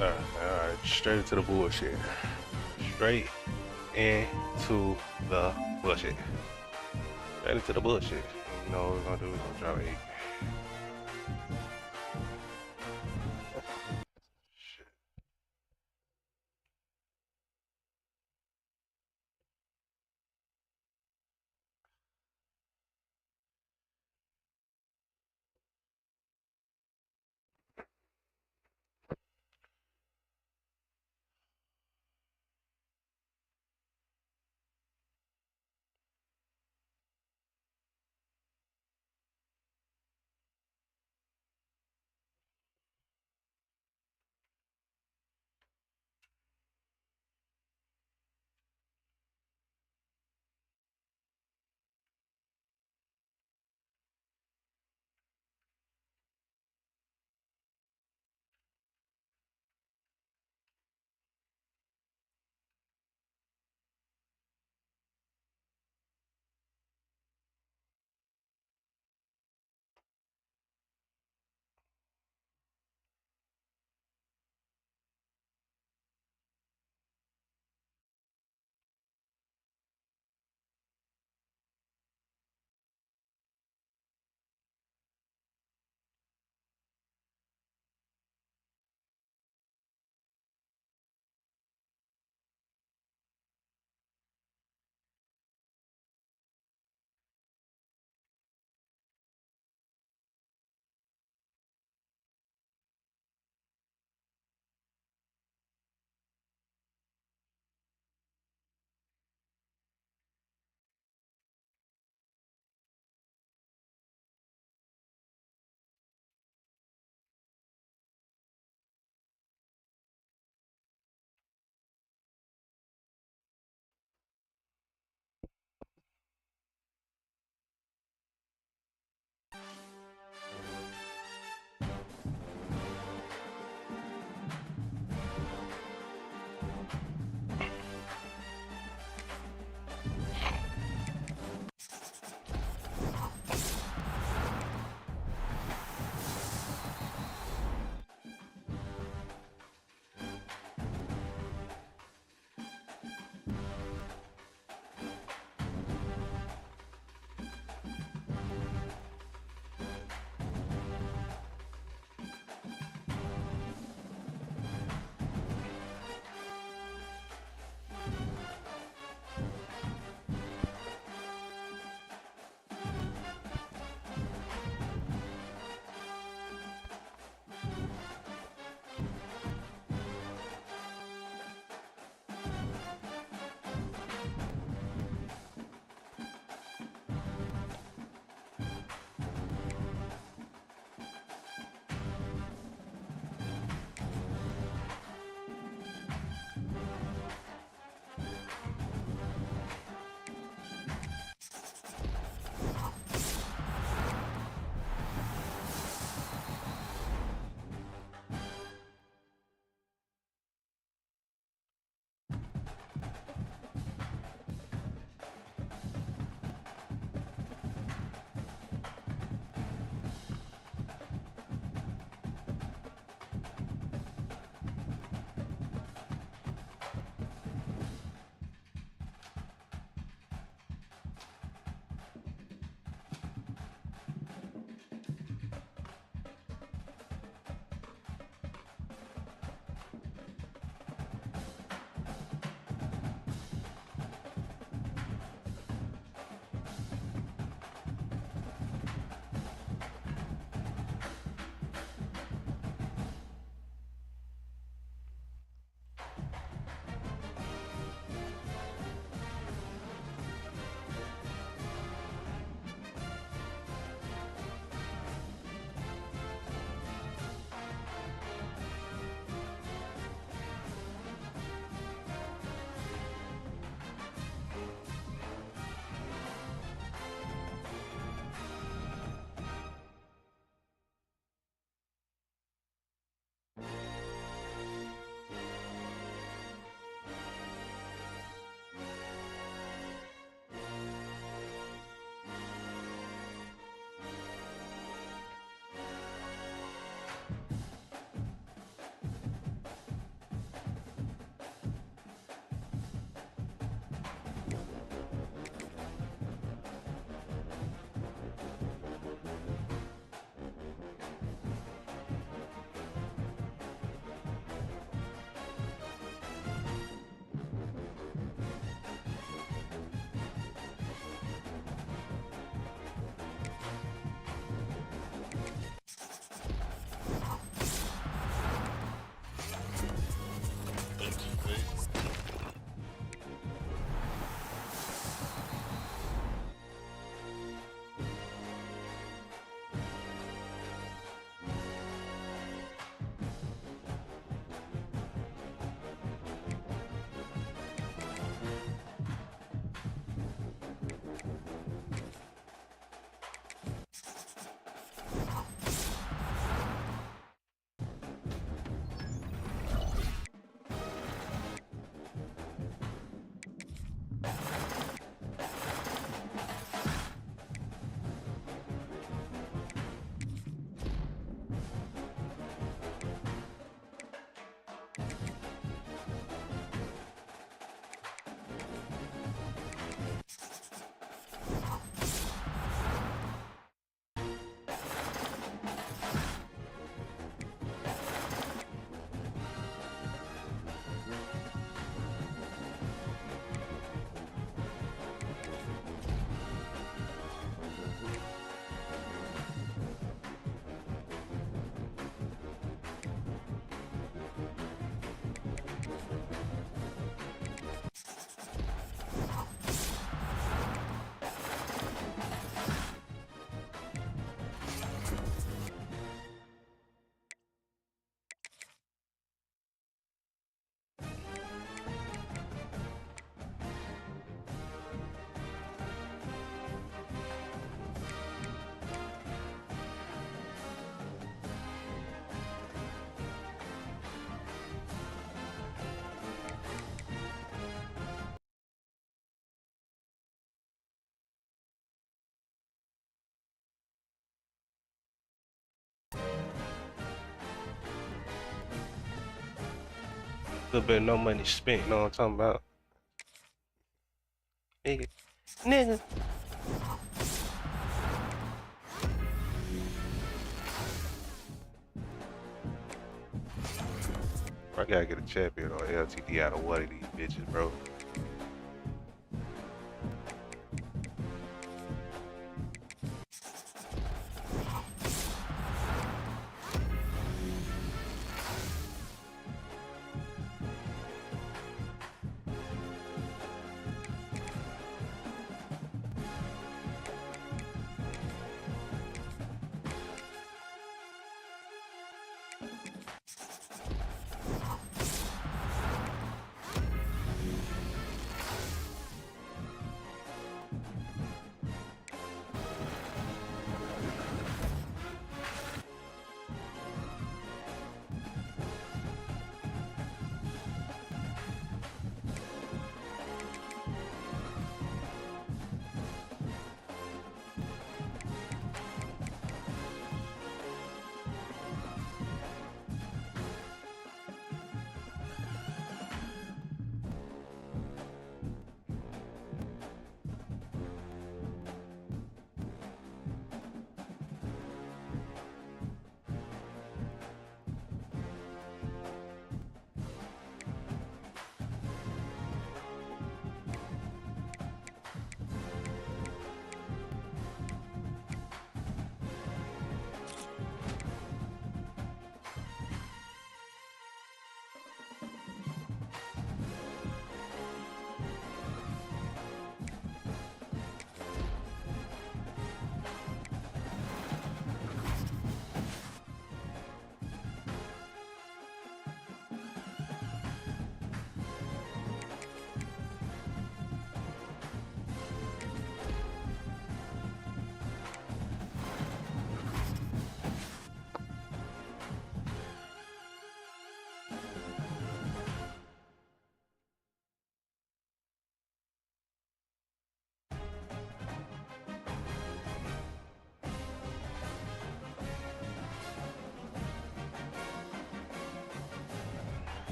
Alright, straight into the bullshit. Straight into the bullshit. Straight into the bullshit. You know what we're gonna do? We're gonna drop eight. Shit. Little bit of no money spent, you know what I'm talking about? Nigga. Nigga. I gotta get a champion on LTD out of one of these bitches, bro.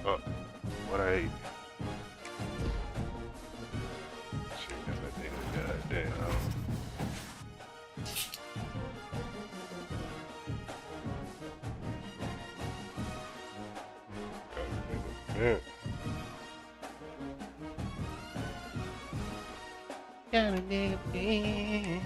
Oh, what I ate. Shit, got that thing. Goddamn. Yeah. Got a nigga been.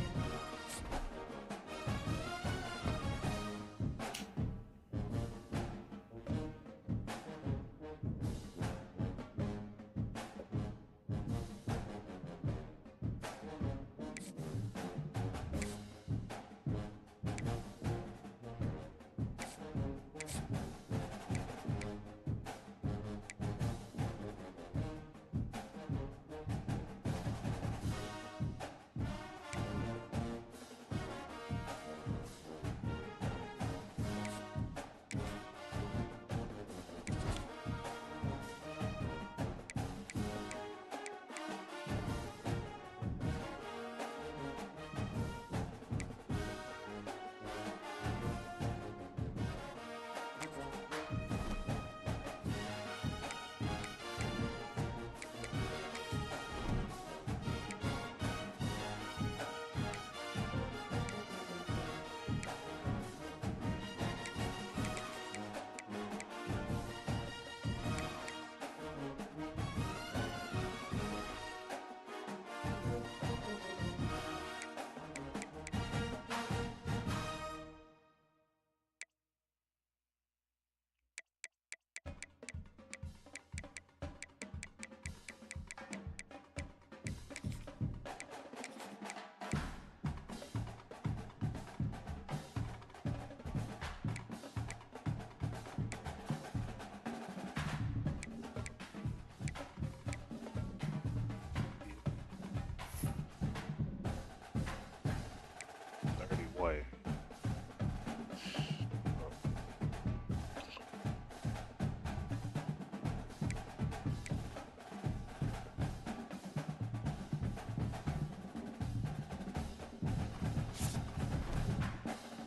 Way.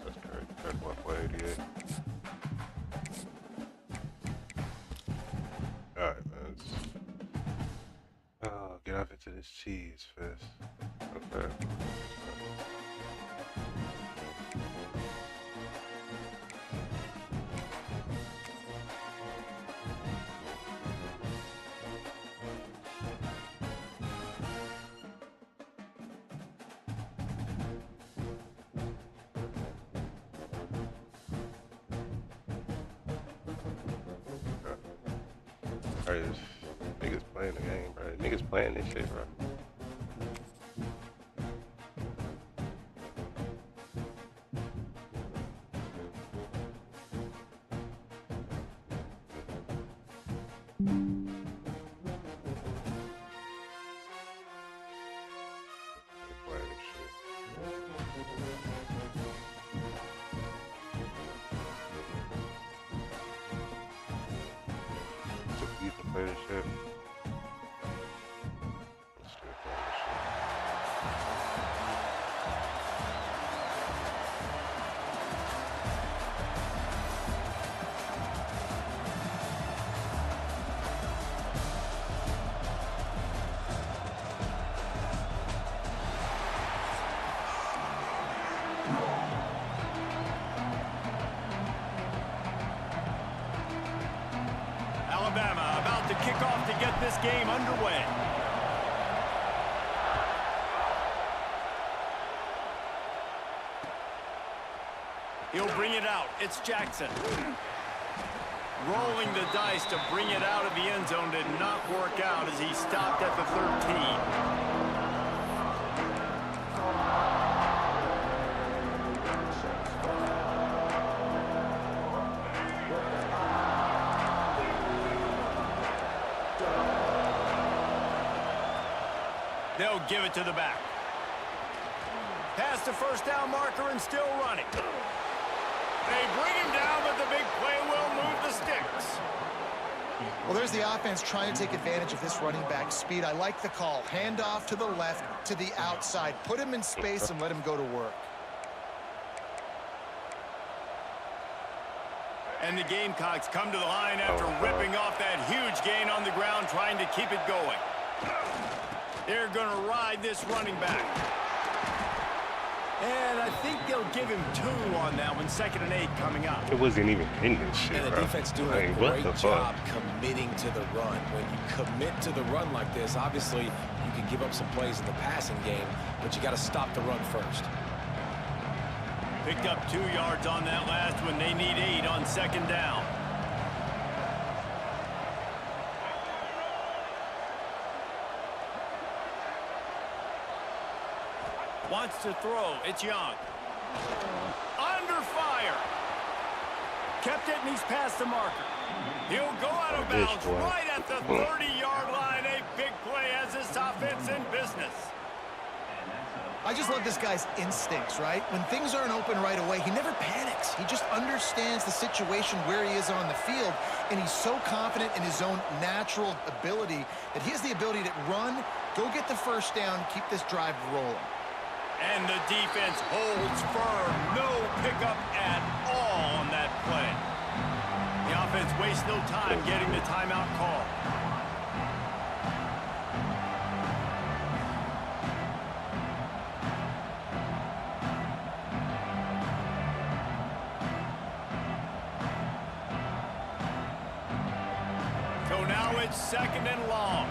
That's correct. That's 188. Alright, man. Oh, get off into this cheese fest. Okay. Alright, niggas playing the game, bro. Niggas playing this shit, bro. Play this shit. Let's do it. Alabama about to kick off to get this game underway. He'll bring it out. It's Jackson. Rolling the dice to bring it out of the end zone did not work out as he stopped at the 13. They'll give it to the back. Past the first down marker and still running. They bring him down, but the big play will move the sticks. Well, there's the offense trying to take advantage of this running back speed. I like the call. Hand off to the left, to the outside. Put him in space and let him go to work. And the Gamecocks come to the line after ripping off that huge gain on the ground, trying to keep it going. They're going to ride this running back. And I think they'll give him 2 on that one. 2nd and 8 coming up. It wasn't even in this shit, And the bro. defense doing Like, a great job committing to the run. When you commit to the run like this, obviously you can give up some plays in the passing game, but you got to stop the run first. Picked up 2 yards on that last one. They need 8 on 2nd down. Wants to throw. It's Young. Under fire. Kept it, and he's past the marker. He'll go out of bounds right at the 30-yard line. A big play as this offense in business. I just love this guy's instincts, right? When things aren't open right away, he never panics. He just understands the situation where he is on the field, and he's so confident in his own natural ability that he has the ability to run, go get the first down, keep this drive rolling. And the defense holds firm. No pickup at all on that play. The offense wastes no time getting the timeout call. So now it's 2nd and long.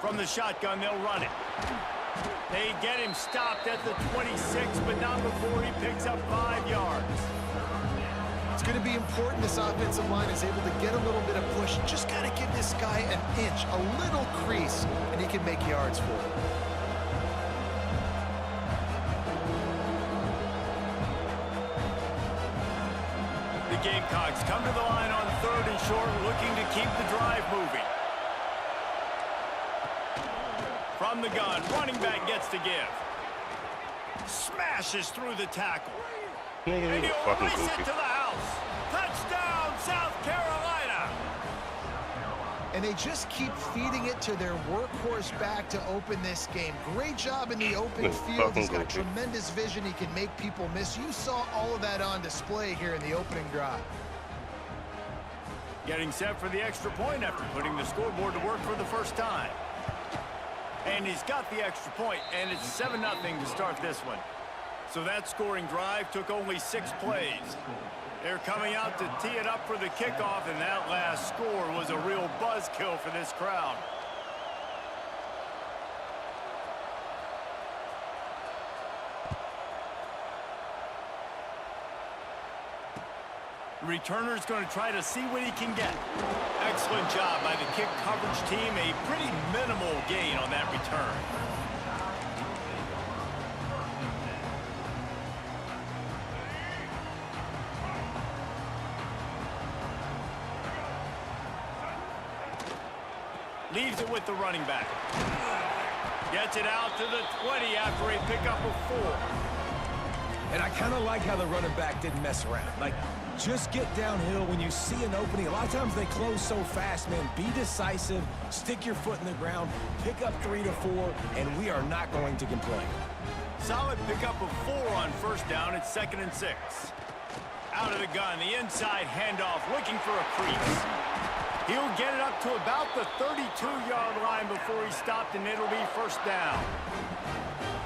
From the shotgun, they'll run it. They get him stopped at the 26, but not before he picks up 5 yards. It's going to be important this offensive line is able to get a little bit of push. Just got to give this guy an inch, a little crease, and he can make yards for it. The Gamecocks come to the line on 3rd and short, looking to keep the drive moving. From the gun, running back gets to give. Smashes through the tackle. And he'll race it to the house. Touchdown, South Carolina. And they just keep feeding it to their workhorse back to open this game. Great job in the open field. He's got tremendous vision. He can make people miss. You saw all of that on display here in the opening drive. Getting set for the extra point after putting the scoreboard to work for the first time. And he's got the extra point, and it's 7-0 to start this one. So that scoring drive took only 6 plays. They're coming out to tee it up for the kickoff, and that last score was a real buzzkill for this crowd. The returner's going to try to see what he can get. Excellent job by the kick coverage team. A pretty minimal gain on that return. Leaves it with the running back. Gets it out to the 20 after a pickup of 4. And I kind of like how the running back didn't mess around. Like, just get downhill when you see an opening. A lot of times they close so fast, man. Be decisive, stick your foot in the ground, pick up 3 to 4, and we are not going to complain. Solid pickup of 4 on 1st down. It's 2nd and 6. Out of the gun, the inside handoff, looking for a crease. He'll get it up to about the 32-yard line before he's stopped, and it'll be 1st down.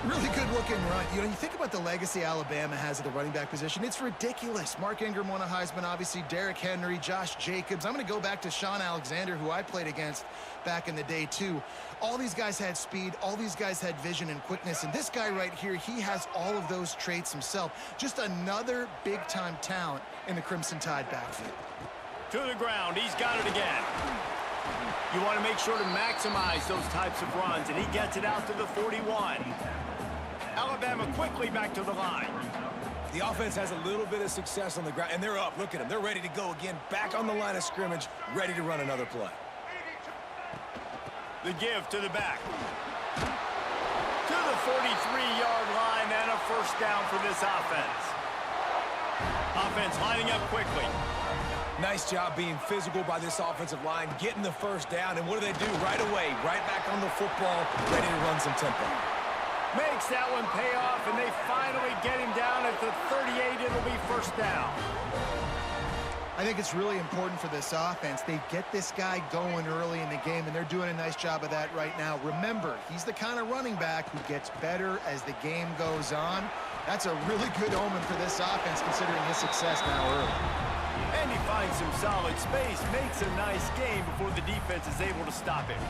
Really good-looking run. You know, you think about the legacy Alabama has at the running back position. It's ridiculous. Mark Ingram won a Heisman, obviously. Derrick Henry, Josh Jacobs. I'm going to go back to Sean Alexander, who I played against back in the day, too. All these guys had speed. All these guys had vision and quickness. And this guy right here, he has all of those traits himself. Just another big-time talent in the Crimson Tide backfield. To the ground. He's got it again. You want to make sure to maximize those types of runs, and he gets it out to the 41. Alabama quickly back to the line. The offense has a little bit of success on the ground, and they're up. Look at them. They're ready to go again. Back on the line of scrimmage, ready to run another play. The give to the back. To the 43-yard line, and a 1st down for this offense. Offense lining up quickly. Nice job being physical by this offensive line, getting the 1st down, and what do? Right away, right back on the football, ready to run some tempo. Makes that one pay off, and they finally get him down at the 38. It'll be first down. I think it's really important for this offense. They get this guy going early in the game, and they're doing a nice job of that right now. Remember, he's the kind of running back who gets better as the game goes on. That's a really good omen for this offense, considering his success now early. And he finds some solid space, makes a nice game before the defense is able to stop him.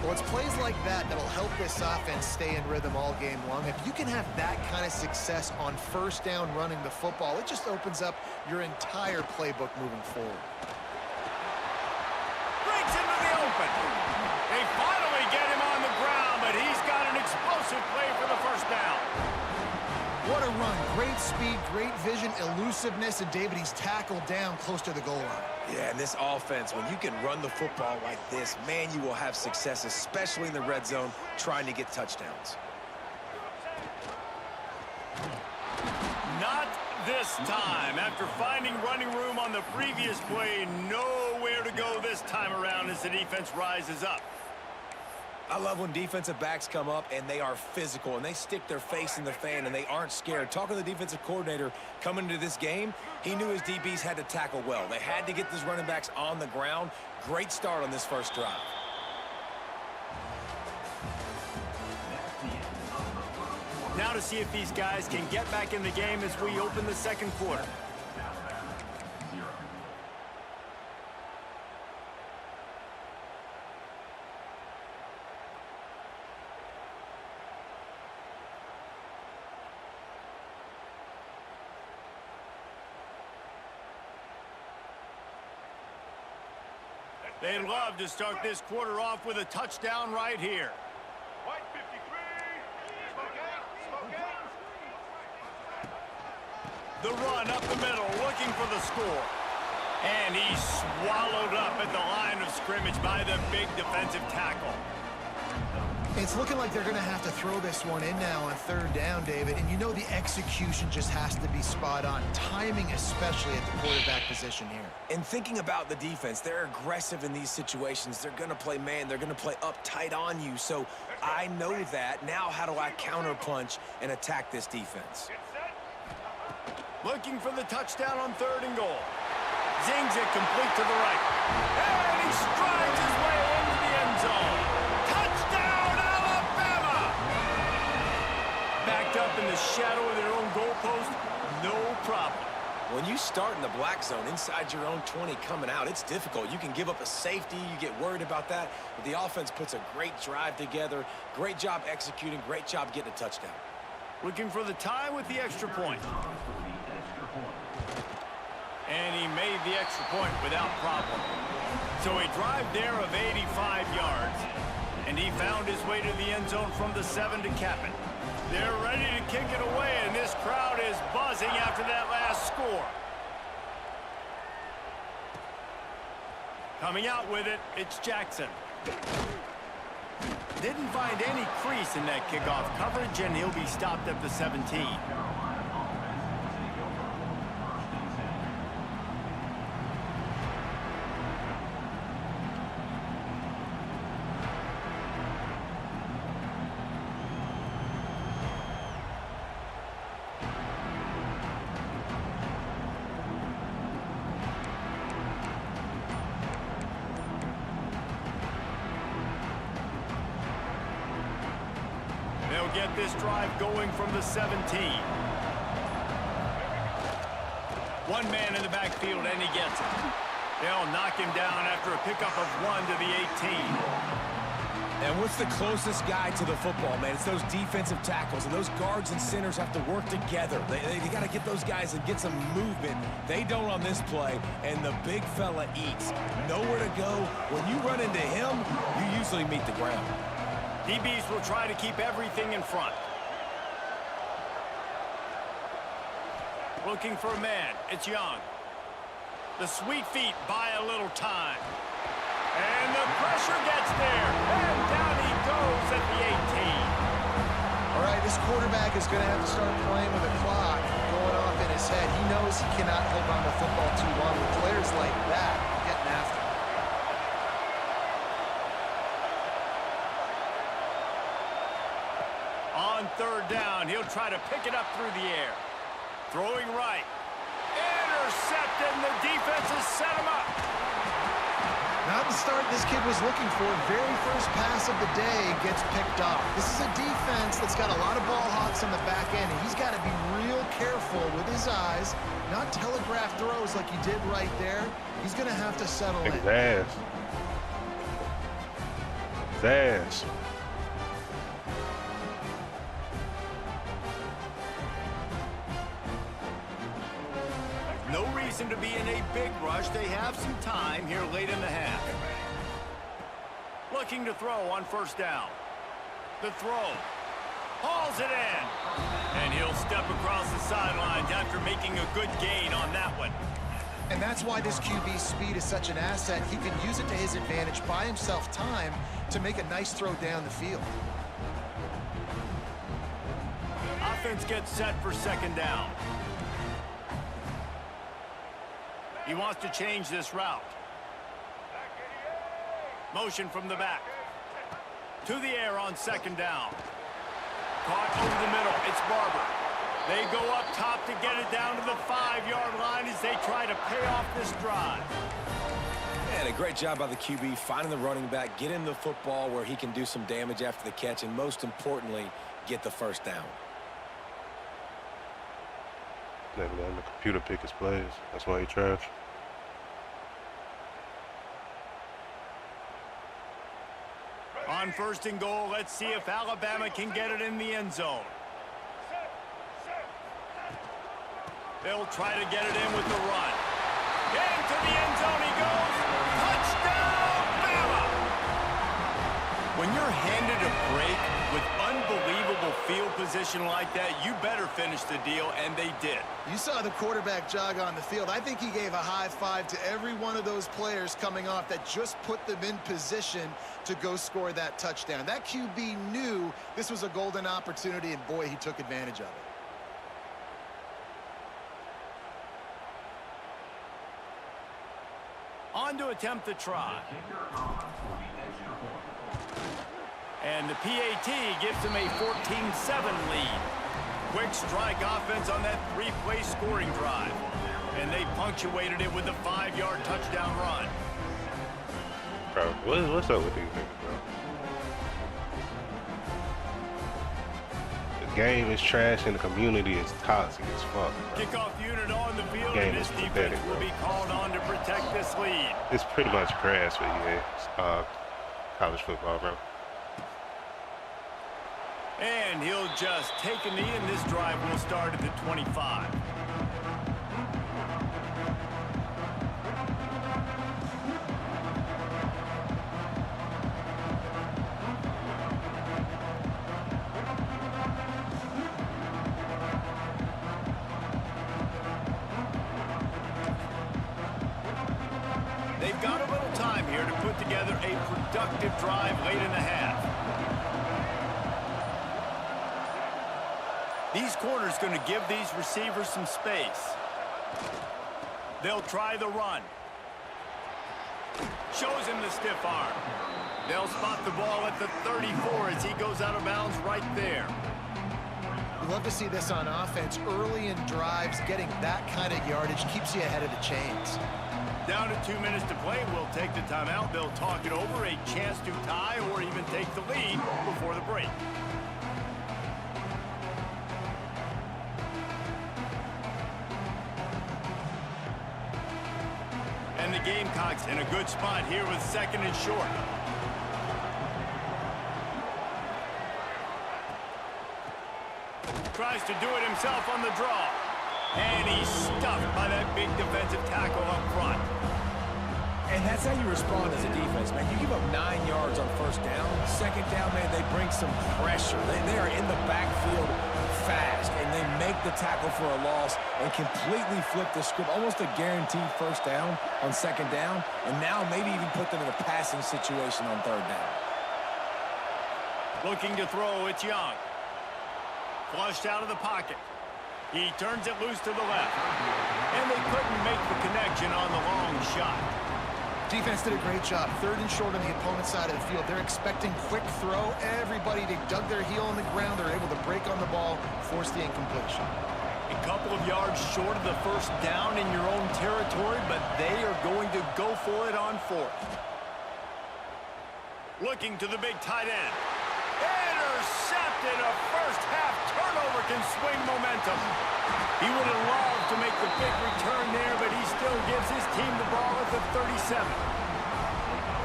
Well, it's plays like that that'll help this offense stay in rhythm all game long. If you can have that kind of success on first down running the football, it just opens up your entire playbook moving forward. Breaks into the open. They finally get him on the ground, but he's got an explosive play for the first down. What a run. Great speed, great vision, elusiveness, and David, he's tackled down close to the goal line. Yeah, and this offense, when you can run the football like this, man, you will have success, especially in the red zone, trying to get touchdowns. Not this time. After finding running room on the previous play, nowhere to go this time around as the defense rises up. I love when defensive backs come up and they are physical and they stick their face in the fan and they aren't scared. Talking to the defensive coordinator coming into this game, he knew his DBs had to tackle well. They had to get these running backs on the ground. Great start on this first drive. Now to see if these guys can get back in the game as we open the second quarter. They'd love to start this quarter off with a touchdown right here. The run up the middle, looking for the score. And he's swallowed up at the line of scrimmage by the big defensive tackle. It's looking like they're going to have to throw this one in now on third down, David. And you know the execution just has to be spot on. Timing, especially at the quarterback position here. And thinking about the defense, they're aggressive in these situations. They're going to play man. They're going to play up tight on you. So I know that. Now how do I counterpunch and attack this defense? Looking for the touchdown on third and goal. Zings it complete to the right. And he strides his way into the end zone. Touchdown, Alabama! Backed up in the shadow of their own goalpost, no problem. When you start in the black zone inside your own 20 coming out, it's difficult. You can give up a safety. You get worried about that. But the offense puts a great drive together. Great job executing. Great job getting a touchdown. Looking for the tie with the extra point. And he made the extra point without problem. So a drive there of 85 yards. And he found his way to the end zone from the 7 to cap it. They're ready to kick it away, and this crowd is buzzing after that last score. Coming out with it, it's Jackson. Didn't find any crease in that kickoff coverage, and he'll be stopped at the 17. They'll get this drive going from the 17. One man in the backfield, and he gets it. They'll knock him down after a pickup of 1 to the 18. And what's the closest guy to the football, man? It's those defensive tackles, and those guards and centers have to work together. They got to get those guys and get some movement. They don't on this play, and the big fella eats. Nowhere to go. When you run into him, you usually meet the ground. DBs will try to keep everything in front. Looking for a man. It's Young. The sweet feet buy a little time. And the pressure gets there. And down he goes at the 18. All right, this quarterback is going to have to start playing with a clock going off in his head. He knows he cannot hold on to the football too long. With players like that getting after him. third down. He'll try to pick it up through the air. Throwing right. Intercepted, and the defense has set him up. Not the start this kid was looking for. Very first pass of the day gets picked off. This is a defense that's got a lot of ball hawks on the back end, and he's got to be real careful with his eyes, not telegraph throws like he did right there. He's going to have to settle in. His ass. His ass. No reason to be in a big rush. They have some time here late in the half. Looking to throw on first down. The throw. Hauls it in. And he'll step across the sidelines after making a good gain on that one. And that's why this QB's speed is such an asset. He can use it to his advantage, buy himself time to make a nice throw down the field. Offense gets set for second down. He wants to change this route. Motion from the back. To the air on second down. Caught over the middle. It's Barber. They go up top to get it down to the 5-yard line as they try to pay off this drive. And a great job by the QB finding the running back, get him the football where he can do some damage after the catch, and most importantly, get the first down. Letting the computer pick his plays. That's why he trash. On first and goal, let's see if Alabama can get it in the end zone. They'll try to get it in with the run. Getting to the end zone he goes. Touchdown, Bama! When you're handed a break with unbelievable field position like that, you better finish the deal, and they did. You saw the quarterback jog on the field. I think he gave a high five to every one of those players coming off that just put them in position to go score that touchdown. That QB knew this was a golden opportunity, and boy, he took advantage of it. On to attempt the try. And the PAT gives them a 14-7 lead. Quick strike offense on that 3-play scoring drive. And they punctuated it with a 5-yard touchdown run. Bro, what's up with these niggas, bro? The game is trash and the community is toxic as fuck, bro. Kickoff unit on the field, Game and this is defense pathetic, will bro. be called on to protect this lead. It's pretty much grass for EA, college football, bro. And he'll just take a knee, and this drive will start at the 25. They've got a little time here to put together a productive drive late in the half. These corners going to give these receivers some space. They'll try the run. Shows him the stiff arm. They'll spot the ball at the 34 as he goes out of bounds right there. We love to see this on offense. Early in drives, getting that kind of yardage keeps you ahead of the chains. Down to 2 minutes to play. We'll take the timeout. They'll talk it over. A chance to tie or even take the lead before the break. And the Gamecocks in a good spot here with second and short. Tries to do it himself on the draw. And he's stuffed by that big defensive tackle up front. And that's how you respond as a defense, man. You give up 9 yards on first down. Second down, man, they bring some pressure. They are in the backfield fast, and they make the tackle for a loss and completely flip the script. Almost a guaranteed first down on second down, and now maybe even put them in a passing situation on third down. Looking to throw, it's Young. Flushed out of the pocket. He turns it loose to the left. And they couldn't make the connection on the long shot. Defense did a great job. 3rd and short on the opponent's side of the field. They're expecting quick throw. Everybody, they dug their heel on the ground. They're able to break on the ball, force the incompletion. A couple of yards short of the first down in your own territory, but they are going to go for it on 4th. Looking to the big tight end. Intercepted. A first-half turnover can swing momentum. He would have loved to make the big return there, but he still gives his team the ball at the 37.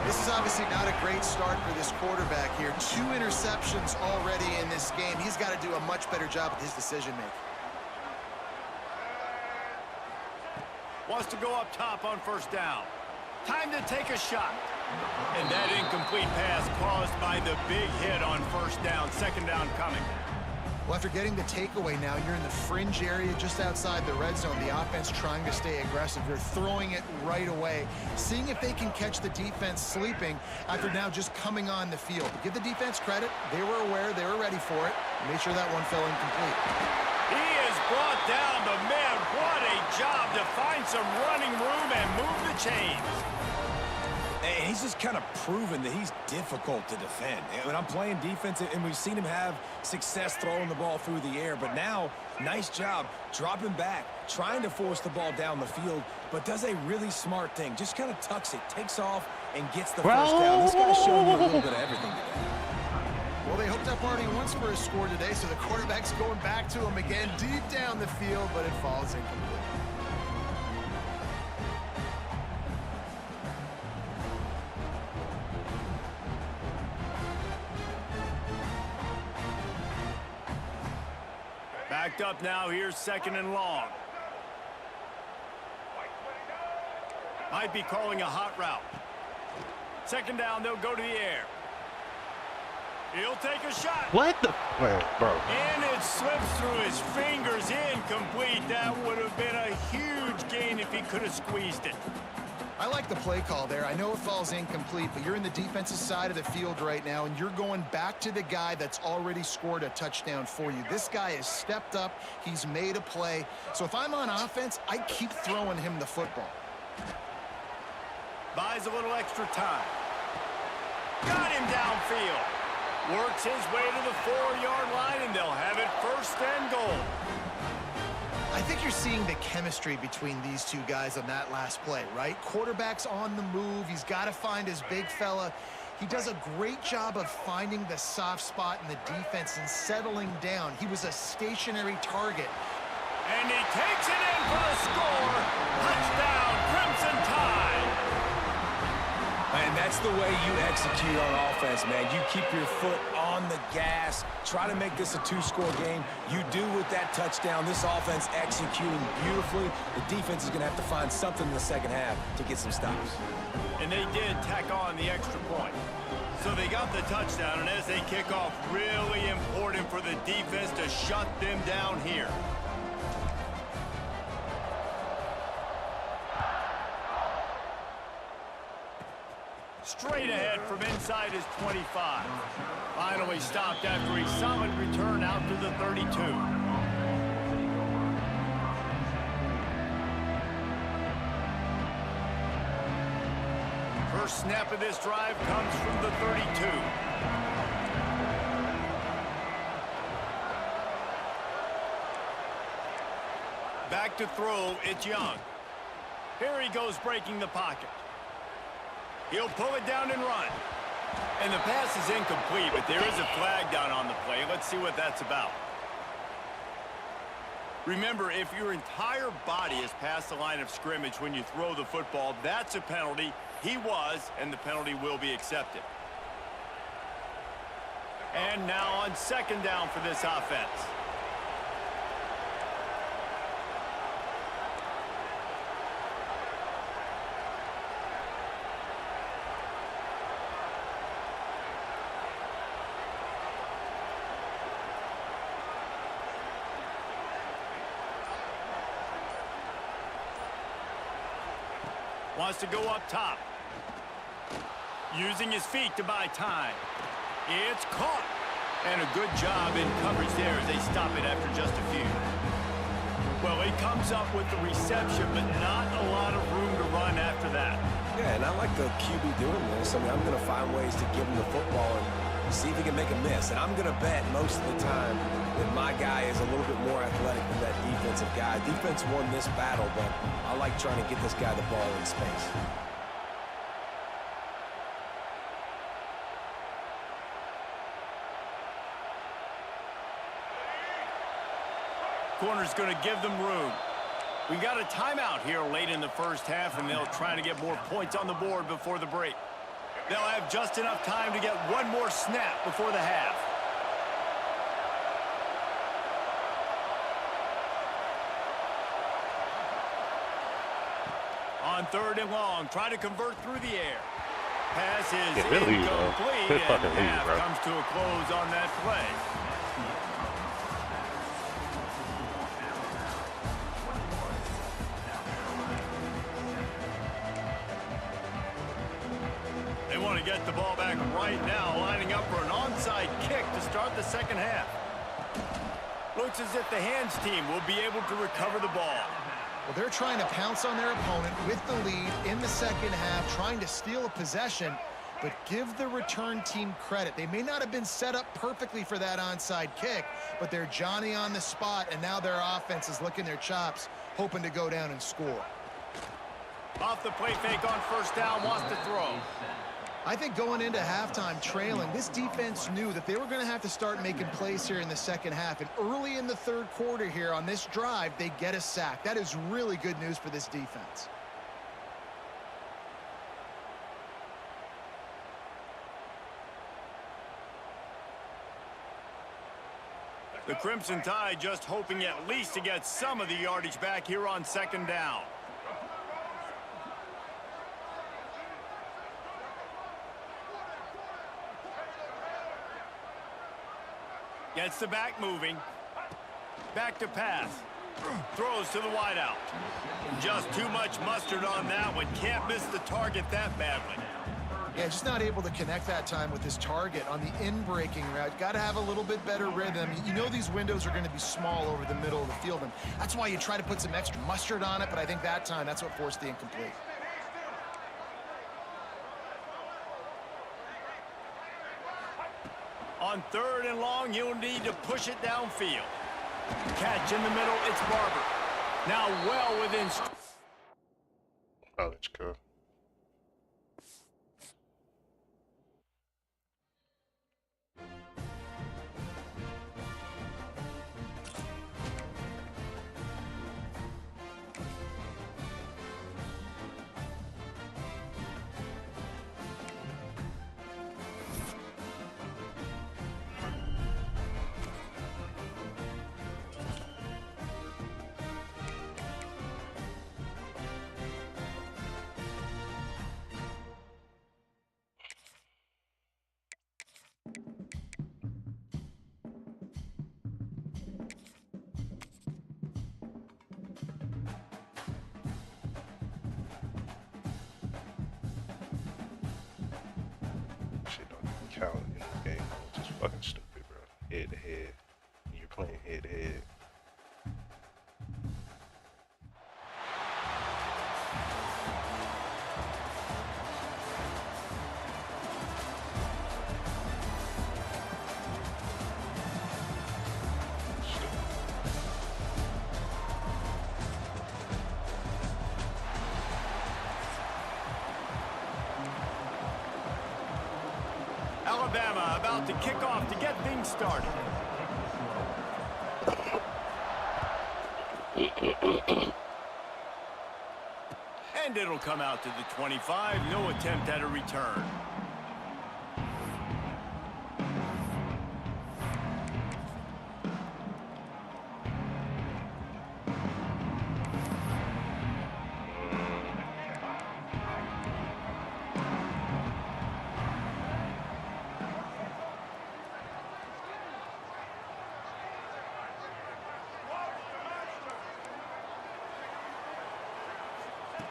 This is obviously not a great start for this quarterback here. 2 interceptions already in this game. He's got to do a much better job with his decision-making. Wants to go up top on first down. Time to take a shot. And that incomplete pass caused by the big hit on first down. 2nd down coming. Well, after getting the takeaway now, you're in the fringe area just outside the red zone. The offense trying to stay aggressive. You're throwing it right away, seeing if they can catch the defense sleeping after now just coming on the field. But give the defense credit. They were aware. They were ready for it. Made sure that one fell incomplete. He is brought down, but man, what a job to find some running room and move the chains. And he's just kind of proven that he's difficult to defend. When I'm playing defense, and we've seen him have success throwing the ball through the air, but now, nice job dropping back, trying to force the ball down the field, but does a really smart thing. Just kind of tucks it, takes off, and gets the first down. This guy's showing you a little bit of everything today. Well, they hooked up already once for a score today, so the quarterback's going back to him again deep down the field, but it falls incomplete. Backed up now. Here's 2nd and long. Might be calling a hot route. 2nd down, they'll go to the air. He'll take a shot. What the? Wait, bro. And it slips through his fingers. Incomplete. That would have been a huge gain if he could have squeezed it. I like the play call there. I know it falls incomplete, but you're in the defensive side of the field right now, and you're going back to the guy that's already scored a touchdown for you. This guy has stepped up. He's made a play. So if I'm on offense, I keep throwing him the football. Buys a little extra time. Got him downfield. Works his way to the 4-yard line, and they'll have it 1st and goal. I think you're seeing the chemistry between these two guys on that last play, right? Quarterback's on the move. He's got to find his big fella. He does a great job of finding the soft spot in the defense and settling down. He was a stationary target. And he takes it in for the score. Touchdown, Crimson Tide. And that's the way you execute on offense, man. You keep your foot on the gas. Try to make this a 2-score game. You do with that touchdown. This offense executing beautifully. The defense is going to have to find something in the 2nd half to get some stops. And they did tack on the extra point. So they got the touchdown, and as they kick off, really important for the defense to shut them down here. Straight ahead from inside his 25. Finally stopped after a solid return out to the 32. First snap of this drive comes from the 32. Back to throw, it's Young. Here he goes breaking the pocket. He'll pull it down and run. And the pass is incomplete, but there is a flag down on the play. Let's see what that's about. Remember, if your entire body is past the line of scrimmage when you throw the football, that's a penalty. He was, and the penalty will be accepted. And now on 2nd down for this offense. Wants to go up top. Using his feet to buy time. It's caught. And a good job in coverage there as they stop it after just a few. Well, he comes up with the reception, but not a lot of room to run after that. Yeah, and I like the QB doing this. I mean, I'm going to find ways to give him the football and see if he can make a miss. And I'm going to bet most of the time that my guy is a little bit more athletic than that defensive guy. Defense won this battle, but I like trying to get this guy the ball in space. Corner's going to give them room. We got a timeout here late in the first half, and they'll try to get more points on the board before the break. They'll have just enough time to get one more snap before the half. On 3rd and long, try to convert through the air. Pass is incomplete, and half comes to a close on that play. They want to get the ball back right now, lining up for an onside kick to start the second half. Looks as if the hands team will be able to recover the ball. Well, they're trying to pounce on their opponent with the lead in the second half, trying to steal a possession, but give the return team credit. They may not have been set up perfectly for that onside kick, but they're Johnny on the spot, and now their offense is licking their chops, hoping to go down and score. Off the play fake on 1st down, wants to throw. I think going into halftime trailing, this defense knew that they were going to have to start making plays here in the second half. And early in the 3rd quarter here on this drive, they get a sack. That is really good news for this defense. The Crimson Tide just hoping at least to get some of the yardage back here on 2nd down. Gets the back moving. Back to pass. Throws to the wideout. Just too much mustard on that one. Can't miss the target that badly. Yeah, just not able to connect that time with his target on the in-breaking route. Got to have a little bit better rhythm. You know these windows are going to be small over the middle of the field, and that's why you try to put some extra mustard on it, but I think that time that's what forced the incomplete. On 3rd and long, you'll need to push it downfield. Catch in the middle, it's Barber. Now well within... Oh, that's cool. Count in this game, which is fucking stupid, bro. Head to head. You're playing head to head. Alabama about to kick off to get things started. And it'll come out to the 25. No attempt at a return.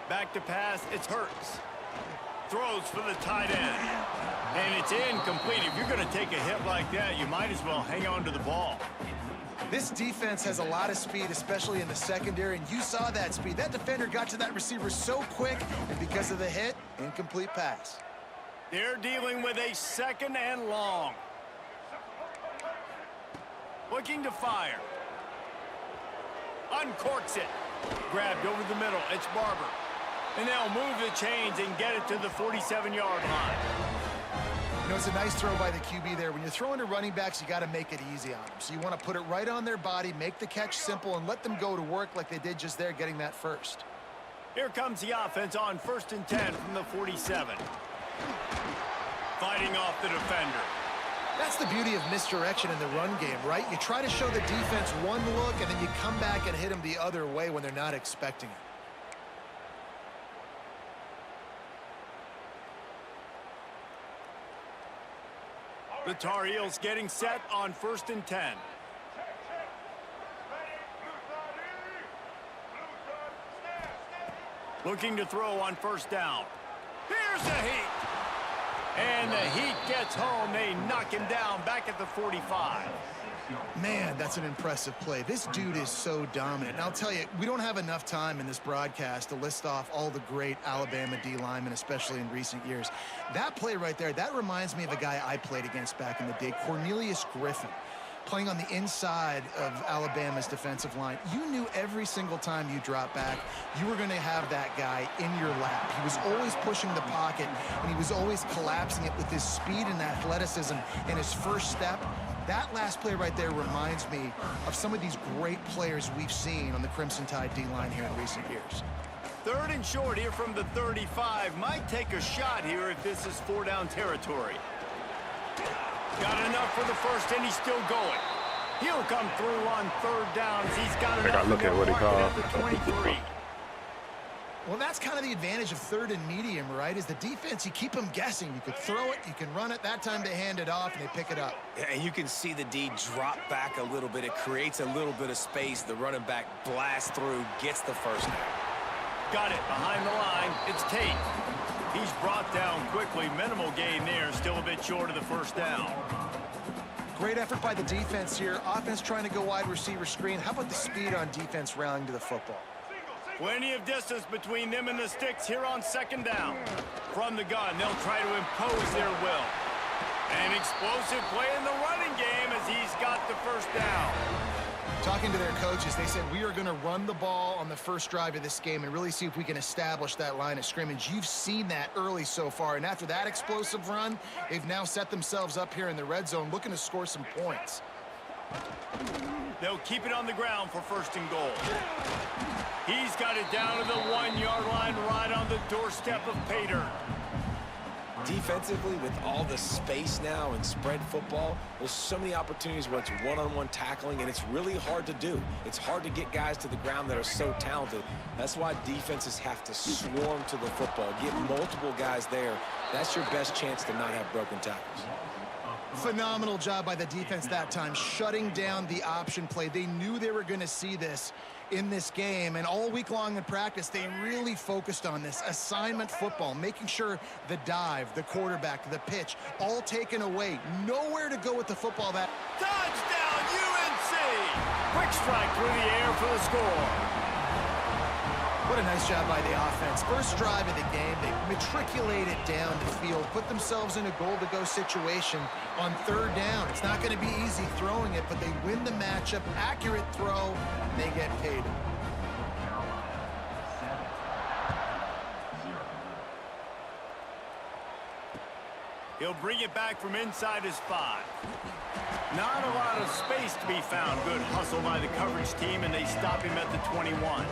Back to pass, it's Hurts. Throws for the tight end. And it's incomplete. If you're going to take a hit like that, you might as well hang on to the ball. This defense has a lot of speed, especially in the secondary, and you saw that speed. That defender got to that receiver so quick, and because of the hit, incomplete pass. They're dealing with a 2nd and long. Looking to fire. Uncorks it. Grabbed over the middle. It's Barber. And they'll move the chains and get it to the 47-yard line. You know, it's a nice throw by the QB there. When you're throwing to running backs, you got to make it easy on them. So you want to put it right on their body, make the catch simple, and let them go to work like they did just there, getting that first. Here comes the offense on 1st and 10 from the 47. Fighting off the defender. That's the beauty of misdirection in the run game, right? You try to show the defense one look, and then you come back and hit them the other way when they're not expecting it. The Tar Heels getting set on 1st and 10. Looking to throw on 1st down. Here's the heat. And the Heat gets home. They knock him down back at the 45. Man, that's an impressive play. This dude is so dominant. And I'll tell you, we don't have enough time in this broadcast to list off all the great Alabama D linemen, especially in recent years. That play right there, that reminds me of a guy I played against back in the day, Cornelius Griffin, playing on the inside of Alabama's defensive line. You knew every single time you dropped back, you were going to have that guy in your lap. He was always pushing the pocket, and he was always collapsing it with his speed and athleticism in his first step. That last play right there reminds me of some of these great players we've seen on the Crimson Tide D-line here in recent years. 3rd and short here from the 35. Might take a shot here if this is 4-down territory. Got enough for the first, and he's still going. He'll come through on 3rd down as he's got enough. Look at what he called. At the 23. Well, that's kind of the advantage of 3rd and medium, right? Is the defense, you keep them guessing. You could throw it, you can run it. That time they hand it off, and they pick it up. Yeah, and you can see the D drop back a little bit. It creates a little bit of space. The running back blasts through, gets the first down. Got it behind the line. It's Tate. He's brought down quickly. Minimal gain there. Still a bit short of the 1st down. Great effort by the defense here. Offense trying to go wide receiver screen. How about the speed on defense rallying to the football? Plenty of distance between them and the sticks here on 2nd down. From the gun, they'll try to impose their will. An explosive play in the running game as he's got the 1st down. Talking to their coaches, they said, we are going to run the ball on the first drive of this game and really see if we can establish that line of scrimmage. You've seen that early so far, and after that explosive run, they've now set themselves up here in the red zone looking to score some points. They'll keep it on the ground for 1st and goal. He's got it down to the 1-yard line right on the doorstep of Pater. Defensively, with all the space now and spread football, there's so many opportunities where it's one-on-one tackling, and it's really hard to do. It's hard to get guys to the ground that are so talented. That's why defenses have to swarm to the football, get multiple guys there. That's your best chance to not have broken tackles. Phenomenal job by the defense that time, shutting down the option play. They knew they were going to see this in this game, and all week long in practice, they really focused on this assignment football, making sure the dive, the quarterback, the pitch, all taken away. Nowhere to go with the football. That touchdown, UNC! Quick strike through the air for the score. What a nice job by the offense. First drive of the game, they matriculated down the field, put themselves in a goal-to-go situation on 3rd down. It's not going to be easy throwing it, but they win the matchup. Accurate throw, and they get paid. He'll bring it back from inside his 5. Not a lot of space to be found. Good hustle by the coverage team, and they stop him at the 21.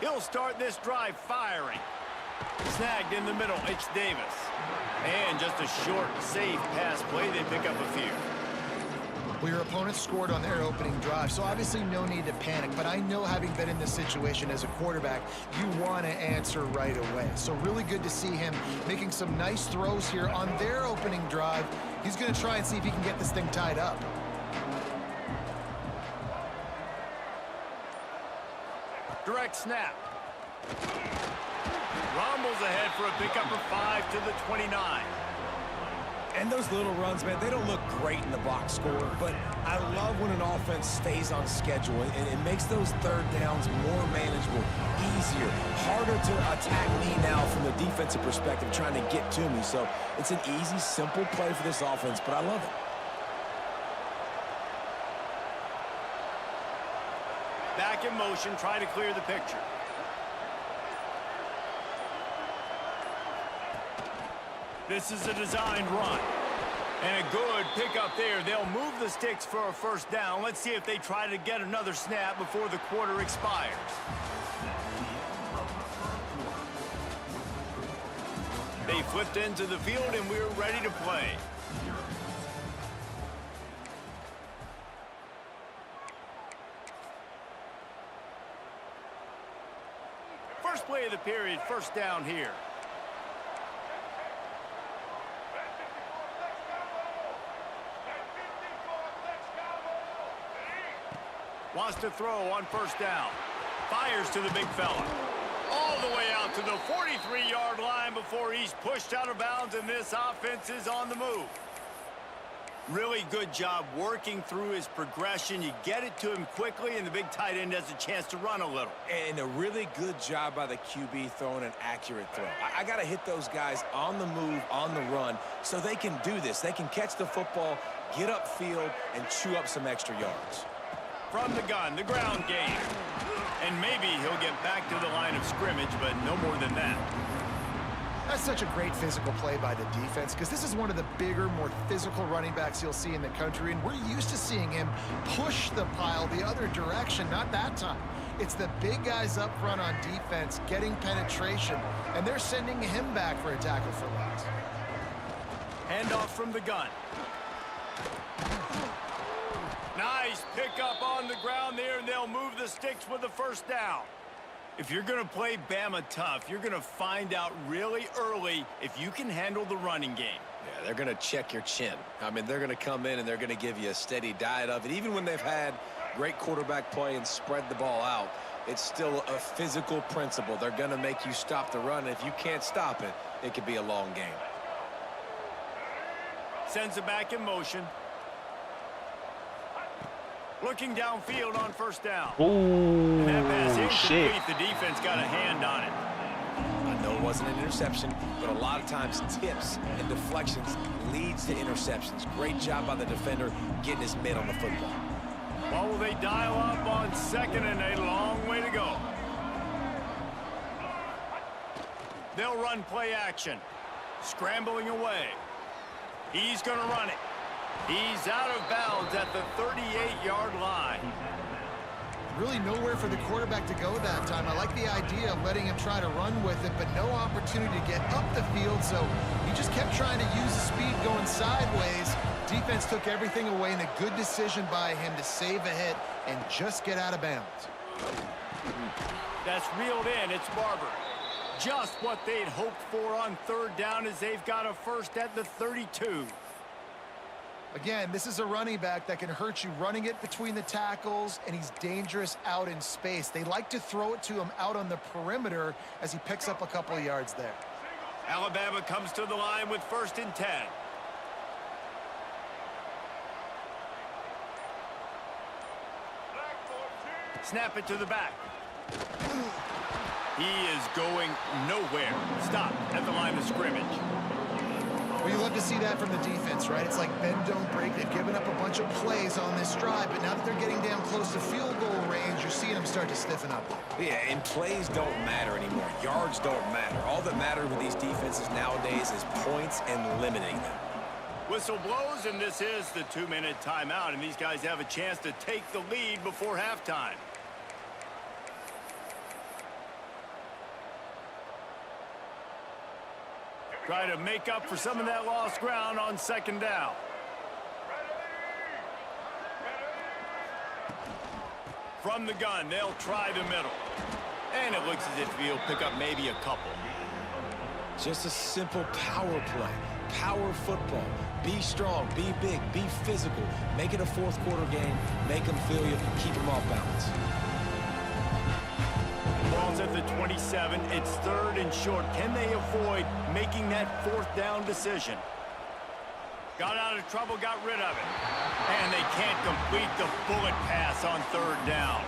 He'll start this drive firing. Snagged in the middle, it's Davis. And just a short, safe pass play, they pick up a few. Well, your opponent scored on their opening drive, so obviously no need to panic. But I know, having been in this situation as a quarterback, you want to answer right away. So really good to see him making some nice throws here on their opening drive. He's going to try and see if he can get this thing tied up. Direct snap. Rumbles ahead for a pickup of 5 to the 29. And those little runs, man, they don't look great in the box score, but I love when an offense stays on schedule, and it makes those third downs more manageable, easier, harder to attack me now from the defensive perspective, trying to get to me. So it's an easy, simple play for this offense, but I love it. Back in motion, trying to clear the picture. This is a designed run. And a good pickup there. They'll move the sticks for a first down. Let's see if they try to get another snap before the quarter expires. They flipped into the field, and we're ready to play. First play of the period, first down here. Wants to throw on first down. Fires to the big fella. All the way out to the 43-yard line before he's pushed out of bounds, and this offense is on the move. Really good job working through his progression. You get it to him quickly, and the big tight end has a chance to run a little. And a really good job by the QB throwing an accurate throw. I got to hit those guys on the move, on the run, so they can do this. They can catch the football, get upfield, and chew up some extra yards. From the gun, the ground game. And maybe he'll get back to the line of scrimmage, but no more than that. That's such a great physical play by the defense, because this is one of the bigger, more physical running backs you'll see in the country, and we're used to seeing him push the pile the other direction. Not that time. It's the big guys up front on defense getting penetration, and they're sending him back for a tackle for loss. Handoff from the gun. Nice pickup on the ground there, and they'll move the sticks with the first down. If you're going to play Bama tough, you're going to find out really early if you can handle the running game. Yeah, they're going to check your chin. I mean, they're going to come in and they're going to give you a steady diet of it. Even when they've had great quarterback play and spread the ball out, it's still a physical principle. They're going to make you stop the run. And if you can't stop it, it could be a long game. Sends it back in motion. Looking downfield on first down. Ooh, That pass incomplete. shit. The defense got a hand on it. I know it wasn't an interception, but a lot of times tips and deflections leads to interceptions. Great job by the defender getting his mitt on the football. Well, will they dial up on second and a long way to go? They'll run play action. Scrambling away. He's going to run it. He's out of bounds at the 38-yard line. Really nowhere for the quarterback to go that time. I like the idea of letting him try to run with it, but no opportunity to get up the field, so he just kept trying to use the speed going sideways. Defense took everything away, and a good decision by him to save a hit and just get out of bounds. That's reeled in. It's Barber. Just what they'd hoped for on third down, as they've got a first at the 32. Again, this is a running back that can hurt you running it between the tackles, and he's dangerous out in space. They like to throw it to him out on the perimeter as he picks up a couple of yards there. Alabama comes to the line with first and 10. Snap it to the back. He is going nowhere. Stop at the line of scrimmage. Well, you love to see that from the defense, right? It's like bend, don't break. They've given up a bunch of plays on this drive, but now that they're getting down close to field goal range, you're seeing them start to stiffen up. Yeah, and plays don't matter anymore. Yards don't matter. All that matters with these defenses nowadays is points and limiting them. Whistle blows, and this is the 2-minute timeout, and these guys have a chance to take the lead before halftime. Try to make up for some of that lost ground on second down. From the gun, they'll try the middle. And it looks as if he'll pick up maybe a couple. Just a simple power play. Power football. Be strong, be big, be physical. Make it a fourth quarter game. Make them feel you. Keep them off balance. Ball's at the 27. It's 3rd and short. Can they avoid making that 4th down decision? Got out of trouble, got rid of it. And they can't complete the bullet pass on 3rd down.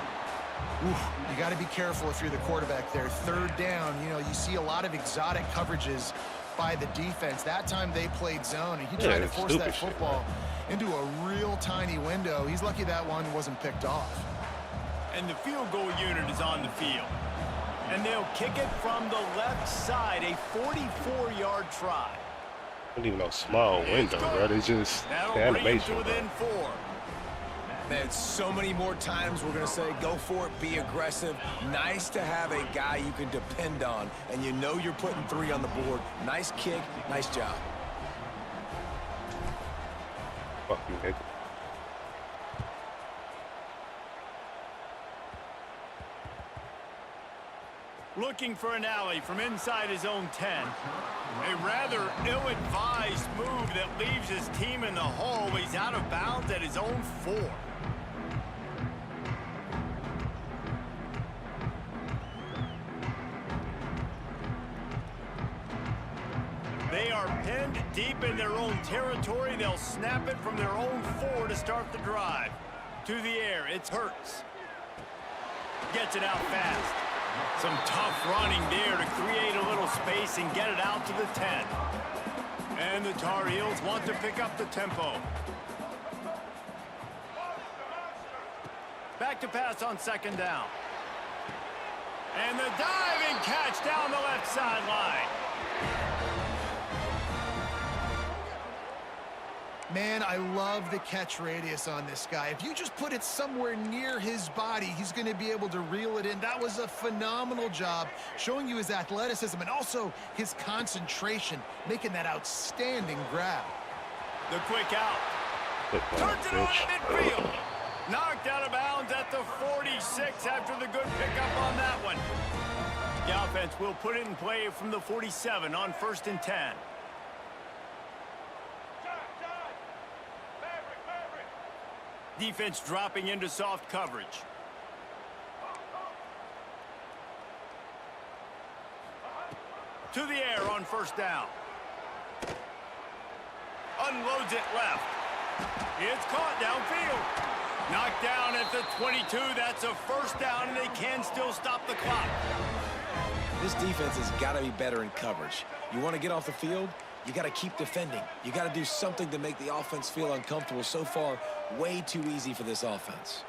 Oof, you got to be careful if you're the quarterback there. 3rd down, you know, you see a lot of exotic coverages by the defense. That time they played zone, and he tried to force that football into a real tiny window. He's lucky that one wasn't picked off. And the field goal unit is on the field. And they'll kick it from the left side, a 44-yard try. Not even a small window, bro. They just the animation. Within 4. Man, so many more times we're going to say, go for it, be aggressive. Nice to have a guy you can depend on, and you know you're putting 3 on the board. Nice kick, nice job. Fuck you, nigga. Looking for an alley from inside his own 10. A rather ill-advised move that leaves his team in the hole. He's out of bounds at his own 4. They are pinned deep in their own territory. They'll snap it from their own 4 to start the drive. To the air, it's Hurts. Gets it out fast. Some tough running there to create a little space and get it out to the 10. And the Tar Heels want to pick up the tempo. Back to pass on 2nd down. And the diving catch down the left sideline. Man, I love the catch radius on this guy. If you just put it somewhere near his body, he's going to be able to reel it in. That was a phenomenal job, showing you his athleticism and also his concentration, making that outstanding grab. The quick out. Turns it on at midfield. Knocked out of bounds at the 46 after the good pickup on that one. The offense will put it in play from the 47 on 1st and 10. Defense dropping into soft coverage. To the air on 1st down. Unloads it left. It's caught downfield. Knocked down at the 22. That's a 1st down, and they can still stop the clock. This defense has got to be better in coverage. You want to get off the field? You got to keep defending. You got to do something to make the offense feel uncomfortable. So far, way too easy for this offense.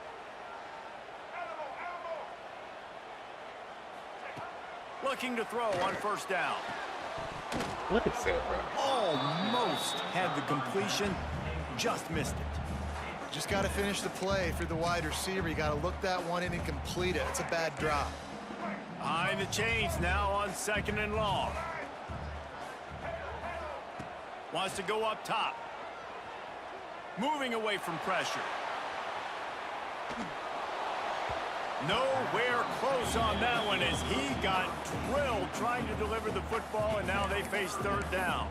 Looking to throw on 1st down. What is that, bro? Almost had the completion, just missed it. Just got to finish the play for the wide receiver. You got to look that one in and complete it. It's a bad drop. Behind the chains now on 2nd and long. Wants to go up top. Moving away from pressure. Nowhere close on that one as he got drilled trying to deliver the football, and now they face 3rd down.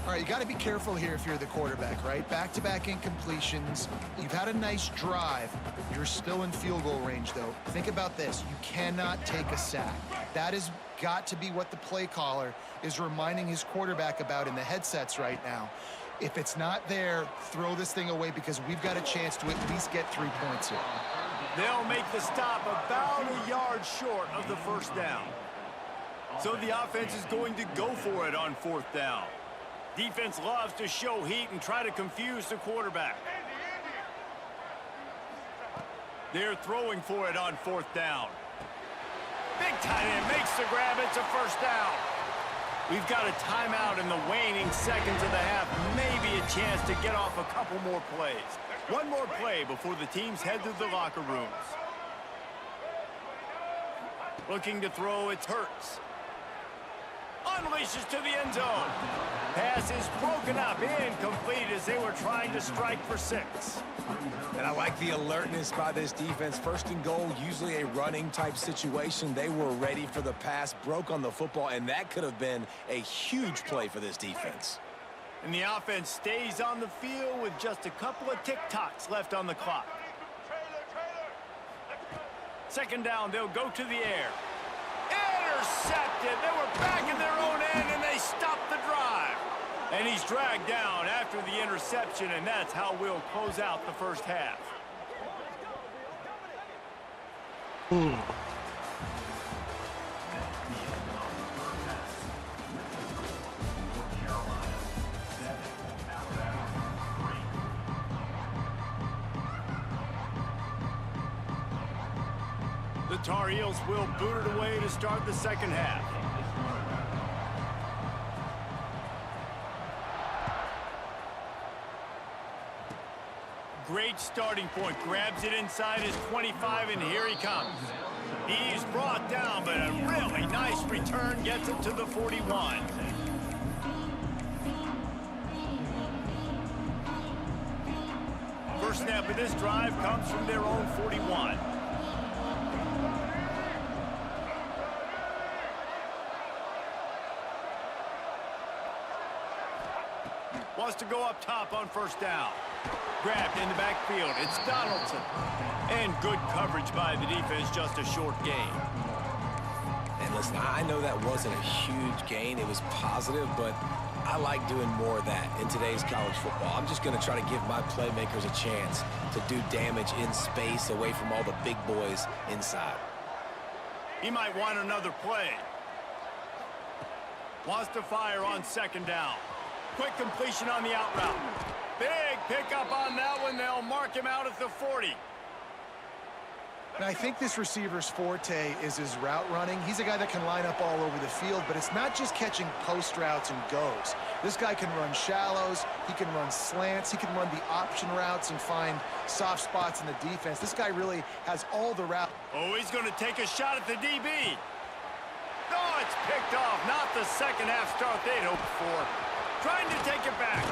All right, you got to be careful here if you're the quarterback, right? Back-to-back incompletions. You've had a nice drive. You're still in field goal range, though. Think about this. You cannot take a sack. That has got to be what the play caller is reminding his quarterback about in the headsets right now. If it's not there, throw this thing away because we've got a chance to at least get 3 points here. They'll make the stop about a yard short of the 1st down. So the offense is going to go for it on 4th down. Defense loves to show heat and try to confuse the quarterback. They're throwing for it on 4th down. Big tight end makes the grab. It's a 1st down. We've got a timeout in the waning seconds of the half. Maybe a chance to get off a couple more plays. One more play before the teams head to the locker rooms. Looking to throw, it's Hurts. unleashes to the end zone. Pass is broken up, incomplete as they were trying to strike for 6. And I like the alertness by this defense. First and goal, usually a running type situation. They were ready for the pass, broke on the football, and that could have been a huge play for this defense. And the offense stays on the field with just a couple of tick-tocks left on the clock. Second down, they'll go to the air. Intercepted. They were back in their own end, and they stopped the drive. And he's dragged down after the interception, and that's how we'll close out the first half. The Tar Heels will boot it away to start the second half. Great starting point. Grabs it inside his 25, and here he comes. He's brought down, but a really nice return gets him to the 41. First snap of this drive comes from their own 41. Wants to go up top on first down. Grabbed in the backfield. It's Donaldson. And good coverage by the defense, just a short gain. And listen, I know that wasn't a huge gain. It was positive, but I like doing more of that in today's college football. I'm just going to try to give my playmakers a chance to do damage in space away from all the big boys inside. He might want another play. Wants to fire on second down. Quick completion on the out route. Big pickup on that one. They'll mark him out at the 40. And I think this receiver's forte is his route running. He's a guy that can line up all over the field, but it's not just catching post routes and goes. This guy can run shallows, he can run slants, he can run the option routes and find soft spots in the defense. This guy really has all the routes. Oh, he's going to take a shot at the DB. No, it's picked off. Not the second half start they'd hoped for. Trying to take it back.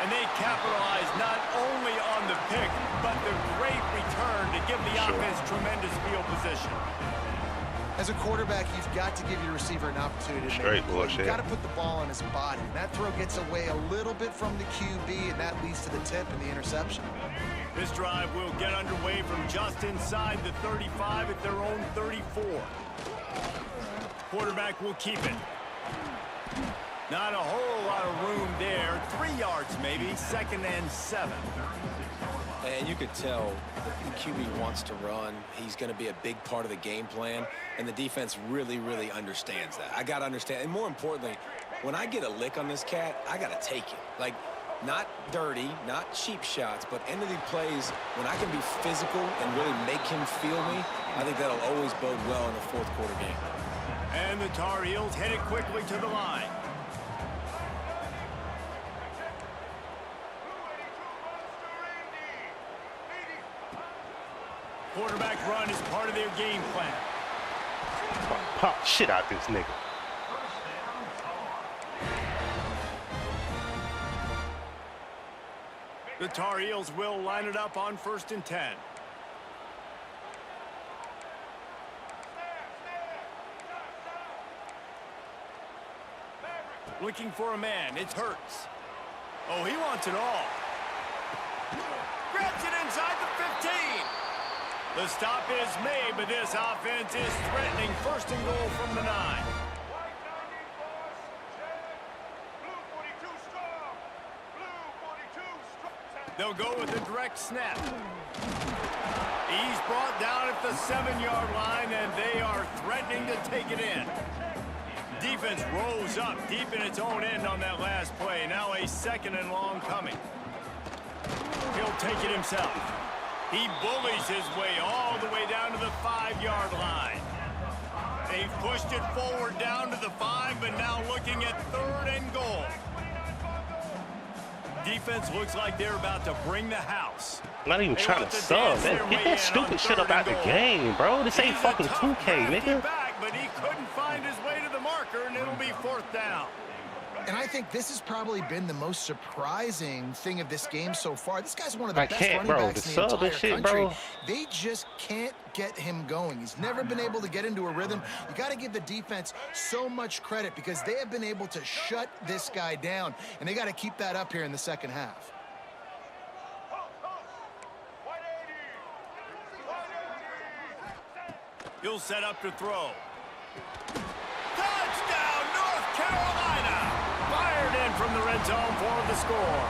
And they capitalize not only on the pick, but the great return to give the offense tremendous field position. As a quarterback, you've got to give your receiver an opportunity to make a play. You've got to put the ball on his body. And that throw gets away a little bit from the QB, and that leads to the tip and the interception. This drive will get underway from just inside the 35 at their own 34. Quarterback will keep it. Not a whole lot of room there. 3 yards maybe. Second and 7. And you could tell the QB wants to run. He's going to be a big part of the game plan. And the defense really, really understands that. I got to understand. And more importantly, when I get a lick on this cat, I got to take it. Like, not dirty, not cheap shots, but end of the plays, when I can be physical and really make him feel me, I think that'll always bode well in a fourth quarter game. And the Tar Heels headed quickly to the line. Quarterback run is part of their game plan. Pop shit out this nigga. The Tar Heels will line it up on 1st and 10. Looking for a man. It's Hurts. Oh, he wants it all. Grabs it inside the 15. The stop is made, but this offense is threatening 1st and goal from the 9. They'll go with a direct snap. He's brought down at the 7-yard line, and they are threatening to take it in. Defense rose up deep in its own end on that last play. Now a 2nd and long coming. He'll take it himself. He bullies his way all the way down to the 5-yard line. They've pushed it forward down to the 5, but now looking at 3rd and goal. Defense looks like they're about to bring the house. Not even trying to sub. Man, get that stupid shit up out the game, bro. This ain't fucking 2K, nigga. Back, but he couldn't find his way to the marker, and it'll be 4th 4th down. And I think this has probably been the most surprising thing of this game so far. This guy's one of the best running backs in the entire country. Bro. They just can't get him going. He's never been able to get into a rhythm. You got to give the defense so much credit because they have been able to shut this guy down, and they got to keep that up here in the second half. He'll set up to throw. Touchdown, North Carolina! Fired in from the red zone for the score.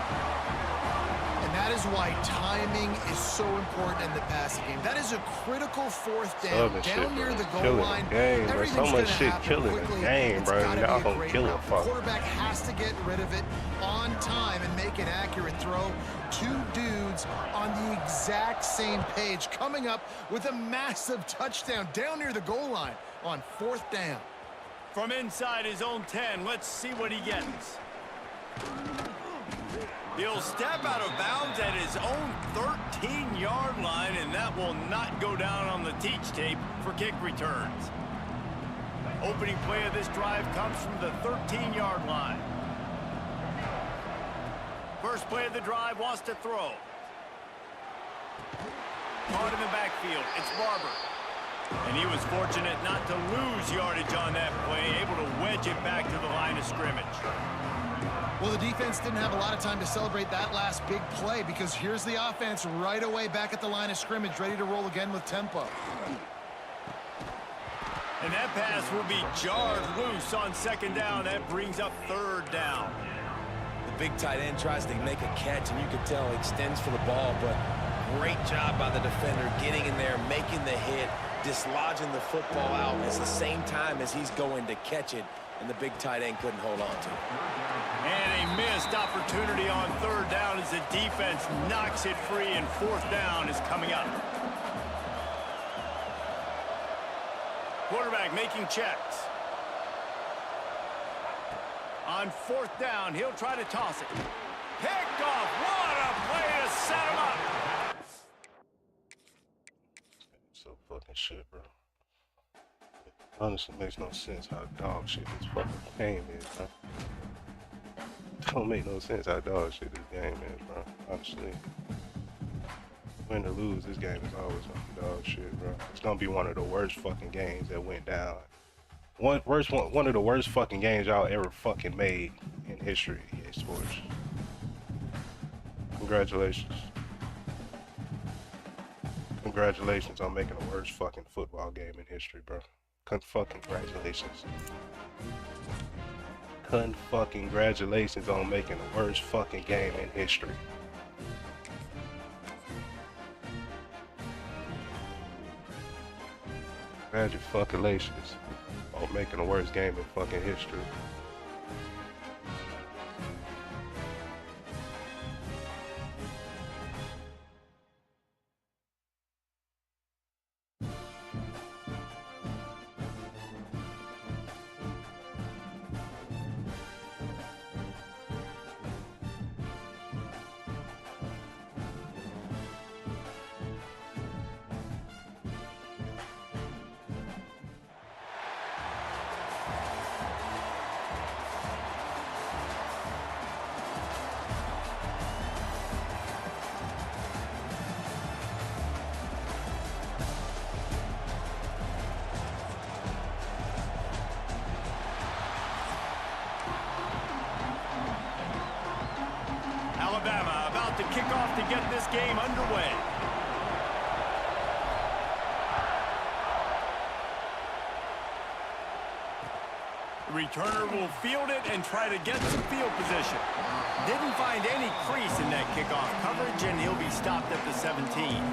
And that is why timing is so important in the passing game. That is a critical 4th down near the goal line. There's so much shit killing the game, bro. Y'all gonna kill a fuck. The quarterback has to get rid of it on time and make an accurate throw. Two dudes on the exact same page coming up with a massive touchdown down near the goal line on 4th down. From inside his own 10, let's see what he gets. He'll step out of bounds at his own 13-yard line, and that will not go down on the teach tape for kick returns. Opening play of this drive comes from the 13-yard line. First play of the drive wants to throw. Caught in the backfield. It's Barber. And he was fortunate not to lose yardage on that play, able to wedge it back to the line of scrimmage. Well, the defense didn't have a lot of time to celebrate that last big play because here's the offense right away back at the line of scrimmage, ready to roll again with tempo. And that pass will be jarred loose on 2nd down. That brings up 3rd down. The big tight end tries to make a catch, and you can tell he extends for the ball, but great job by the defender getting in there, making the hit, dislodging the football out at the same time as he's going to catch it, and the big tight end couldn't hold on to it. And a missed opportunity on 3rd down as the defense knocks it free, and 4th down is coming up. Quarterback making checks. On 4th down, he'll try to toss it. Picked off. What a play to set him up. So fucking shit, bro. It honestly makes no sense how dog shit this fucking game is, bro. Don't make no sense how dog shit this game is, bro. Honestly. Win or lose, this game is always gonna be dog shit, bro. It's gonna be one of the worst fucking games that went down. One of the worst fucking games y'all ever fucking made in history, EA Sports. Congratulations. Congratulations on making the worst fucking football game in history, bro. Congratulations. Congratulations on making the worst fucking game in history. Congratulations on making the worst game in fucking history. Alabama about to kick off to get this game underway. The returner will field it and try to get some field position. Didn't find any crease in that kickoff coverage, and he'll be stopped at the 17.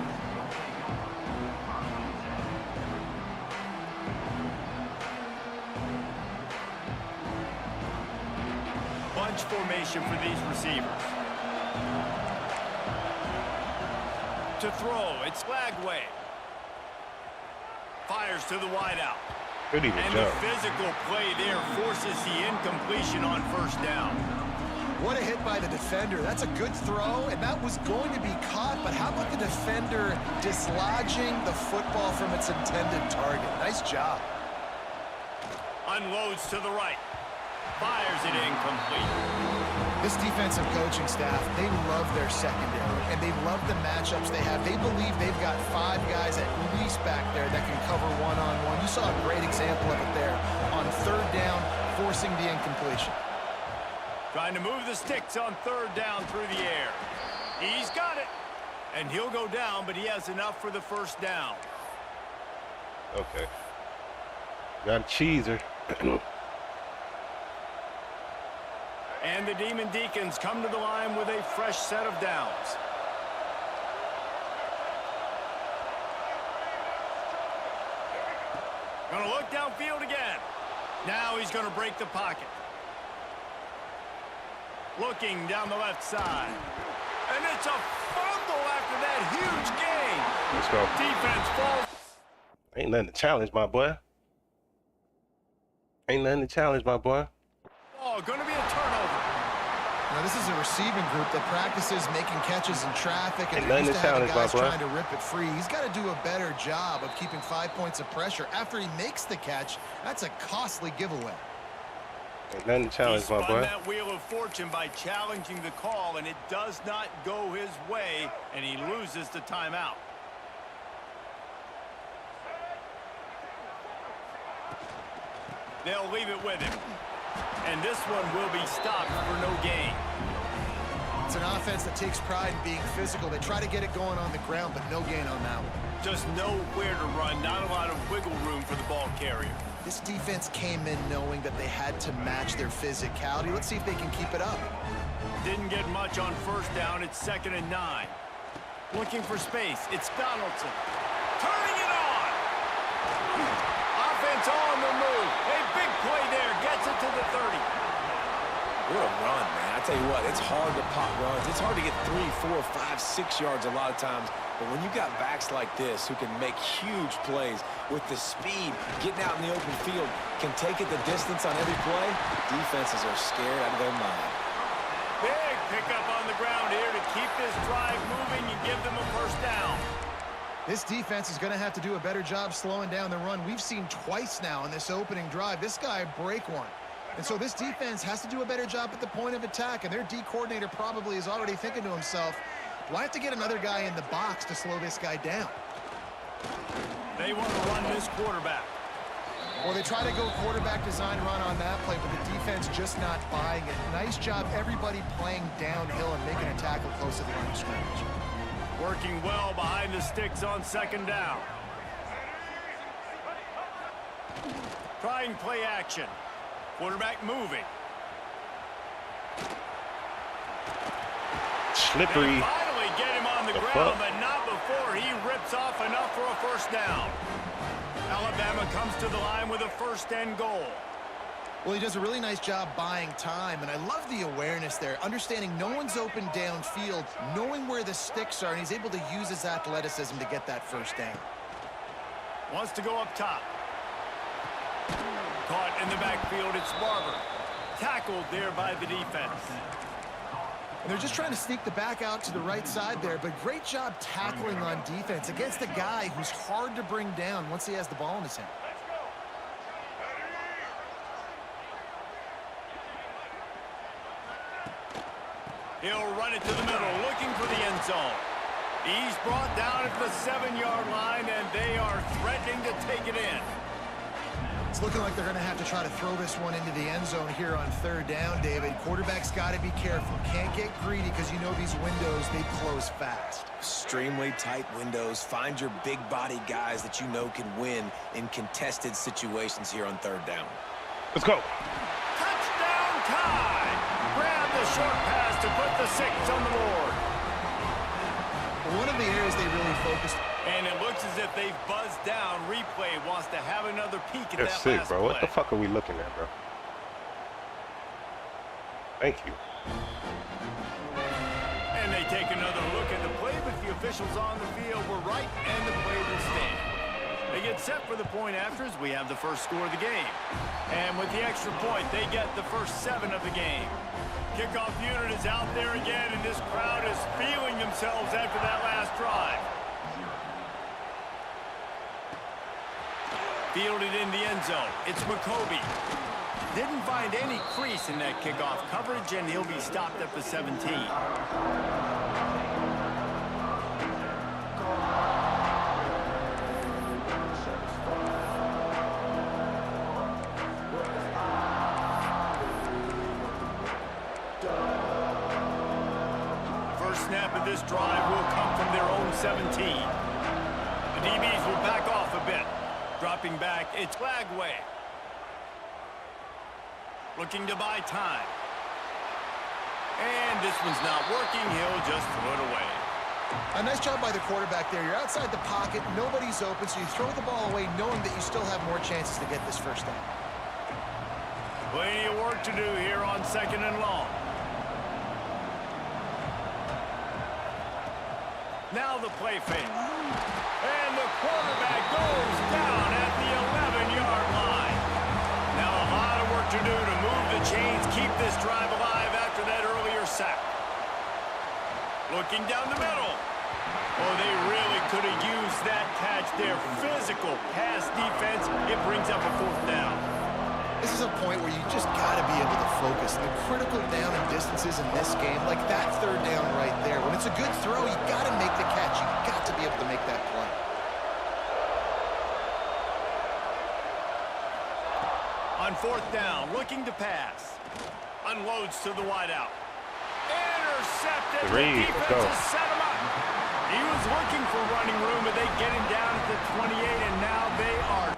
Bunch formation for these receivers. To throw, it's Lagway. Fires to the wideout. Good even and job. The physical play there forces the incompletion on 1st down. What a hit by the defender. That's a good throw, and that was going to be caught, but how about the defender dislodging the football from its intended target? Nice job. Unloads to the right. Fires it incomplete. This defensive coaching staff, they love their secondary, and they love the matchups they have. They believe they've got 5 guys at least back there that can cover one-on-one. You saw a great example of it there on 3rd down, forcing the incompletion. Trying to move the sticks on 3rd down through the air. He's got it. And he'll go down, but he has enough for the 1st down. Okay. Got a cheeser. And the Demon Deacons come to the line with a fresh set of downs. Going to look downfield again. Now he's going to break the pocket. Looking down the left side. And it's a fumble after that huge gain. Let's go. Defense falls. Ain't nothing to challenge, my boy. Ain't nothing to challenge, my boy. Oh, going to be a turnover. Now, this is a receiving group that practices making catches in traffic, and Ain't they're nothing used to to having challenge, guys my boy. trying to rip it free. He's got to do a better job of keeping 5 points of pressure. After he makes the catch, that's a costly giveaway. Ain't nothing to challenge, He my spun boy. that wheel of fortune by challenging the call, and it does not go his way, and he loses the timeout. They'll leave it with him. And this one will be stopped for no gain. It's an offense that takes pride in being physical. They try to get it going on the ground, but no gain on that one. Just nowhere to run, not a lot of wiggle room for the ball carrier. This defense came in knowing that they had to match their physicality. Let's see if they can keep it up. Didn't get much on 1st down. It's 2nd and 9. Looking for space. It's Donaldson. Turning it on. Offense on the move. A big play there. Gets it to the 30. What a run, man. I tell you what, it's hard to pop runs. It's hard to get 3, 4, 5, 6 yards a lot of times. But when you got backs like this who can make huge plays with the speed, getting out in the open field, can take it the distance on every play, defenses are scared out of their mind. Big pickup on the ground here to keep this drive moving and give them a 1st down. This defense is going to have to do a better job slowing down the run. We've seen twice now in this opening drive this guy break one. And so this defense has to do a better job at the point of attack, and their D coordinator probably is already thinking to himself, do I have to get another guy in the box to slow this guy down? They want to run this quarterback. Well, they try to go quarterback design run on that play, but the defense just not buying it. Nice job, everybody playing downhill and making a tackle close to the line of scrimmage. Working well behind the sticks on 2nd down. Trying play action. Quarterback moving. Slippery. They finally get him on the ground, but not before he rips off enough for a 1st down. Alabama comes to the line with a 1st and goal. Well, he does a really nice job buying time, and I love the awareness there, understanding no one's open downfield, knowing where the sticks are, and he's able to use his athleticism to get that 1st down. Wants to go up top. Caught in the backfield, it's Barber. Tackled there by the defense. And they're just trying to sneak the back out to the right side there, but great job tackling on defense against a guy who's hard to bring down once he has the ball in his hand. He'll run it to the middle, looking for the end zone. He's brought down at the 7-yard line, and they are threatening to take it in. It's looking like they're going to have to try to throw this one into the end zone here on 3rd down, David. Quarterback's got to be careful. Can't get greedy because you know these windows, they close fast. Extremely tight windows. Find your big body guys that you know can win in contested situations here on 3rd down. Let's go. Touchdown time! Grab the short pass to put the 6 on the board. One of the areas they really focused. And it looks as if they've buzzed down. Replay wants to have another peek at That's that sick, last bro. play. What the fuck are we looking at, bro? Thank you. And they take another look at the play, but the officials on the field were right, and the play will stand. They get set for the point afters. We have the first score of the game. And with the extra point, they get the first 7 of the game. Kickoff unit is out there again, and this crowd is feeling themselves after that last drive. Fielded in the end zone. It's McCoby. Didn't find any crease in that kickoff coverage, and he'll be stopped at the 17. First snap of this drive will come from their own 17. The DBs will back off a bit. Dropping back, it's Flagway. Looking to buy time. And this one's not working. He'll just throw it away. A nice job by the quarterback there. You're outside the pocket. Nobody's open, so you throw the ball away knowing that you still have more chances to get this first down. Plenty of work to do here on 2nd and long. Now the play fake. And the quarterback goes down at the 11-yard line. Now a lot of work to do to move the chains, keep this drive alive after that earlier sack. Looking down the middle. Oh, they really could have used that catch there. Physical pass defense. It brings up a 4th down. This is a point where you just got to be able to focus. The critical down and distances in this game, like that 3rd down right there. When it's a good throw, you got to make the catch. You got to be able to make that play. On 4th down, looking to pass. Unloads to the wideout. Intercepted. The defense has set him up. He was looking for running room, but they get him down at the 28, and now they are.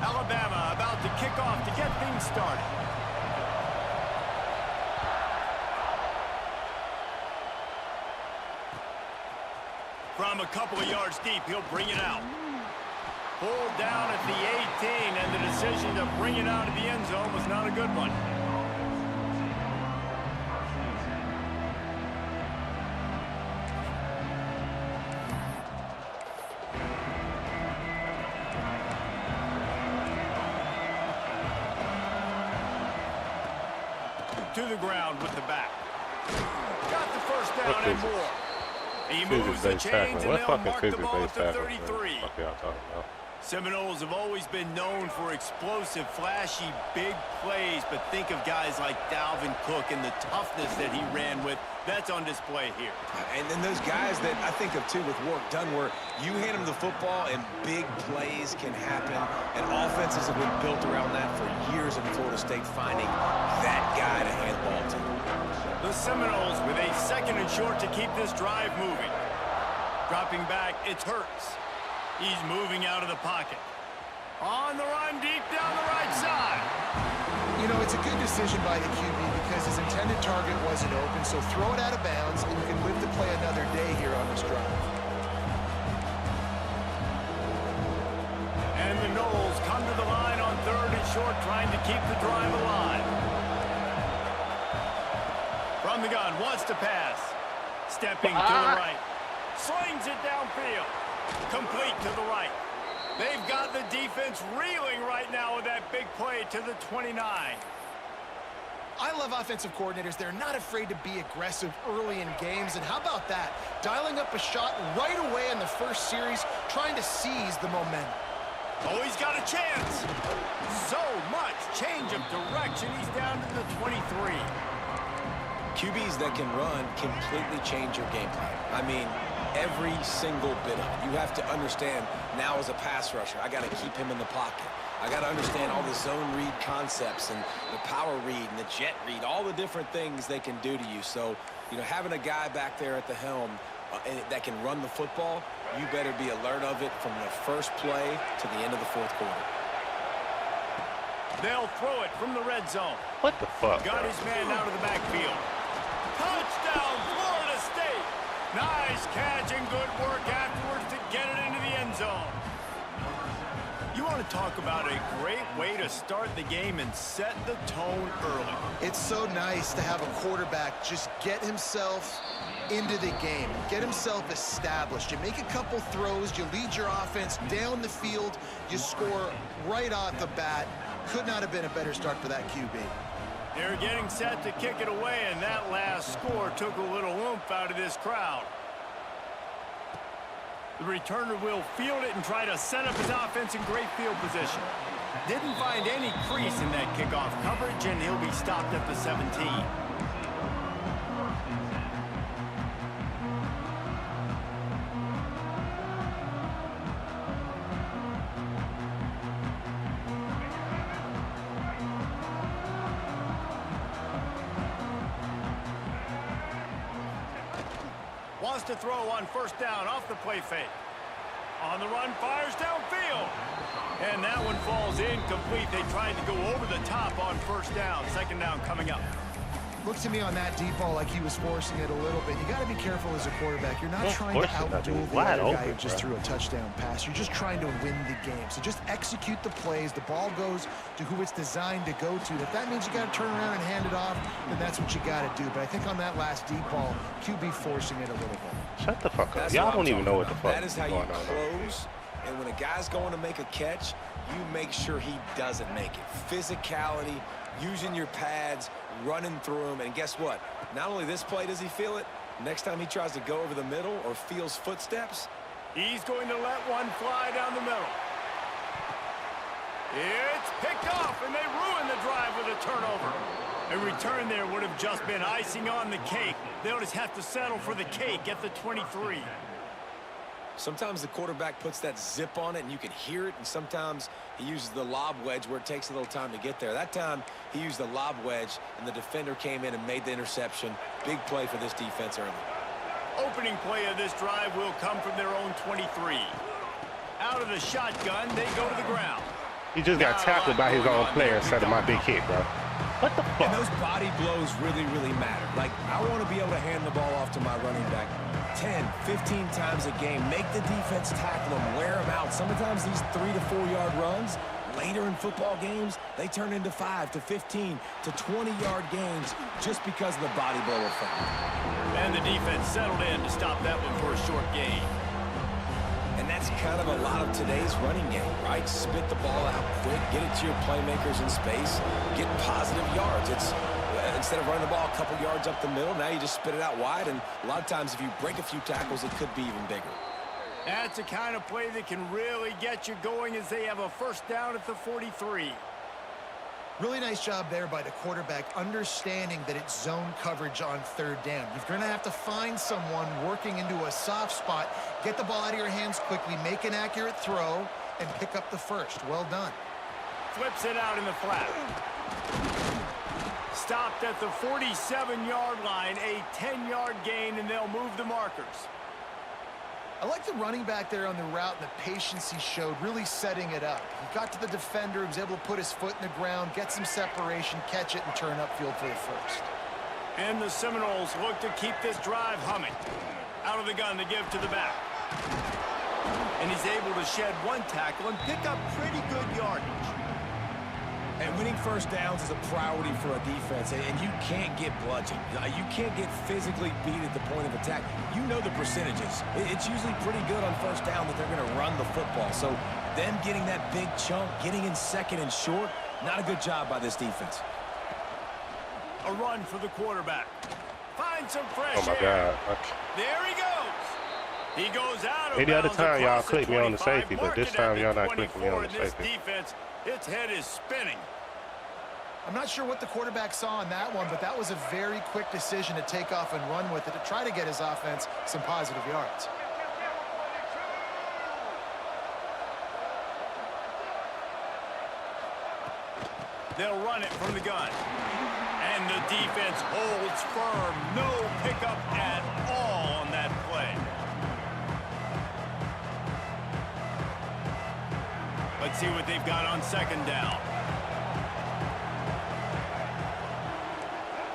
Alabama about to kick off to get things started. From a couple of yards deep, he'll bring it out. Pulled down at the 18, and the decision to bring it out of the end zone was not a good one. To the ground with the back. Got the first down and more. He moves the chains, and they'll mark the ball at the 33. Seminoles have always been known for explosive, flashy, big plays, but think of guys like Dalvin Cook and the toughness that he ran with. That's on display here. And then those guys that I think of, too, with work done, where you hand them the football and big plays can happen, and offenses have been built around that for years in Florida State, finding that guy to hand the ball to. The Seminoles with a 2nd and short to keep this drive moving. Dropping back, it's Hurts. He's moving out of the pocket. On the run, deep down the right side. You know, it's a good decision by the QB because his intended target wasn't open, so throw it out of bounds, and you can live to play another day here on this drive. And the Noles come to the line on 3rd and short, trying to keep the drive alive. From the gun, wants to pass. Stepping to the right. Slings it downfield. Complete to the right. They've got the defense reeling right now with that big play to the 29. I love offensive coordinators. They're not afraid to be aggressive early in games. And how about that? Dialing up a shot right away in the first series, trying to seize the momentum. Oh, he's got a chance. So much change of direction. He's down to the 23. QBs that can run completely change your game plan. I mean, every single bit of it. You have to understand now as a pass rusher, I got to keep him in the pocket. I got to understand all the zone read concepts and the power read and the jet read, all the different things they can do to you. So, you know, having a guy back there at the helm that can run the football, you better be alert of it from the first play to the end of the fourth quarter. They'll throw it from the red zone. What the fuck? Got his man out of the backfield. Touchdown, Florida State. Nice catch and good work afterwards to get it into the end zone. You want to talk about a great way to start the game and set the tone early. It's so nice to have a quarterback just get himself into the game, get himself established. You make a couple throws, you lead your offense down the field, you score right off the bat. Could not have been a better start for that QB. They're getting set to kick it away, and that last score took a little oomph out of this crowd. The returner will field it and try to set up his offense in great field position. Didn't find any crease in that kickoff coverage, and he'll be stopped at the 17. Wants to throw on first down off the play fake. On the run, fires downfield. And that one falls incomplete. They tried to go over the top on first down. Second down coming up. Looked to me on that deep ball like he was forcing it a little bit. You got to be careful as a quarterback. You're not trying to outduel the other guy who just threw a touchdown pass. You're just trying to win the game. So just execute the plays. The ball goes to who it's designed to go to. If that means you got to turn around and hand it off, then that's what you got to do. But I think on that last deep ball, QB forcing it a little bit. Shut the fuck up. Y'all don't even know what the fuck that is how you close. And when a guy's going to make a catch, you make sure he doesn't make it. Physicality, using your pads, running through him, and guess what? Not only this play does he feel it, next time he tries to go over the middle or feels footsteps, he's going to let one fly down the middle. It's picked off, and they ruin the drive with a turnover. A return there would have just been icing on the cake. They'll just have to settle for the cake at the 23. sometimes the quarterback puts that zip on it and you can hear it, and sometimes he uses the lob wedge where it takes a little time to get there. That time he used the lob wedge and the defender came in and made the interception. Big play for this defense early. Opening play of this drive will come from their own 23. Out of the shotgun, they go to the ground. He just got tackled by his own player instead of my big hit, bro. What the fuck? And those body blows really, really matter. Like, I want to be able to hand the ball off to my running back 10, 15 times a game. Make the defense tackle them, wear them out. Sometimes these 3 to 4 yard runs, later in football games, they turn into 5 to 15 to 20-yard gains just because of the body blow effect. And the defense settled in to stop that one for a short gain. And that's kind of a lot of today's running game, right? Spit the ball out quick, get it to your playmakers in space, get positive yards. It's instead of running the ball a couple yards up the middle, now you just spit it out wide, and a lot of times if you break a few tackles, it could be even bigger. That's the kind of play that can really get you going as they have a first down at the 43. Really nice job there by the quarterback, understanding that it's zone coverage on third down. You're going to have to find someone working into a soft spot, get the ball out of your hands quickly, make an accurate throw, and pick up the first. Well done. Flips it out in the flat. Stopped at the 47-yard line, a 10-yard gain, and they'll move the markers. I like the running back there on the route and the patience he showed, really setting it up. He got to the defender, he was able to put his foot in the ground, get some separation, catch it, and turn upfield for the first. And the Seminoles look to keep this drive humming. Out of the gun to give to the back. And he's able to shed one tackle and pick up pretty good yardage. And winning first downs is a priority for a defense, and you can't get bludgeoned. You can't get physically beat at the point of attack. You know the percentages. It's usually pretty good on first down that they're going to run the football. So them getting that big chunk, getting in second and short, not a good job by this defense. A run for the quarterback. Find some fresh Oh my air. God. There he goes. He goes out of Any other bounds time y'all across click me on the 25, safety, but this marking time at y'all the not clicking me 24 on the in this safety. defense. Its head is spinning. I'm not sure what the quarterback saw on that one, but that was a very quick decision to take off and run with it to try to get his offense some positive yards. They'll run it from the gun. And the defense holds firm. No pickup at all on that play. Let's see what they've got on second down.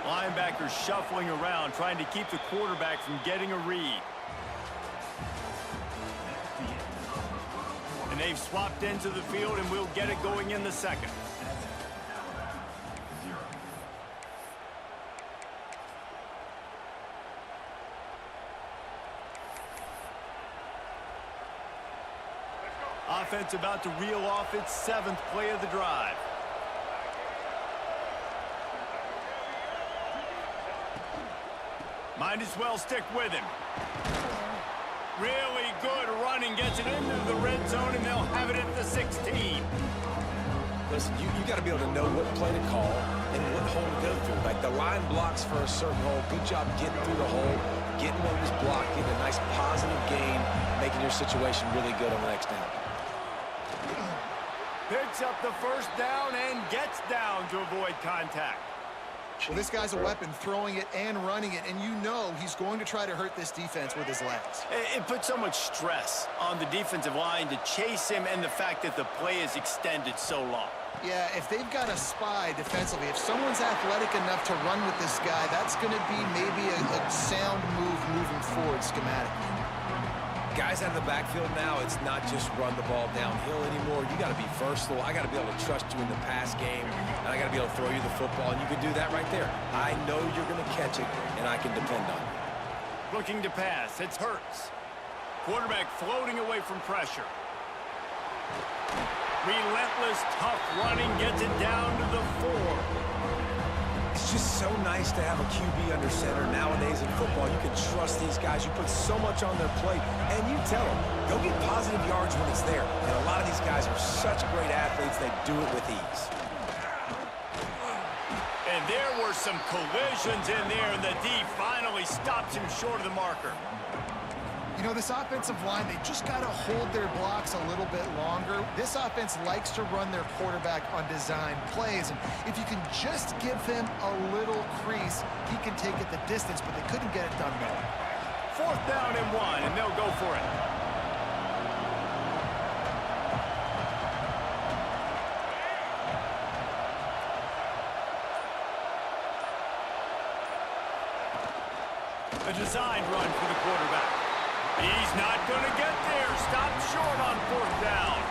Linebackers shuffling around, trying to keep the quarterback from getting a read. And they've swapped into the field, and we'll get it going in the second. Offense about to reel off its 7th play of the drive. Might as well stick with him. Really good running, gets it into the red zone, and they'll have it at the 16. Listen, you got to be able to know what play to call and what hole to go through. Like the line blocks for a certain hole. Good job getting through the hole, getting what was blocked, getting a nice positive gain, making your situation really good on the next down. Picks up the first down and gets down to avoid contact. Well, this guy's a weapon, throwing it and running it, and you know he's going to try to hurt this defense with his legs. It puts so much stress on the defensive line to chase him, and the fact that the play is extended so long. Yeah, if they've got a spy defensively, if someone's athletic enough to run with this guy, that's going to be maybe a sound move moving forward schematically. Guys out of the backfield now, it's not just run the ball downhill anymore. You got to be versatile. I got to be able to trust you in the pass game, and I got to be able to throw you the football, and you can do that right there. I know you're going to catch it, and I can depend on it. Looking to pass, it's Hurts. Quarterback floating away from pressure. Relentless, tough running, gets it down to the 4. It's just so nice to have a QB under center nowadays in football. You can trust these guys. You put so much on their plate, and you tell them, go get positive yards when it's there. And a lot of these guys are such great athletes, they do it with ease. And there were some collisions in there, and the D finally stops him short of the marker. You know, this offensive line, they just got to hold their blocks a little bit longer. This offense likes to run their quarterback on design plays, and if you can just give him a little crease, he can take it the distance, but they couldn't get it done though. 4th down and 1, and they'll go for it. A designed run for the quarterback. He's not going to get there. Stopped short on 4th down.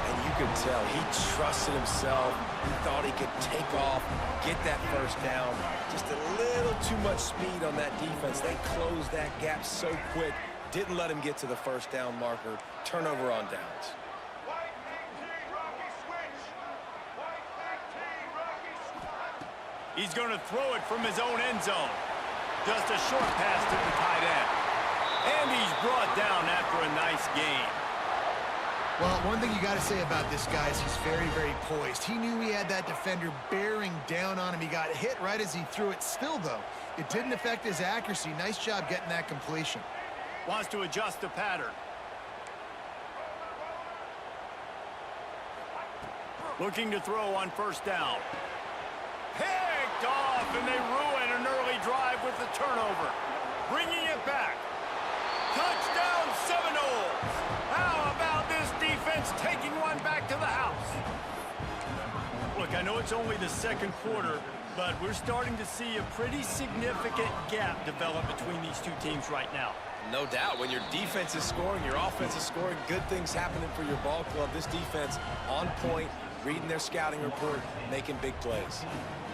And you could tell he trusted himself. He thought he could take off, get that first down. Just a little too much speed on that defense. They closed that gap so quick. Didn't let him get to the first down marker. Turnover on downs. He's going to throw it from his own end zone. Just a short pass to the tight end. And he's brought down after a nice gain. Well, one thing you got to say about this guy is he's very, very poised. He knew he had that defender bearing down on him. He got hit right as he threw it. Still, though, it didn't affect his accuracy. Nice job getting that completion. Wants to adjust the pattern. Looking to throw on 1st down. Picked off, and they ruin an early drive with the turnover. Bringing it back. Touchdown Seminoles! How about this defense taking one back to the house? Look, I know it's only the 2nd quarter, but we're starting to see a pretty significant gap develop between these two teams right now. No doubt. When your defense is scoring, your offense is scoring, good things happening for your ball club. This defense on point, reading their scouting report, making big plays.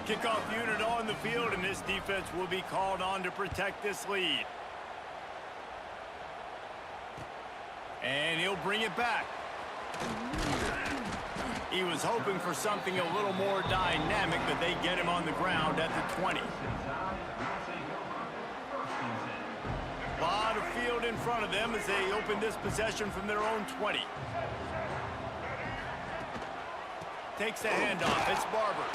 Kickoff unit on the field, and this defense will be called on to protect this lead. And he'll bring it back. He was hoping for something a little more dynamic, but they get him on the ground at the 20. A lot of field in front of them as they open this possession from their own 20. Takes the handoff. It's Barber.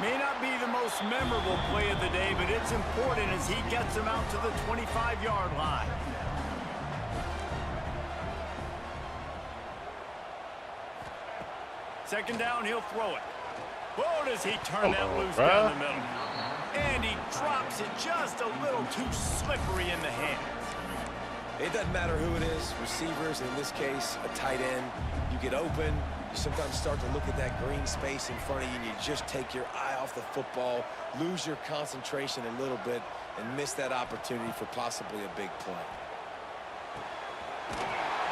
May not be the most memorable play of the day, but it's important as he gets them out to the 25-yard line. Second down, he'll throw it. Whoa, does he turn that loose down the middle. And he drops it just a little too slippery in the hands. It doesn't matter who it is, receivers, in this case, a tight end. You get open, you sometimes start to look at that green space in front of you, and you just take your eye off the football, lose your concentration a little bit, and miss that opportunity for possibly a big play.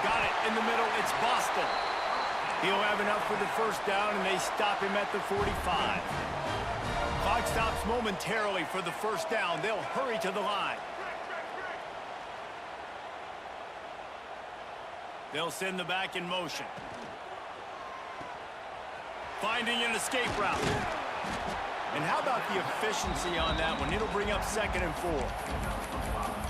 Got it in the middle. It's Boston. He'll have enough for the first down, and they stop him at the 45. Clock stops momentarily for the first down. They'll hurry to the line. They'll send the back in motion. Finding an escape route. And how about the efficiency on that one? It'll bring up 2nd and 4.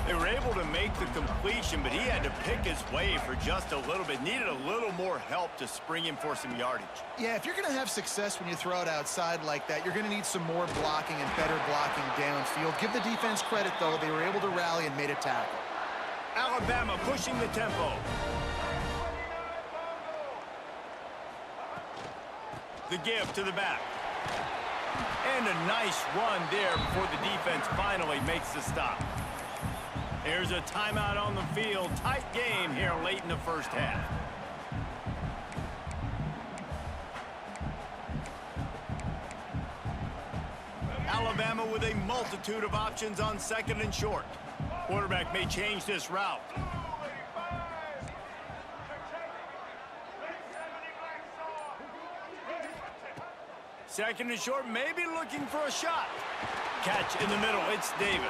They were able to make the completion, but he had to pick his way for just a little bit. Needed a little more help to spring him for some yardage. Yeah, if you're going to have success when you throw it outside like that, you're going to need some more blocking and better blocking downfield. Give the defense credit, though. They were able to rally and made a tackle. Alabama pushing the tempo. The give to the back. And a nice run there before the defense finally makes the stop. There's a timeout on the field. Tight game here late in the first half. Alabama with a multitude of options on 2nd and short. Quarterback may change this route. Second and short, maybe looking for a shot. Catch in the middle, it's Davis.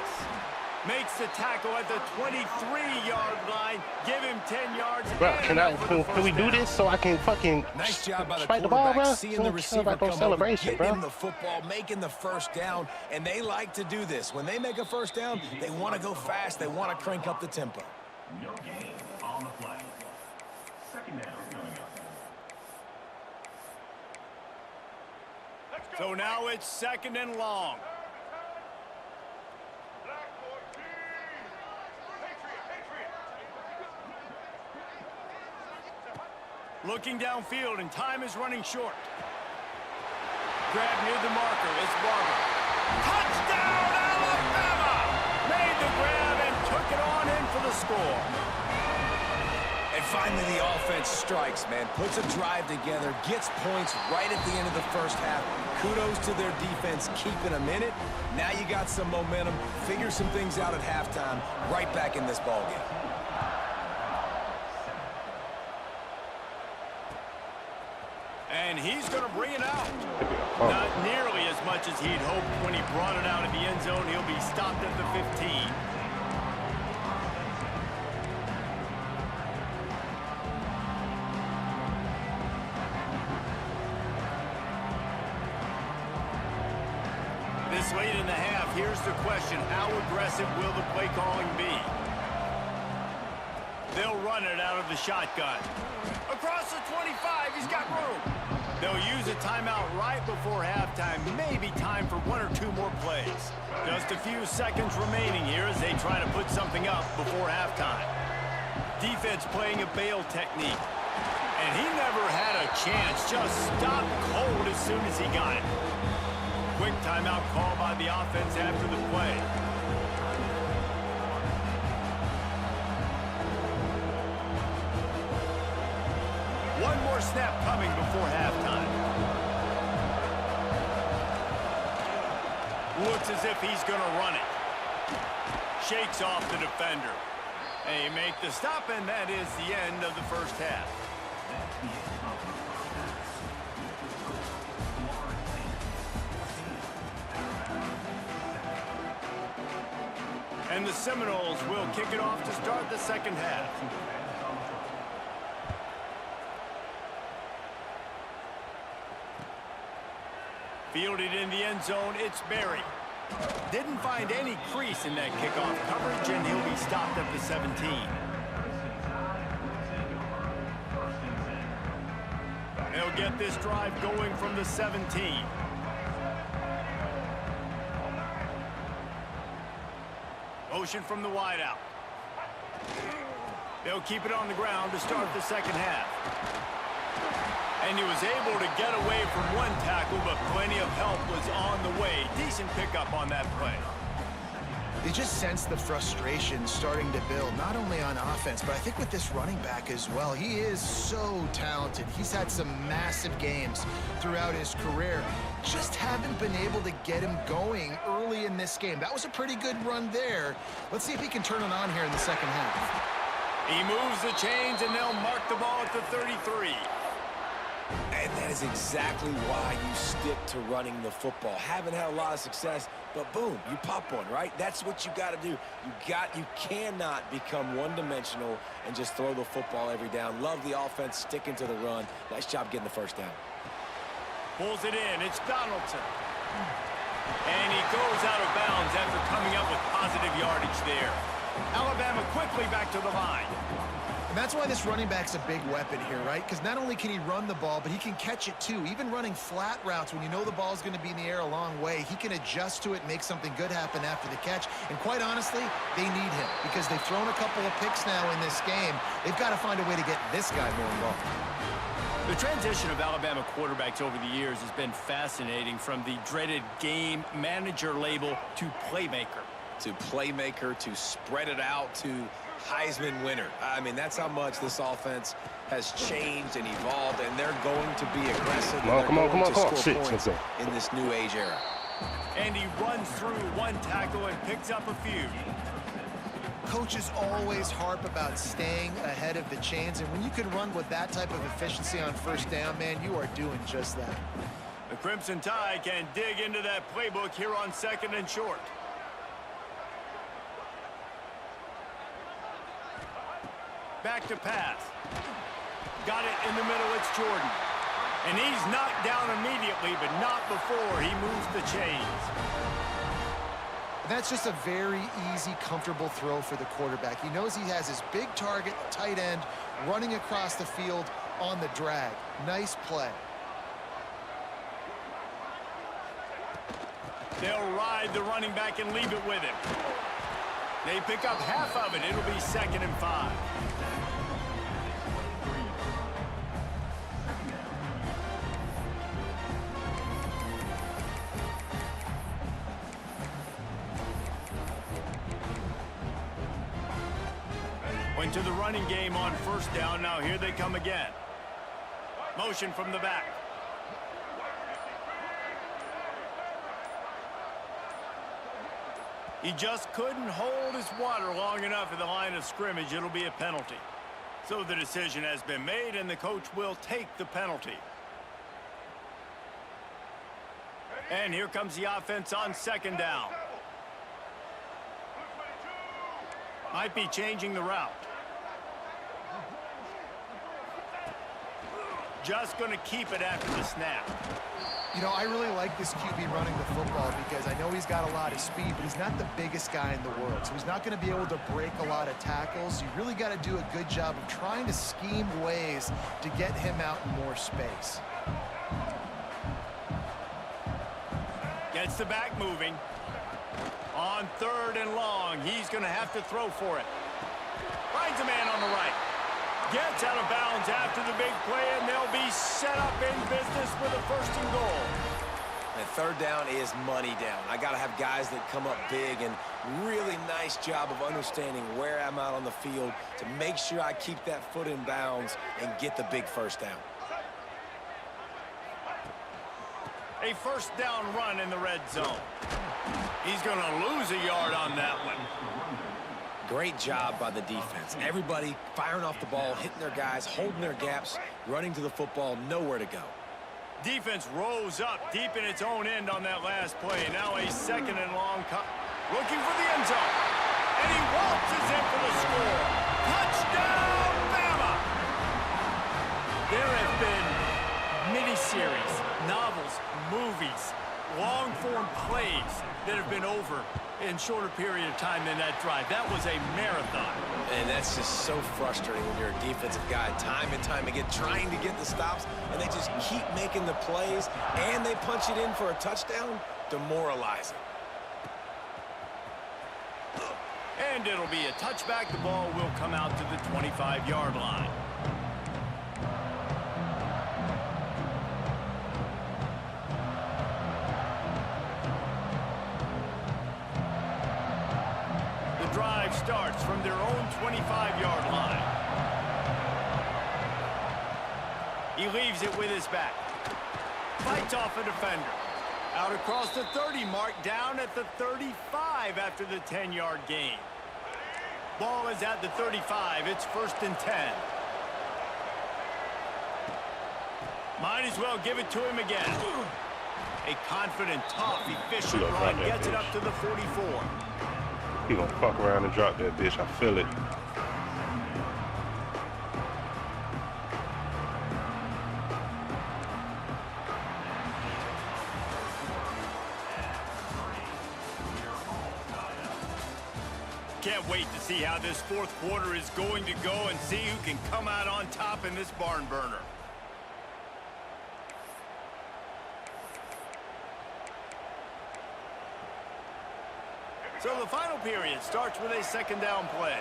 Makes the tackle at the 23-yard line. Give him 10 yards. Bro, can we do this so I can fucking Nice job by the strike the ball, bro? seeing the receiver come over, celebration, getting bro. him the football, making the first down, and they like to do this. When they make a first down, they want to go fast. They want to crank up the tempo. No gain on the play. Second down coming up. So now it's 2nd and long. Looking downfield, and time is running short. Grab near the marker. It's Barber. Touchdown, Alabama! Made the grab and took it on in for the score. And finally, the offense strikes, man. Puts a drive together, gets points right at the end of the first half. Kudos to their defense, keeping them in it. Now you got some momentum. Figure some things out at halftime. Right back in this ballgame. And he's going to bring it out. Not nearly as much as he'd hoped when he brought it out of the end zone. He'll be stopped at the 15. This late in the half, here's the question. How aggressive will the play calling be? They'll run it out of the shotgun. Across the 25, he's got room. They'll use a timeout right before halftime. Maybe time for 1 or 2 more plays. Just a few seconds remaining here as they try to put something up before halftime. Defense playing a bail technique. And he never had a chance. Just stopped cold as soon as he got it. Quick timeout call by the offense after the play. One more snap coming before halftime. Looks as if he's going to run it. Shakes off the defender. They make the stop, and that is the end of the first half. And the Seminoles will kick it off to start the second half. Fielded in the end zone, it's Berry. Didn't find any crease in that kickoff coverage, and he'll be stopped at the 17. They'll get this drive going from the 17. Motion from the wideout. They'll keep it on the ground to start the second half. And he was able to get away from one tackle, but plenty of help was on the way. Decent pickup on that play. You just sense the frustration starting to build, not only on offense, but I think with this running back as well. He is so talented. He's had some massive games throughout his career. Just haven't been able to get him going early in this game. That was a pretty good run there. Let's see if he can turn it on here in the second half. He moves the chains, and they'll mark the ball at the 33. And that is exactly why you stick to running the football. Haven't had a lot of success, but boom, you pop one, right? That's what you got to do. You cannot become one-dimensional and just throw the football every down. Love the offense sticking to the run. Nice job getting the first down. Pulls it in. It's Donaldson. And he goes out of bounds after coming up with positive yardage there. Alabama quickly back to the line. And that's why this running back's a big weapon here, right? Because not only can he run the ball, but he can catch it too. Even running flat routes when you know the ball's going to be in the air a long way, he can adjust to it and make something good happen after the catch. And quite honestly, they need him because they've thrown a couple of picks now in this game. They've got to find a way to get this guy more involved. The transition of Alabama quarterbacks over the years has been fascinating, from the dreaded game manager label to playmaker. To playmaker, to spread it out, to Heisman winner. I mean, that's how much this offense has changed and evolved, and they're going to be aggressive. Come on. Sit. In this new age era. And he runs through one tackle and picks up a few. Coaches always harp about staying ahead of the chains, and when you can run with that type of efficiency on first down, man, you are doing just that. The Crimson Tide can dig into that playbook here on 2nd and short. Back to pass. Got it in the middle, it's Jordan. And he's knocked down immediately, but not before he moves the chains. That's just a very easy, comfortable throw for the quarterback. He knows he has his big target, tight end, running across the field on the drag. Nice play. They'll ride the running back and leave it with him. They pick up half of it. It'll be 2nd and 5. Went to the running game on first down. Now here they come again. Motion from the back. He just couldn't hold his water long enough at the line of scrimmage. It'll be a penalty. So the decision has been made, and the coach will take the penalty. And here comes the offense on 2nd down. Might be changing the route. Just going to keep it after the snap. You know, I really like this QB running the football because I know he's got a lot of speed, but he's not the biggest guy in the world. So he's not going to be able to break a lot of tackles. You really got to do a good job of trying to scheme ways to get him out in more space. Gets the back moving. On 3rd and long, he's going to have to throw for it. Finds a man on the right. Gets out of bounds after the big play, and they'll be set up in business with a 1st and goal. And 3rd down is money down. I got to have guys that come up big, and really nice job of understanding where I'm out on the field to make sure I keep that foot in bounds and get the big 1st down. A 1st down run in the red zone. He's going to lose a yard on that one. Great job by the defense. Everybody firing off the ball, hitting their guys, holding their gaps, running to the football, nowhere to go. Defense rose up deep in its own end on that last play. Now a 2nd and long cut. Looking for the end zone. And he waltzes in for the score. Touchdown, Bama! There have been many series, novels, movies, long-form plays that have been over in shorter period of time than that drive. That was a marathon. And that's just so frustrating when you're a defensive guy, time and time again, trying to get the stops, and they just keep making the plays, and they punch it in for a touchdown. Demoralizing. And it'll be a touchback. The ball will come out to the 25-yard line. The drive starts from their own 25-yard line. He leaves it with his back. Fights off a defender. Out across the 30 mark, down at the 35 after the 10-yard gain. Ball is at the 35. It's 1st and 10. Might as well give it to him again. A confident, tough, efficient run gets it up to the 44. He gonna fuck around and drop that bitch. I feel it. Can't wait to see how this 4th quarter is going to go and see who can come out on top in this barn burner. So the final period starts with a 2nd down play.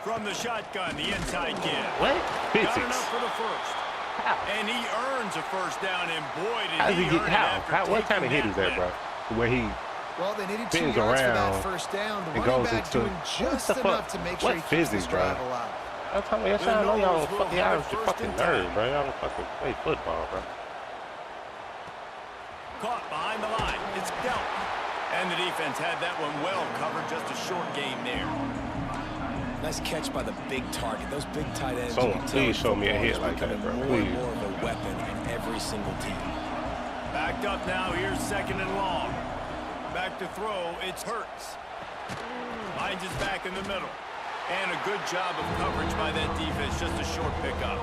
From the shotgun, the inside give. What? Got enough for the first. How? And he earns a 1st down, and boy, did How does he get? earn it How? after What kind of taking hit is that, bro? Where he Well, they needed 2 spins yards for around that 1st down. The and running goes back into doing just what the enough fuck? to make sure What he keeps physics, this drive bro? alive. I'm telling you, I know y'all don't fucking, y'all just fucking nerd, bro. Y'all don't fucking play football, bro. Caught behind the line. It's dealt. And the defense had that one well covered. Just a short game there. Nice catch by the big target. Those big tight ends. Someone please show me a hit like that, bro. More Please. and more of a weapon in every single team. Backed up now. Here's 2nd and long. Back to throw. It's Hurts. Finds his back in the middle. And a good job of coverage by that defense. Just a short pickup.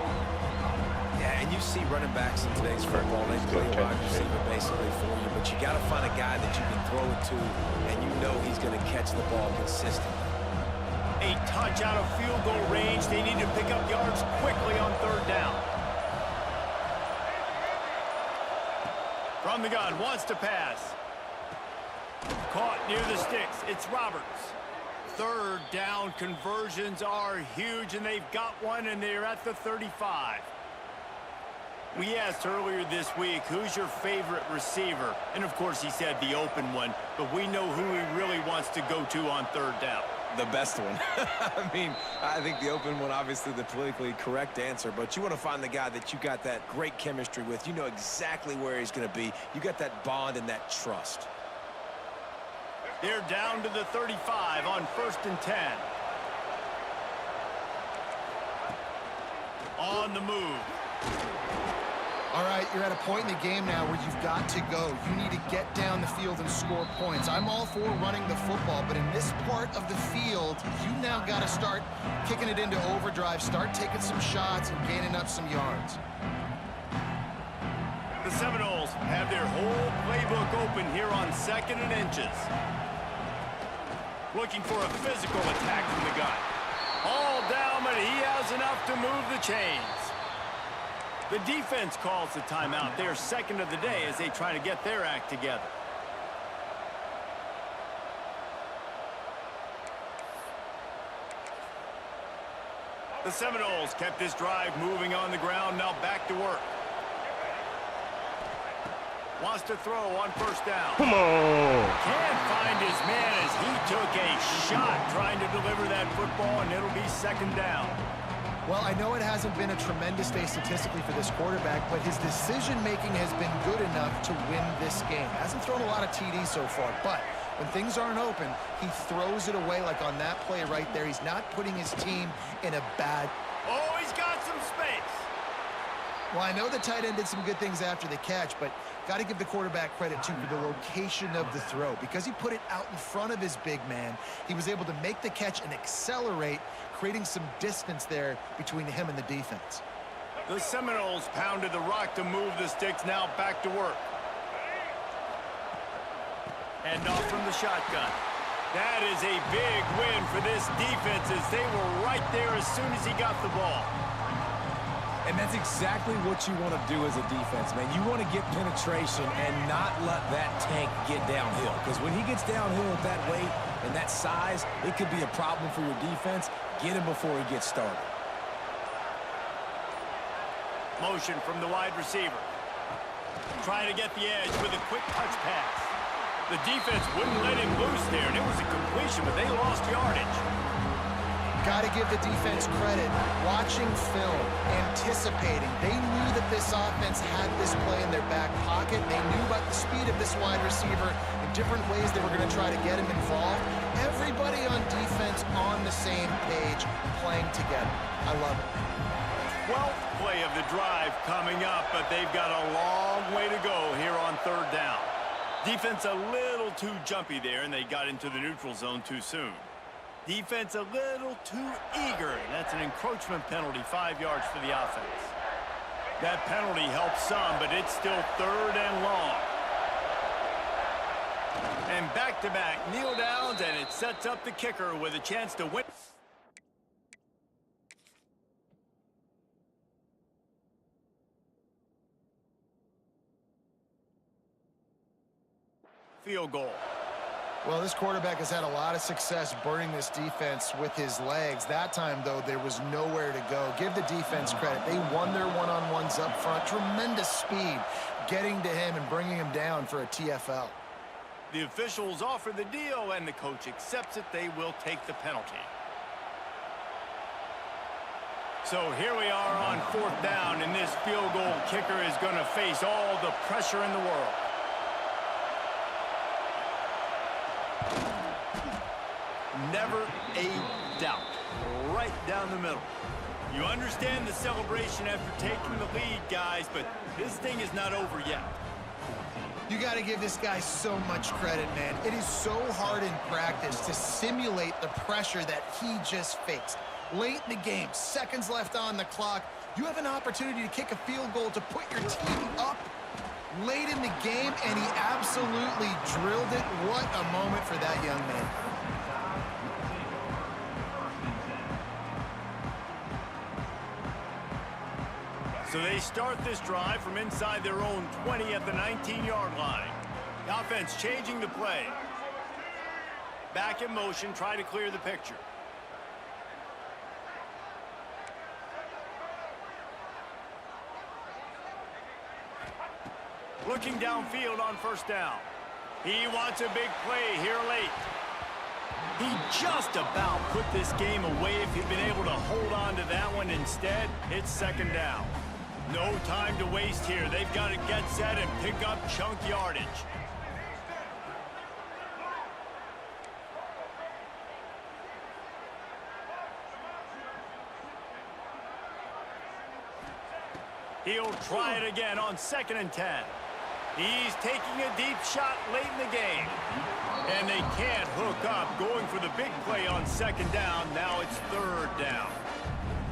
Yeah, and you see running backs in today's football, they play a wide receiver basically for you, but you got to find a guy that you can throw it to, and you know he's going to catch the ball consistently. A touch out of field goal range. They need to pick up yards quickly on 3rd down. From the gun, wants to pass. Caught near the sticks. It's Roberts. 3rd down conversions are huge, and they've got one, and they're at the 35. We asked earlier this week, who's your favorite receiver? And, of course, he said the open one, but we know who he really wants to go to on 3rd down. The best one. I mean, I think the open one, obviously the politically correct answer, but you want to find the guy that you got that great chemistry with. You know exactly where he's going to be. You got that bond and that trust. They're down to the 35 on 1st and 10. On the move. All right, you're at a point in the game now where you've got to go. You need to get down the field and score points. I'm all for running the football, but in this part of the field, you now got to start kicking it into overdrive, start taking some shots and gaining up some yards. The Seminoles have their whole playbook open here on 2nd and inches. Looking for a physical attack from the gun. All down, but he has enough to move the chains. The defense calls the timeout. They're 2nd of the day as they try to get their act together. The Seminoles kept this drive moving on the ground. Now back to work. Wants to throw on 1st down. Come on. Can't find his man as he took a shot trying to deliver that football, and it'll be 2nd down. Well, I know it hasn't been a tremendous day statistically for this quarterback, but his decision-making has been good enough to win this game. Hasn't thrown a lot of TDs so far, but when things aren't open, he throws it away like on that play right there. He's not putting his team in a bad... Oh, he's got some space. Well, I know the tight end did some good things after the catch, but got to give the quarterback credit, too, for the location of the throw. Because he put it out in front of his big man, he was able to make the catch and accelerate, creating some distance there between him and the defense. The Seminoles pounded the rock to move the sticks, now back to work. And off from the shotgun. That is a big win for this defense as they were right there as soon as he got the ball. And that's exactly what you want to do as a defense, man. You want to get penetration and not let that tank get downhill. Because when he gets downhill at that weight and that size, it could be a problem for your defense. Get him before he gets started. Motion from the wide receiver. Trying to get the edge with a quick touch pass. The defense wouldn't let him loose there, and it was a completion, but they lost yardage. Got to give the defense credit. Watching film, anticipating. They knew that this offense had this play in their back pocket. They knew about the speed of this wide receiver in different ways they were going to try to get him involved. Everybody on defense on the same page, playing together. I love it. 12th play of the drive coming up, but they've got a long way to go here on third down. Defense a little too jumpy there, and they got into the neutral zone too soon. Defense a little too eager, and that's an encroachment penalty, 5 yards for the offense. That penalty helps some, but it's still third and long. And back-to-back kneel downs, and it sets up the kicker with a chance to win. Field goal. Well, this quarterback has had a lot of success burning this defense with his legs. That time, though, there was nowhere to go. Give the defense credit. They won their one-on-ones up front. Tremendous speed getting to him and bringing him down for a TFL. The officials offer the deal, and the coach accepts it. They will take the penalty. So here we are on fourth down, and this field goal kicker is going to face all the pressure in the world. Never a doubt. Right down the middle. You understand the celebration after taking the lead, guys, but this thing is not over yet. You got to give this guy so much credit, man. It is so hard in practice to simulate the pressure that he just faced. Late in the game, seconds left on the clock, you have an opportunity to kick a field goal to put your team up late in the game, and he absolutely drilled it. What a moment for that young man. So they start this drive from inside their own 20 at the 19-yard line. The offense changing the play. Back in motion, try to clear the picture. Looking downfield on first down. He wants a big play here late. He just about put this game away if he'd been able to hold on to that one. Instead, it's second down. No time to waste here. They've got to get set and pick up chunk yardage. He'll try it again on 2nd and 10. He's taking a deep shot late in the game. And they can't hook up, going for the big play on 2nd down. Now it's 3rd down.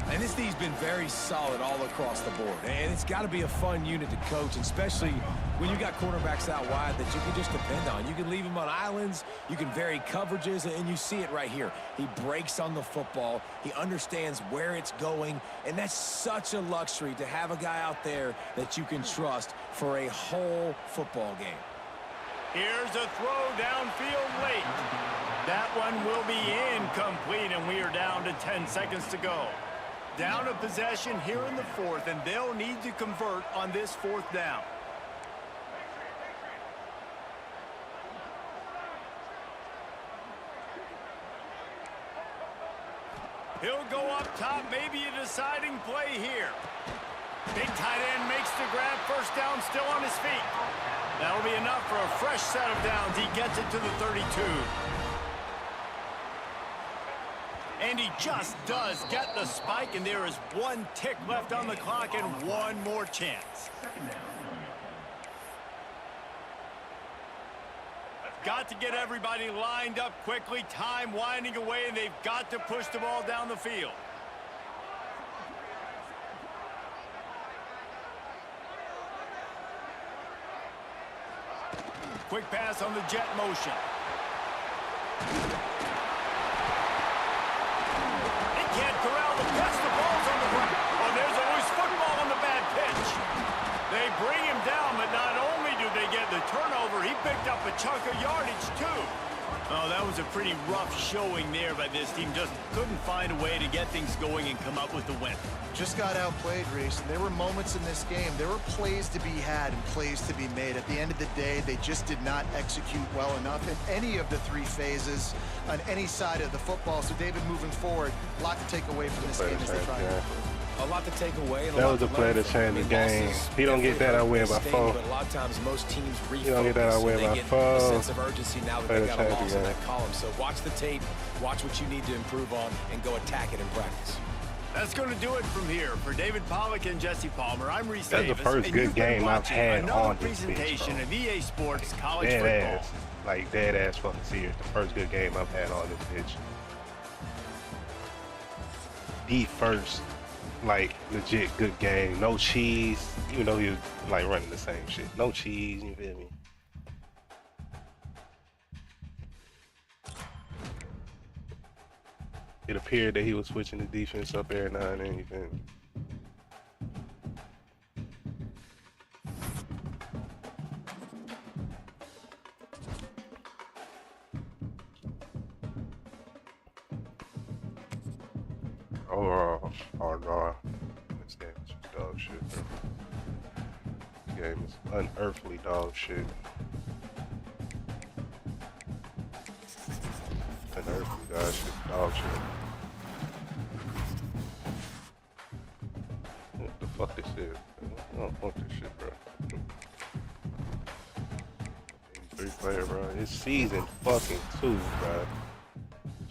And this team's been very solid all across the board. And it's got to be a fun unit to coach, especially when you got cornerbacks out wide that you can just depend on. You can leave them on islands, you can vary coverages, and you see it right here. He breaks on the football, he understands where it's going, and that's such a luxury to have a guy out there that you can trust for a whole football game. Here's a throw downfield late. That one will be incomplete, and we are down to 10 seconds to go. Down a possession here in the 4th, and they'll need to convert on this 4th down. He'll go up top, maybe a deciding play here. Big tight end makes the grab, first down, still on his feet. That'll be enough for a fresh set of downs. He gets it to the 32. And he just does get the spike, and there is one tick left on the clock and one more chance. Got to get everybody lined up quickly, time winding away, and they've got to push the ball down the field. Quick pass on the jet motion. He can't corral the pitch. The ball's on the right. Oh, there's always football on the bad pitch. They bring him down, but not only do they get the turnover, he picked up a chunk of yardage, too. Oh, that was a pretty rough showing there by this team. Just couldn't find a way to get things going and come up with the win. Just got outplayed, Reese. And there were moments in this game. There were plays to be had and plays to be made. At the end of the day, they just did not execute well enough in any of the three phases on any side of the football. So, David, moving forward, a lot to take away from this game as they try to improve. A lot to take away. And That was a play to change the game. He don't get that out win by 4. But a lot of times, most teams refocus. He don't get that out win by 4. A sense of urgency now that they got a Play to loss change in the that game. column. So watch the tape, watch what you need to improve on, and go attack it in practice. That's going to do it from here. For David Pollack and Jesse Palmer, I'm Reese That's the Davis, first and good you've been game I've watching had another on this bitch, presentation bro. of EA Sports College Dead Football. ass. Like, dead ass fucking serious. The first good game I've had on this bitch. The first, like, legit good game. No cheese. Even though he was, like, running the same shit. No cheese, you feel me? It appeared that he was switching the defense up every now and then, you feel me? Oh no. This game is just dog shit, bro. This game is unearthly dog shit. Unearthly dog shit. What the fuck this is? I don't want this shit, bro. 83 player, bro. It's season fucking 2, bro.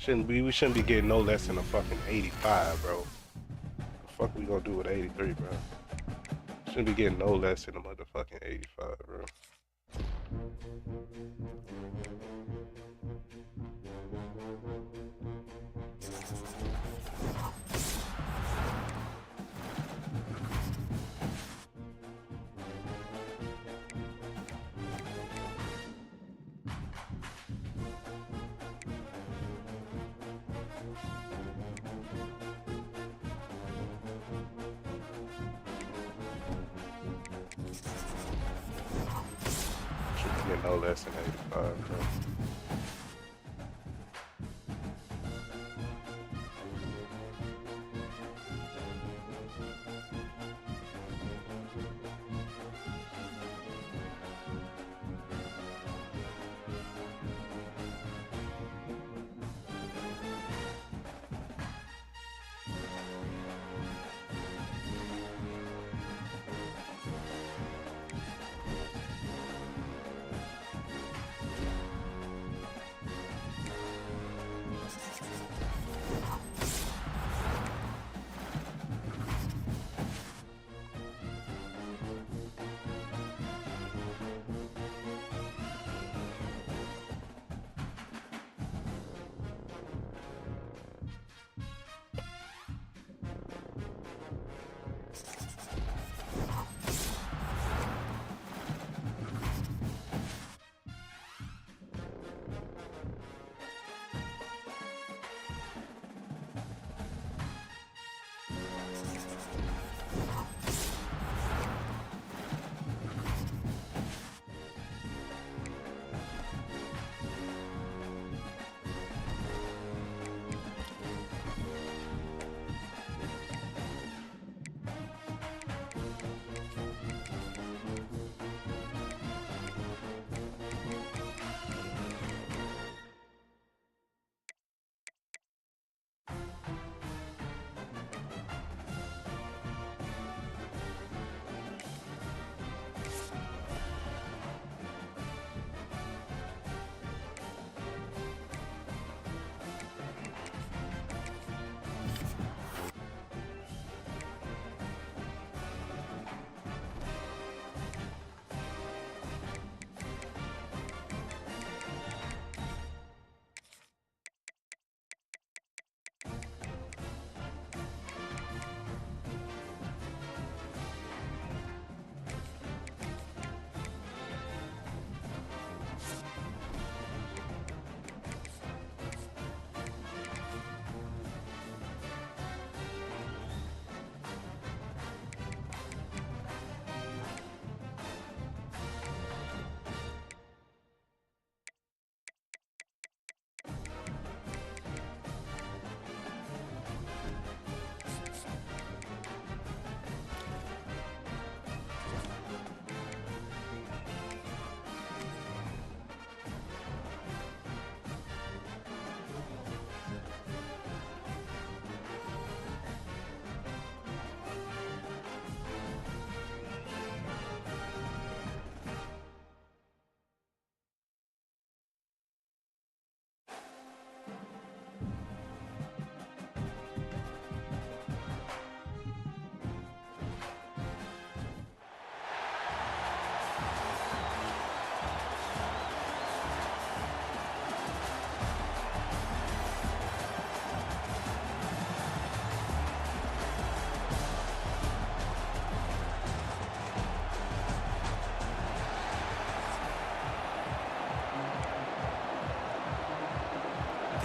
We shouldn't be getting no less than a fucking 85, bro. The fuck we gonna do with 83, bro? Shouldn't be getting no less than a motherfucking 85, bro. Get no less than 85, bro.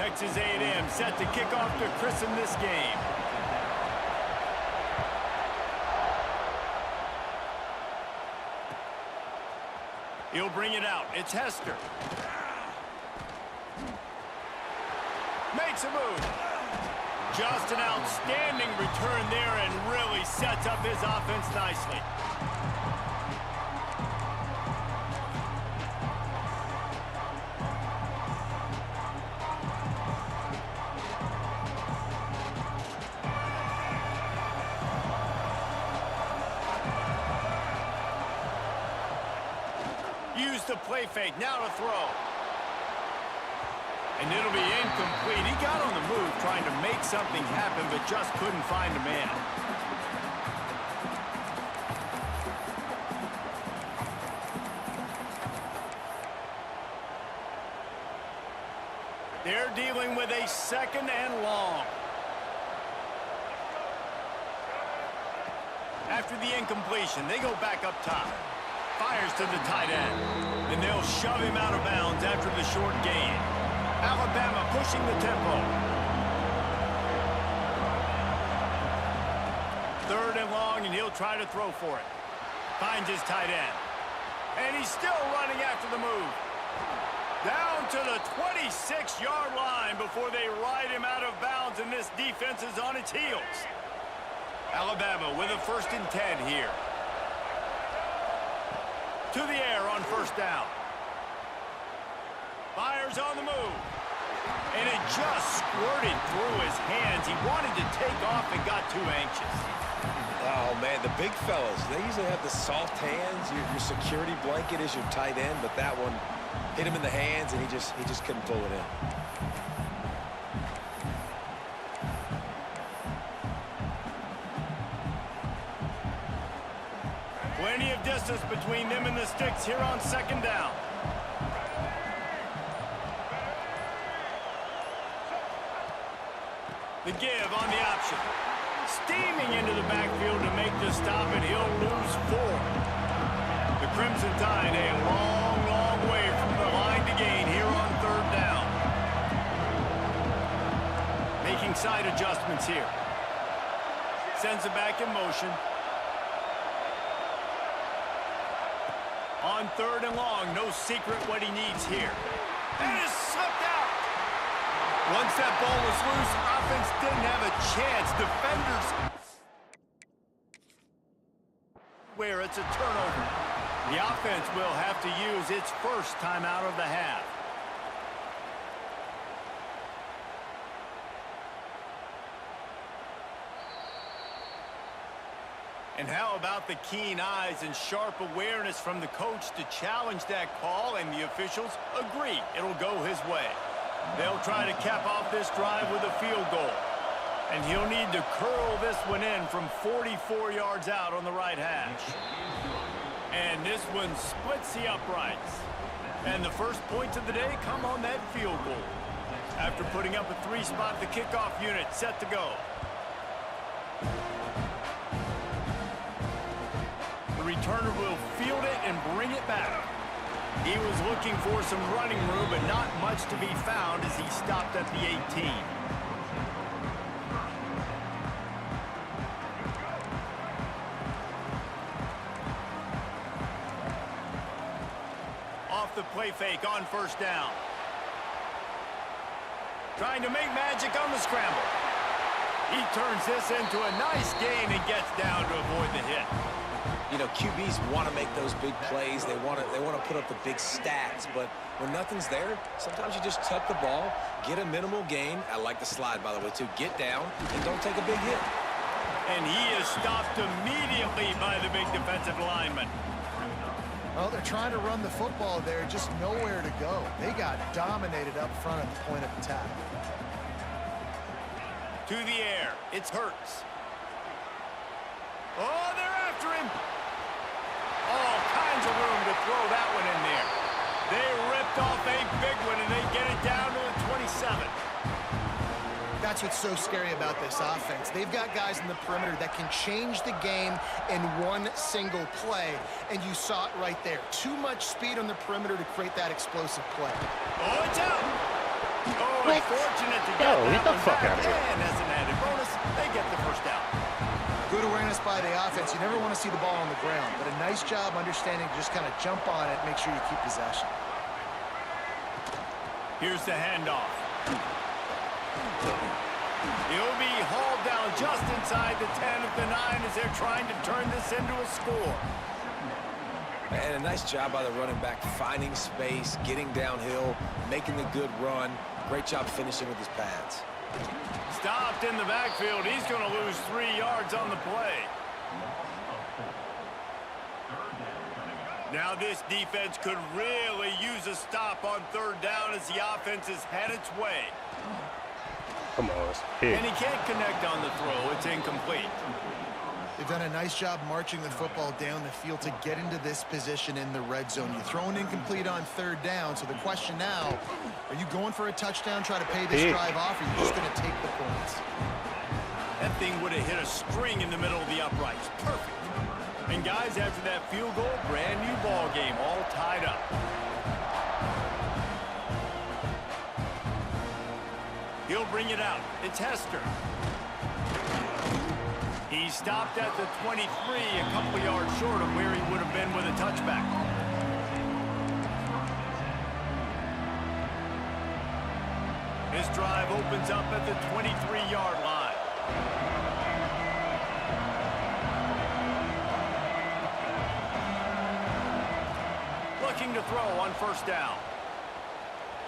Texas A&M set to kick off to christen this game. He'll bring it out. It's Hester. Makes a move. Just an outstanding return there and really sets up his offense nicely. Use the play fake. Now to throw. And it'll be incomplete. He got on the move trying to make something happen, but just couldn't find a man. They're dealing with a 2nd and long. After the incompletion, they go back up top. Fires to the tight end. And they'll shove him out of bounds after the short gain. Alabama pushing the tempo. 3rd and long, and he'll try to throw for it. Finds his tight end. And he's still running after the move. Down to the 26-yard line before they ride him out of bounds, and this defense is on its heels. Alabama with a 1st and 10 here. To the air on 1st down. Fires on the move. And it just squirted through his hands. He wanted to take off and got too anxious. Oh, man, the big fellas, they usually have the soft hands. Your security blanket is your tight end, but that one hit him in the hands, and he just couldn't pull it in. Plenty of distance between them and the sticks here on 2nd down. The give on the option. Steaming into the backfield to make the stop, and he'll lose 4. The Crimson Tide a long, long way from the line to gain here on 3rd down. Making side adjustments here. Sends it back in motion. On 3rd and long, no secret what he needs here. And it's slipped out. Once that ball was loose, offense didn't have a chance. Defenders where it's a turnover. The offense will have to use its 1st timeout of the half. And how about the keen eyes and sharp awareness from the coach to challenge that call, and the officials agree it'll go his way. They'll try to cap off this drive with a field goal. And he'll need to curl this one in from 44 yards out on the right hash. And this one splits the uprights. And the first points of the day come on that field goal. After putting up a 3-spot, the kickoff unit set to go. The returner will field it and bring it back. He was looking for some running room, but not much to be found as he stopped at the 18. Off the play fake on 1st down. Trying to make magic on the scramble. He turns this into a nice gain and gets down to avoid the hit. You know, QBs want to make those big plays. They want to put up the big stats. But when nothing's there, sometimes you just tuck the ball, get a minimal gain. I like the slide, by the way, too. Get down and don't take a big hit. And he is stopped immediately by the big defensive lineman. Well, they're trying to run the football there, just nowhere to go. They got dominated up front at the point of attack. To the air, it's Hurts. Oh, they're after him. All kinds of room to throw that one in there. They ripped off a big one, and they get it down to the 27. That's what's so scary about this offense. They've got guys in the perimeter that can change the game in one single play, and you saw it right there. Too much speed on the perimeter to create that explosive play. Oh, it's out. Oh, What? it's fortunate to Yo, get get that the one fuck back. out of here. And as an added bonus, they get the first down. Good awareness by the offense. You never want to see the ball on the ground, but a nice job understanding to just kind of jump on it, make sure you keep possession. Here's the handoff. He'll be hauled down just inside the 10 at the 9 as they're trying to turn this into a score. And a nice job by the running back, finding space, getting downhill, making the good run. Great job finishing with his pads. Stopped in the backfield. He's going to lose 3 yards on the play. Now this defense could really use a stop on 3rd down as the offense has had its way. Come on, it's a hit. And he can't connect on the throw. It's incomplete. They've done a nice job marching the football down the field to get into this position in the red zone. You throw an incomplete on 3rd down, so the question now, are you going for a touchdown, try to pay this drive off, or are you just going to take the points? That thing would have hit a string in the middle of the uprights. Perfect. And guys, after that field goal, brand new ball game, all tied up. He'll bring it out. It's Hester. He stopped at the 23, a couple yards short of where he would have been with a touchback. This drive opens up at the 23-yard line. Looking to throw on 1st down.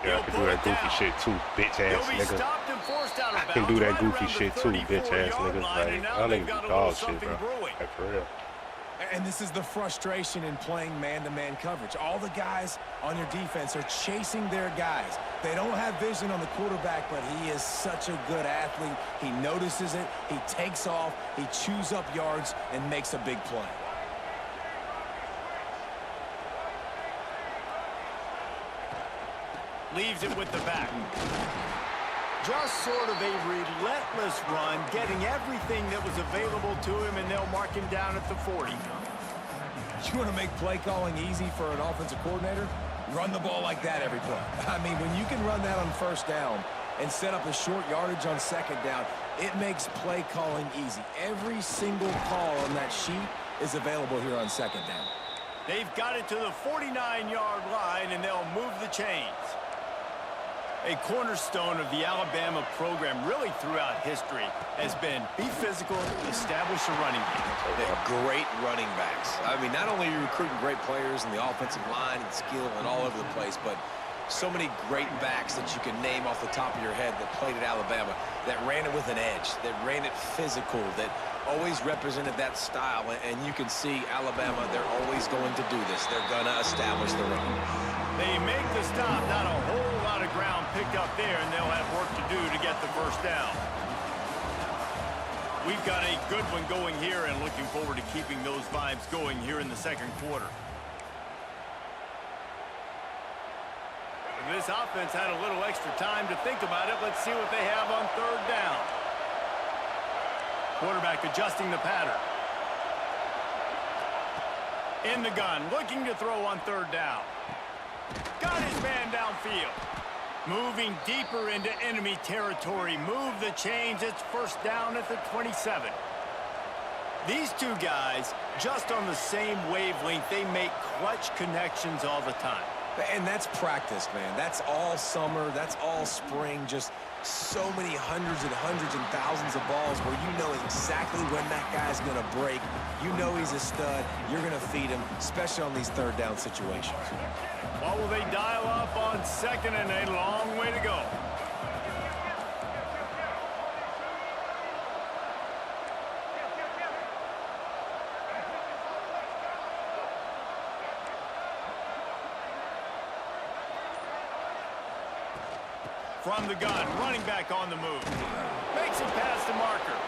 Yeah, I can do that goofy shit too, bitch ass He'll be nigga. stopped and forced out of I can bounds do that right goofy around shit the too, bitch ass 34-yard niggas. line, Like, and now y'all they've niggas got be a little dog shit, something bro. brewing. Like, for real. And this is the frustration in playing man-to-man coverage. All the guys on your defense are chasing their guys. They don't have vision on the quarterback, but he is such a good athlete. He notices it, he takes off, he chews up yards, and makes a big play. Leaves it with the back. Just sort of a relentless run, getting everything that was available to him, and they'll mark him down at the 40. You want to make play calling easy for an offensive coordinator? Run the ball like that every play. I mean, when you can run that on 1st down and set up a short yardage on 2nd down, it makes play calling easy. Every single call on that sheet is available here on 2nd down. They've got it to the 49-yard line, and they'll move the chains. A cornerstone of the Alabama program really throughout history has been be physical, establish a running game. They're great running backs. I mean, not only are you recruiting great players in the offensive line and skill and all over the place, but so many great backs that you can name off the top of your head that played at Alabama, that ran it with an edge, that ran it physical, that always represented that style. And you can see Alabama, they're always going to do this. They're going to establish the run. They make the stop, not a whole lot of ground picked up there, and they'll have work to do to get the 1st down. We've got a good one going here, and looking forward to keeping those vibes going here in the 2nd quarter. This offense had a little extra time to think about it. Let's see what they have on 3rd down. Quarterback adjusting the pattern. In the gun, looking to throw on 3rd down. Got his man downfield. Moving deeper into enemy territory. Move the chains. It's 1st down at the 27. These two guys, just on the same wavelength, they make clutch connections all the time. And that's practice, man. That's all summer. That's all spring. Just so many hundreds and thousands of balls where you know exactly when that guy's going to break. You know he's a stud. You're going to feed him, especially on these 3rd down situations. What will they dial up on 2nd, and a long way to go? From the gun, running back on the move. Makes it past the marker.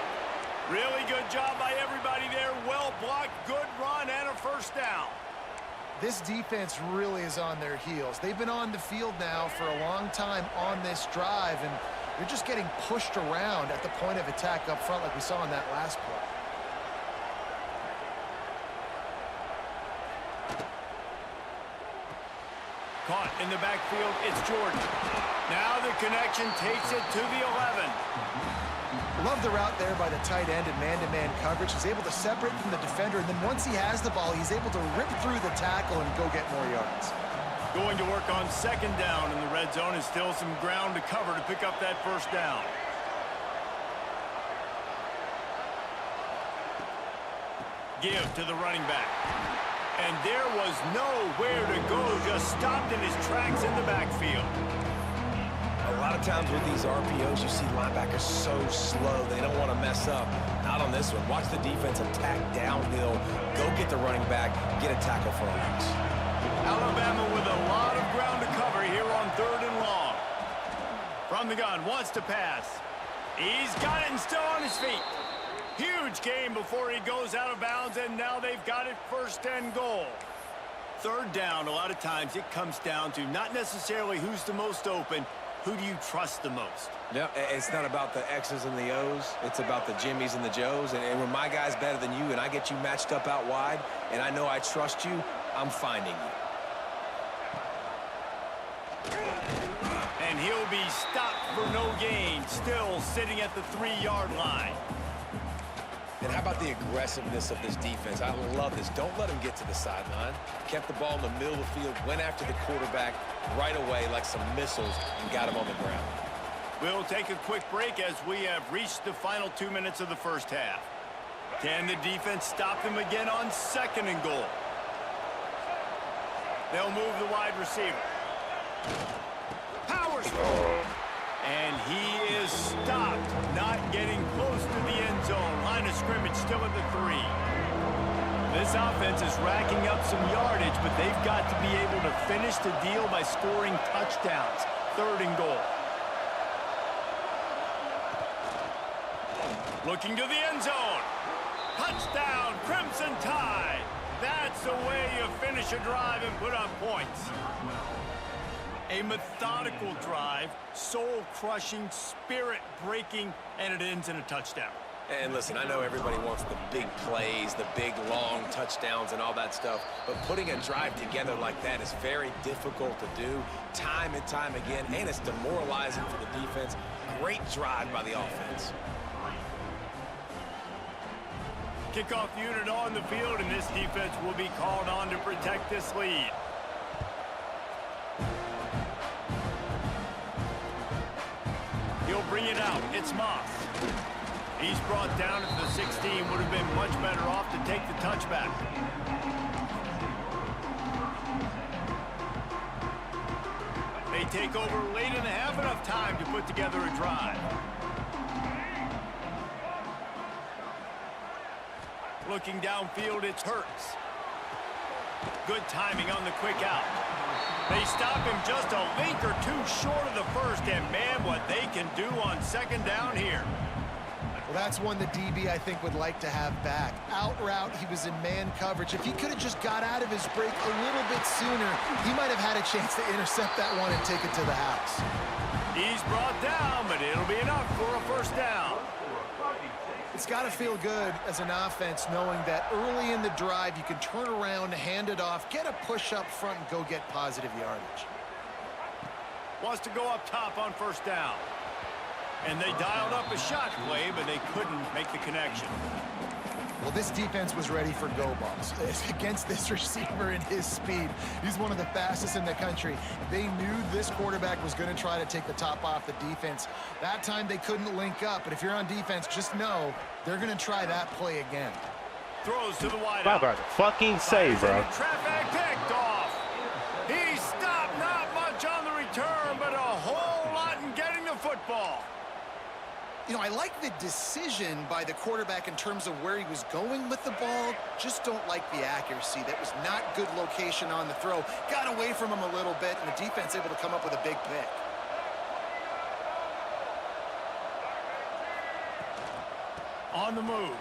Really good job by everybody there. Well blocked, good run, and a 1st down. This defense really is on their heels. They've been on the field now for a long time on this drive, and they're just getting pushed around at the point of attack up front like we saw in that last play. Caught in the backfield, it's Jordan. Now the connection takes it to the 11. Love the route there by the tight end in man-to-man coverage. He's able to separate from the defender, and then once he has the ball, he's able to rip through the tackle and go get more yards. Going to work on second down in the red zone, and still some ground to cover to pick up that first down. Give to the running back. And there was nowhere to go, just stopped in his tracks in the backfield. A lot of times with these RPOs, you see linebackers so slow, they don't want to mess up. Not on this one. Watch the defense attack downhill, go get the running back, get a tackle for a loss. Alabama with a lot of ground to cover here on 3rd and long. From the gun, wants to pass. He's got it and still on his feet. Huge gain before he goes out of bounds, and now they've got it 1st and goal. 3rd down, a lot of times it comes down to not necessarily who's the most open, who do you trust the most? Yeah, it's not about the X's and the O's. It's about the Jimmies and the Joes. And when my guy's better than you and I get you matched up out wide and I know I trust you, I'm finding you. And he'll be stopped for no gain, still sitting at the 3-yard line. And how about the aggressiveness of this defense? I love this. Don't let him get to the sideline. Kept the ball in the middle of the field, went after the quarterback right away like some missiles and got him on the ground. We'll take a quick break as we have reached the final 2 minutes of the first half. Can the defense stop them again on 2nd and goal? They'll move the wide receiver. Powers forward. And he is stopped, not getting close to the end zone. Line of scrimmage still at the 3. This offense is racking up some yardage, but they've got to be able to finish the deal by scoring touchdowns. 3rd and goal. Looking to the end zone. Touchdown, Crimson Tide. That's the way you finish a drive and put up points. A methodical drive, soul-crushing, spirit-breaking, and it ends in a touchdown. And listen, I know everybody wants the big plays, the big, long touchdowns and all that stuff, but putting a drive together like that is very difficult to do time and time again, and it's demoralizing for the defense. Great drive by the offense. Kickoff unit on the field, and this defense will be called on to protect this lead. He'll bring it out. It's Moss. He's brought down at the 16. Would have been much better off to take the touchback. They take over late and have enough time to put together a drive. Looking downfield, it's Hurts. Good timing on the quick out. They stop him just a link or two short of the first, and man, what they can do on 2nd down here. Well, that's one the DB, I think, would like to have back. Out route, he was in man coverage. If he could have just got out of his break a little bit sooner, he might have had a chance to intercept that one and take it to the house. He's brought down, but it'll be enough for a 1st down. It's got to feel good as an offense knowing that early in the drive you can turn around, hand it off, get a push up front, and go get positive yardage. Wants to go up top on 1st down. And they dialed up a shot play, but they couldn't make the connection. Well, this defense was ready for go balls. Against this receiver and his speed, he's one of the fastest in the country. They knew this quarterback was going to try to take the top off the defense. That time they couldn't link up, but if you're on defense, just know they're going to try that play again. Throws to the wide I'm out. about to fucking say, bro. Traffic picked off. He stopped, not much on the return, but a whole lot in getting the football. You know, I like the decision by the quarterback in terms of where he was going with the ball. Just don't like the accuracy. That was not good location on the throw. Got away from him a little bit, and the defense able to come up with a big pick. On the move.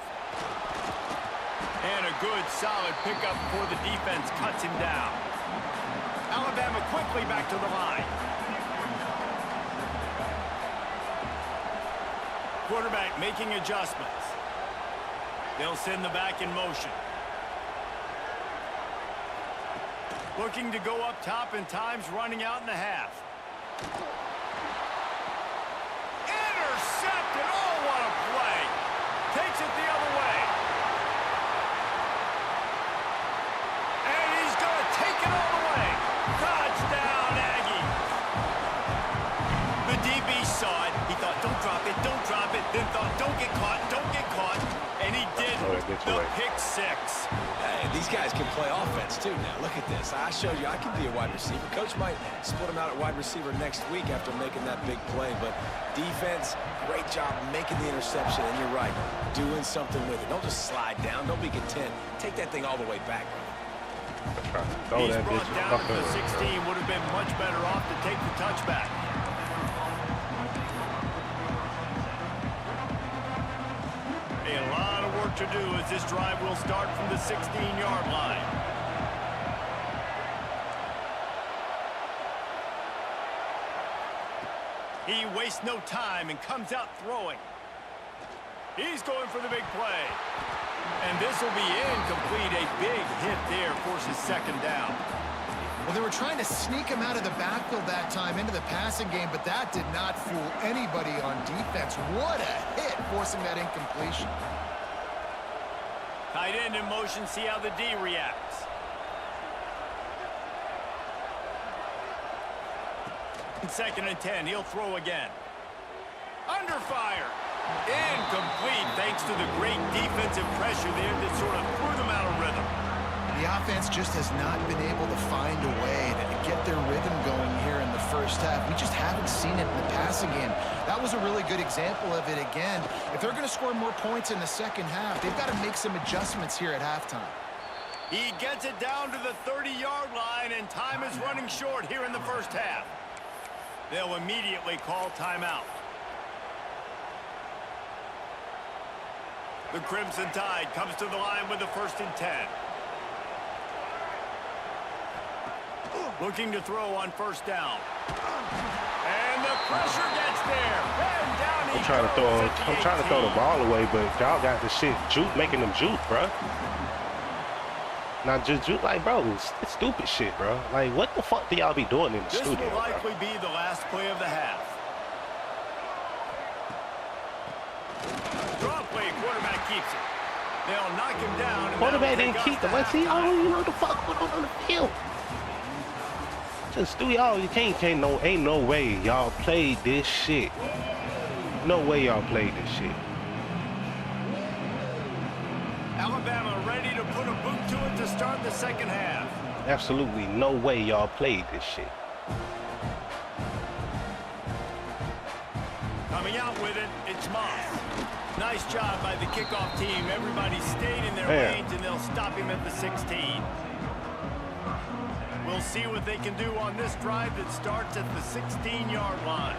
And a good, solid pickup before the defense cuts him down. Alabama quickly back to the line. Quarterback making adjustments. They'll send the back in motion. Looking to go up top, and time's running out in the half. Intercepted. Oh, what a play. Takes it the other way. And he's going to take it all the way. Touchdown, Aggie. The DB saw it. He thought, don't drop it, don't drop it. Then thought, don't get caught, don't get caught. And he did. The pick six. Hey, these guys can play offense, too, now. Look at this. I showed you I can be a wide receiver. Coach might split him out at wide receiver next week after making that big play. But defense, great job making the interception. And you're right, doing something with it. Don't just slide down. Don't be content. Take that thing all the way back. He's brought down to the 16. Would have been much better off to take the touchback. A lot of work to do as this drive will start from the 16-yard line. He wastes no time and comes out throwing. He's going for the big play. And this will be incomplete. A big hit there forces second down. Well, they were trying to sneak him out of the backfield that time into the passing game, but that did not fool anybody on defense. What a hit, forcing that incompletion. Tight end in motion, see how the D reacts. Second and 10, he'll throw again. Under fire. Incomplete, thanks to the great defensive pressure there that sort of threw them out of rhythm. The offense just has not been able to find a way to get their rhythm going here in the first half. We just haven't seen it in the passing game. That was a really good example of it again. If they're going to score more points in the second half, they've got to make some adjustments here at halftime. He gets it down to the 30-yard line, and time is running short here in the first half. They'll immediately call timeout. The Crimson Tide comes to the line with the 1st and 10. Looking to throw on 1st down. And the pressure gets there. And down he I'm trying to throw the ball away, but y'all got this shit making them juke, bro. Not just juke, like, bro, it's stupid shit, bro. Like, what the fuck do y'all be doing in the studio, This will likely bro? be the last play of the half. Draw play, quarterback keeps it. They'll knock him down. Quarterback didn't keep the let's see. I don't even know what the fuck going on the field. Just do y'all. You can't no. Ain't no way y'all played this shit. No way y'all played this shit. Alabama ready to put a boot to it to start the second half. Absolutely no way y'all played this shit. Coming out with it, it's Moss. Nice job by the kickoff team. Everybody stayed in their lanes, and they'll stop him at the 16. We'll see what they can do on this drive that starts at the 16-yard line.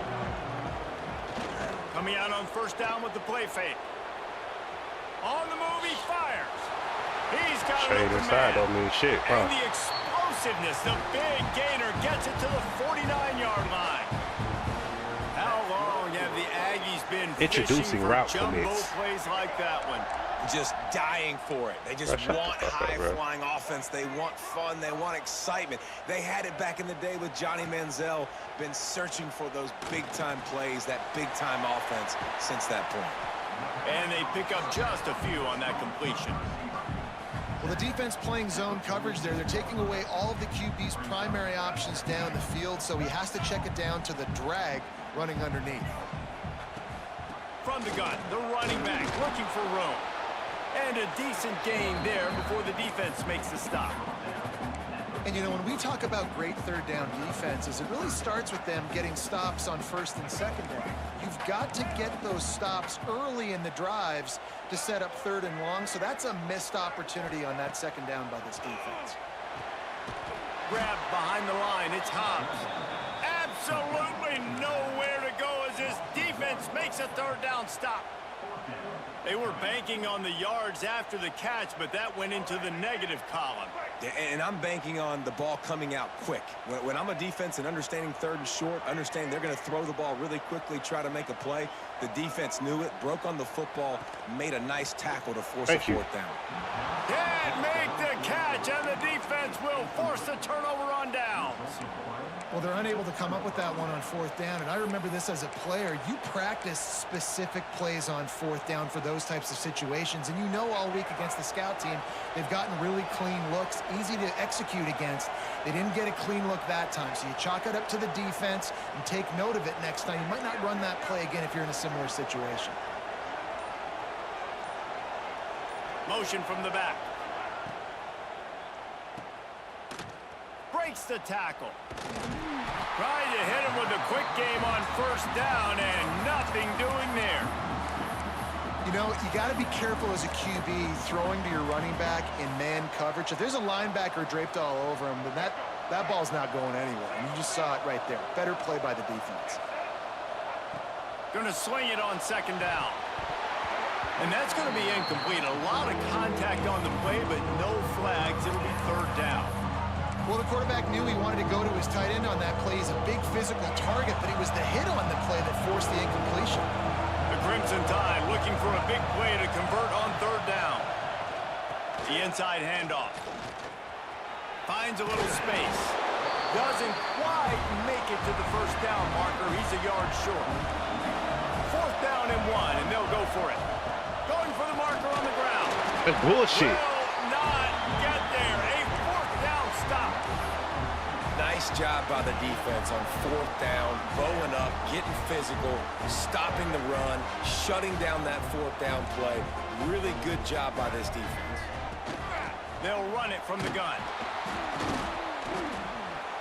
Coming out on 1st down with the play fake. On the move, he fires. He's got straight inside don't mean shit, huh? And the explosiveness, the big gainer gets it to the 49-yard line. How long have the Aggies been introducing route jumbo plays like that one? Just dying for it. They just want high-flying offense. They want fun. They want excitement. They had it back in the day with Johnny Manziel. Been searching for those big-time plays, that big-time offense since that point. And they pick up just a few on that completion. Well, the defense playing zone coverage there. They're taking away all of the QB's primary options down the field, so he has to check it down to the drag running underneath. From the gun, the running back looking for room. And a decent gain there before the defense makes the stop. And, you know, when we talk about great third down defenses, it really starts with them getting stops on 1st and 2nd down. You've got to get those stops early in the drives to set up 3rd and long, so that's a missed opportunity on that 2nd down by this defense. Grab behind the line, it's Hobbs. Absolutely nowhere to go as this defense makes a 3rd down stop. They were banking on the yards after the catch, but that went into the negative column. And I'm banking on the ball coming out quick. When I'm a defense and understanding 3rd and short, understanding they're going to throw the ball really quickly, try to make a play, the defense knew it, broke on the football, made a nice tackle to force a 4th down. Can't make the catch, and the defense will They'll force the turnover on downs. Well, they're unable to come up with that one on fourth down, and I remember this as a player. You practice specific plays on fourth down for those types of situations, and you know all week against the scout team, they've gotten really clean looks, easy to execute against. They didn't get a clean look that time, so you chalk it up to the defense and take note of it next time. You might not run that play again if you're in a similar situation. Motion from the back. Breaks the tackle. Trying to hit him with a quick game on first down and nothing doing there. You know, you got to be careful as a QB throwing to your running back in man coverage. If there's a linebacker draped all over him, then that ball's not going anywhere. And you just saw it right there. Better play by the defense. Going to swing it on second down. And that's going to be incomplete. A lot of contact on the play, but no flags. It'll be third down. Well, the quarterback knew he wanted to go to his tight end on that play. He's a big physical target, but it was the hit on the play that forced the incompletion. The Crimson Tide looking for a big play to convert on third down. The inside handoff. Finds a little space. Doesn't quite make it to the first down marker. He's a yard short. Fourth down and 1, and they'll go for it. Going for the marker on the ground. That's bullshit. Will not get there. A fourth down stop. Nice job by the defense on fourth down, bowing up, getting physical, stopping the run, shutting down that fourth down play. Really good job by this defense. They'll run it from the gun.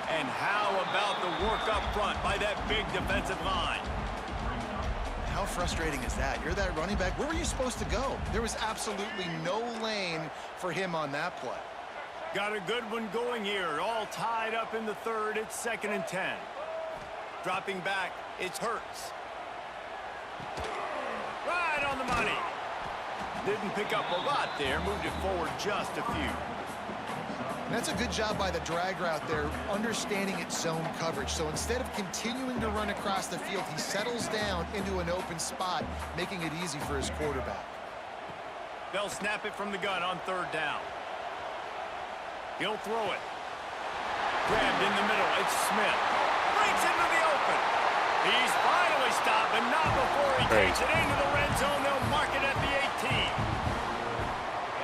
And how about the work up front by that big defensive line? How frustrating is that? You're that running back. Where were you supposed to go? There was absolutely no lane for him on that play. Got a good one going here. All tied up in the third. It's 2nd and 10. Dropping back, it's Hurts. Right on the money. Didn't pick up a lot there. Moved it forward just a few. And that's a good job by the drag route there, understanding its zone coverage. So instead of continuing to run across the field, he settles down into an open spot, making it easy for his quarterback. They'll snap it from the gun on third down. He'll throw it. Grabbed in the middle. It's Smith. Breaks into the open. He's finally stopped, but not before he takes it into the red zone. They'll mark it at the 18.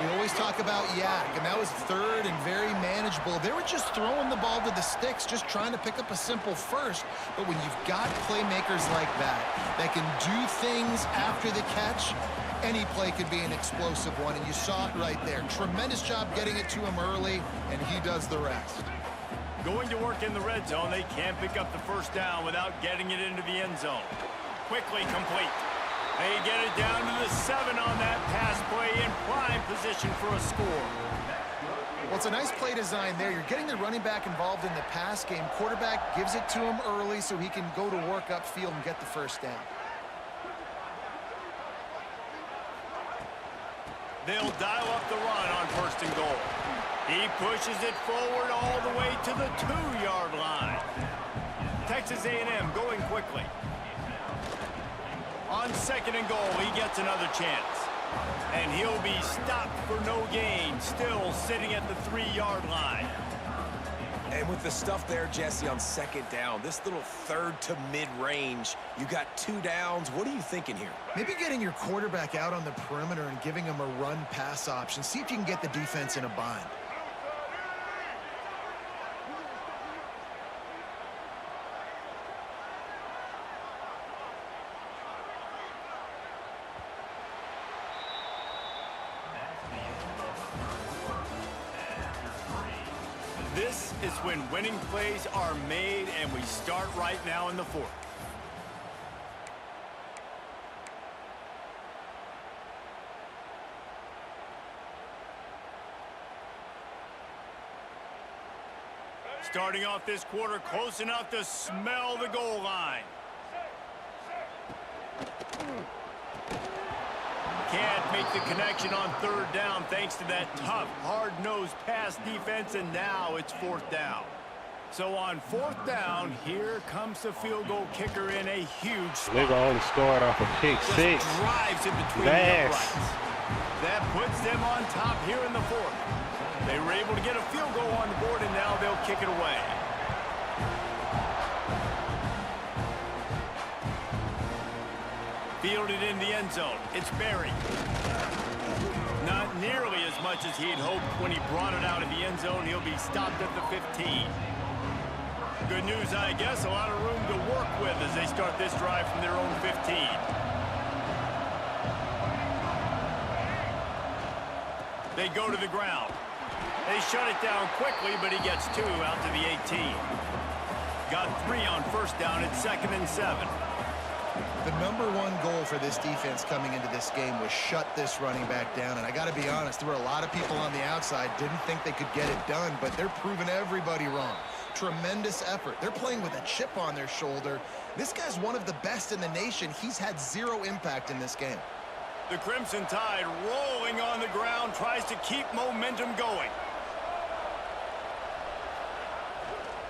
We always talk about Yak, and that was third and very manageable. They were just throwing the ball to the sticks, just trying to pick up a simple first. But when you've got playmakers like that can do things after the catch, any play could be an explosive one, and you saw it right there. Tremendous job getting it to him early, and he does the rest. Going to work in the red zone. They can't pick up the first down without getting it into the end zone. Quickly complete. They get it down to the 7 on that pass play in prime position for a score. Well, it's a nice play design there. You're getting the running back involved in the pass game. Quarterback gives it to him early so he can go to work upfield and get the first down. They'll dial up the run on 1st and goal. He pushes it forward all the way to the 2-yard line. Texas A&M going quickly. On 2nd and goal, he gets another chance. And he'll be stopped for no gain, still sitting at the 3-yard line. And with the stuff there, Jesse, on 2nd down, this little third to mid-range, you got 2 downs. What are you thinking here? Maybe getting your quarterback out on the perimeter and giving him a run-pass option. See if you can get the defense in a bind. This is when winning plays are made, and we start right now in the 4th. Starting off this quarter close enough to smell the goal line. Can't make the connection on 3rd down thanks to that tough, hard-nosed pass defense, and now it's 4th down. So on 4th down, here comes the field goal kicker in a huge spot. Nigga only scored off a pick six. Just drives in between the uprights. That puts them on top here in the 4th. They were able to get a field goal on the board, and kick it away. Fielded in the end zone. It's Barry. Not nearly as much as he'd hoped when he brought it out of the end zone. He'll be stopped at the 15. Good news, I guess. A lot of room to work with as they start this drive from their own 15. They go to the ground. They shut it down quickly, but he gets 2 out to the 18. Got 3 on first down at 2nd and 7. The #1 goal for this defense coming into this game was shut this running back down. And I got to be honest, there were a lot of people on the outside didn't think they could get it done, but they're proving everybody wrong. Tremendous effort. They're playing with a chip on their shoulder. This guy's one of the best in the nation. He's had 0 impact in this game. The Crimson Tide rolling on the ground, tries to keep momentum going.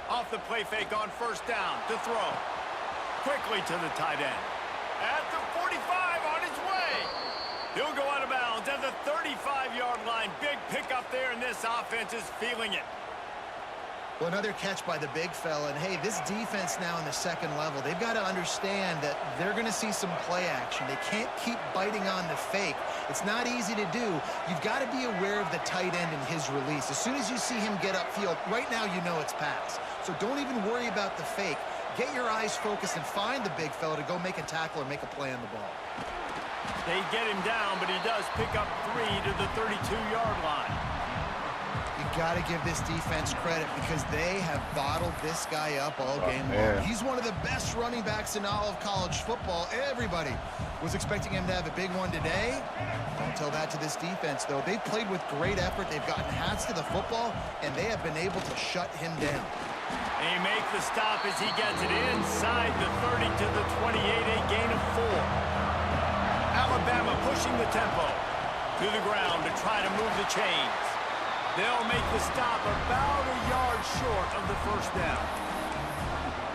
Off the play fake on first down to throw. Quickly to the tight end. At the 45 on his way. He'll go out of bounds at the 35-yard line. Big pickup there, and this offense is feeling it. Well, another catch by the big fella. And, hey, this defense now in the second level, they've got to understand that they're going to see some play action. They can't keep biting on the fake. It's not easy to do. You've got to be aware of the tight end and his release. As soon as you see him get upfield, right now you know it's pass. So don't even worry about the fake. Get your eyes focused and find the big fella to go make a tackle or make a play on the ball. They get him down, but he does pick up 3 to the 32-yard line. You got to give this defense credit because they have bottled this guy up all game long. He's one of the best running backs in all of college football. Everybody was expecting him to have a big one today. Don't tell that to this defense, though. They've played with great effort. They've gotten hats to the football, and they have been able to shut him down. They make the stop as he gets it inside the 30 to the 28, a gain of 4. Alabama pushing the tempo to the ground to try to move the chains. They'll make the stop about a yard short of the first down.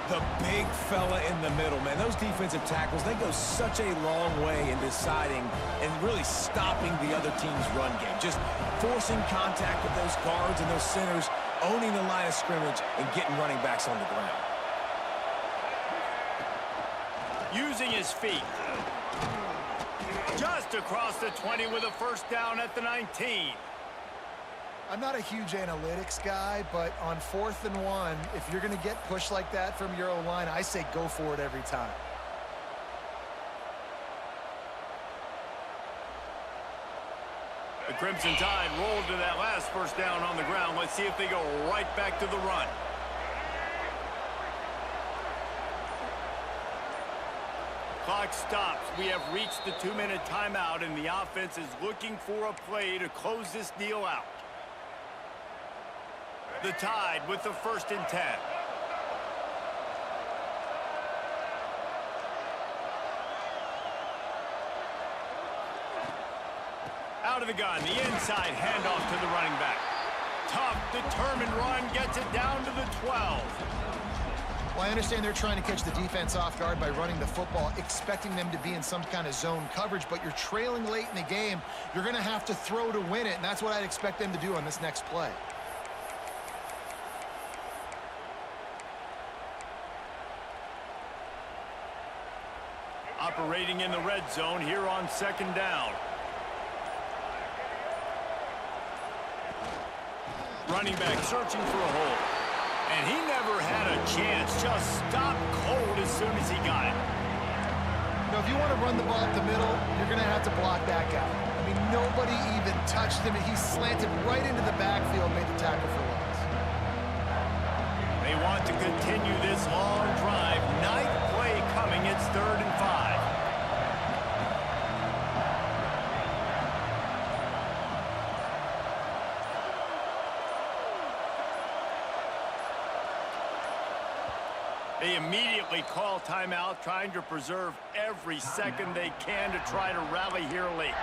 The big fella in the middle, man. Those defensive tackles, they go such a long way in deciding and really stopping the other team's run game. Just forcing contact with those guards and those centers, owning the line of scrimmage, and getting running backs on the ground. Using his feet. Just across the 20 with a first down at the 19. I'm not a huge analytics guy, but on 4th and 1, if you're going to get pushed like that from your O-line, I say go for it every time. The Crimson Tide rolled to that last first down on the ground. Let's see if they go right back to the run. Clock stops. We have reached the 2-minute timeout, and the offense is looking for a play to close this deal out. The Tide with the 1st and 10. Out of the gun, the inside handoff to the running back. Tough, determined run, gets it down to the 12. Well, I understand they're trying to catch the defense off guard by running the football, expecting them to be in some kind of zone coverage, but you're trailing late in the game. You're going to have to throw to win it, and that's what I'd expect them to do on this next play. Operating in the red zone here on 2nd down. Running back searching for a hole. And he never had a chance. Just stopped cold as soon as he got it. You know, if you want to run the ball up the middle, you're going to have to block that guy. I mean, nobody even touched him, and he slanted right into the backfield, made the tackle for loss. They want to continue this long drive. 9th play coming. It's 3rd and 5. They immediately call timeout, trying to preserve every second they can to try to rally here late.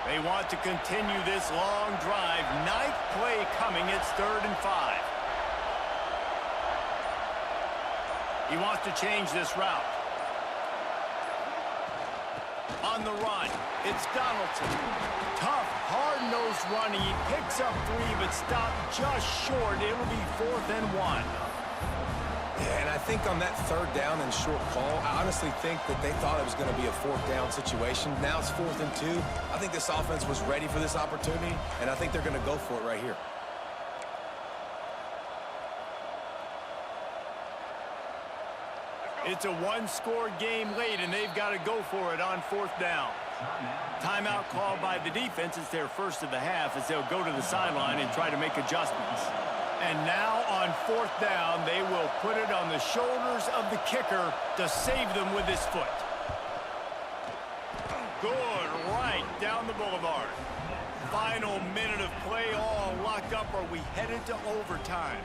They want to continue this long drive. 9th play coming. It's 3rd and 5. He wants to change this route. On the run, it's Donaldson. Tough, hard-nosed running. He picks up 3, but stopped just short. It'll be 4th and 1. Yeah, and I think on that 3rd down and short call, I honestly think that they thought it was going to be a 4th down situation. Now it's 4th and 2. I think this offense was ready for this opportunity, and I think they're going to go for it right here. It's a 1-score game late, and they've got to go for it on 4th down. Timeout called by the defense. It's their first of the half as they'll go to the sideline and try to make adjustments. And now on 4th down, they will put it on the shoulders of the kicker to save them with his foot. Good, right down the boulevard. Final minute of play, all locked up. Are we headed to overtime?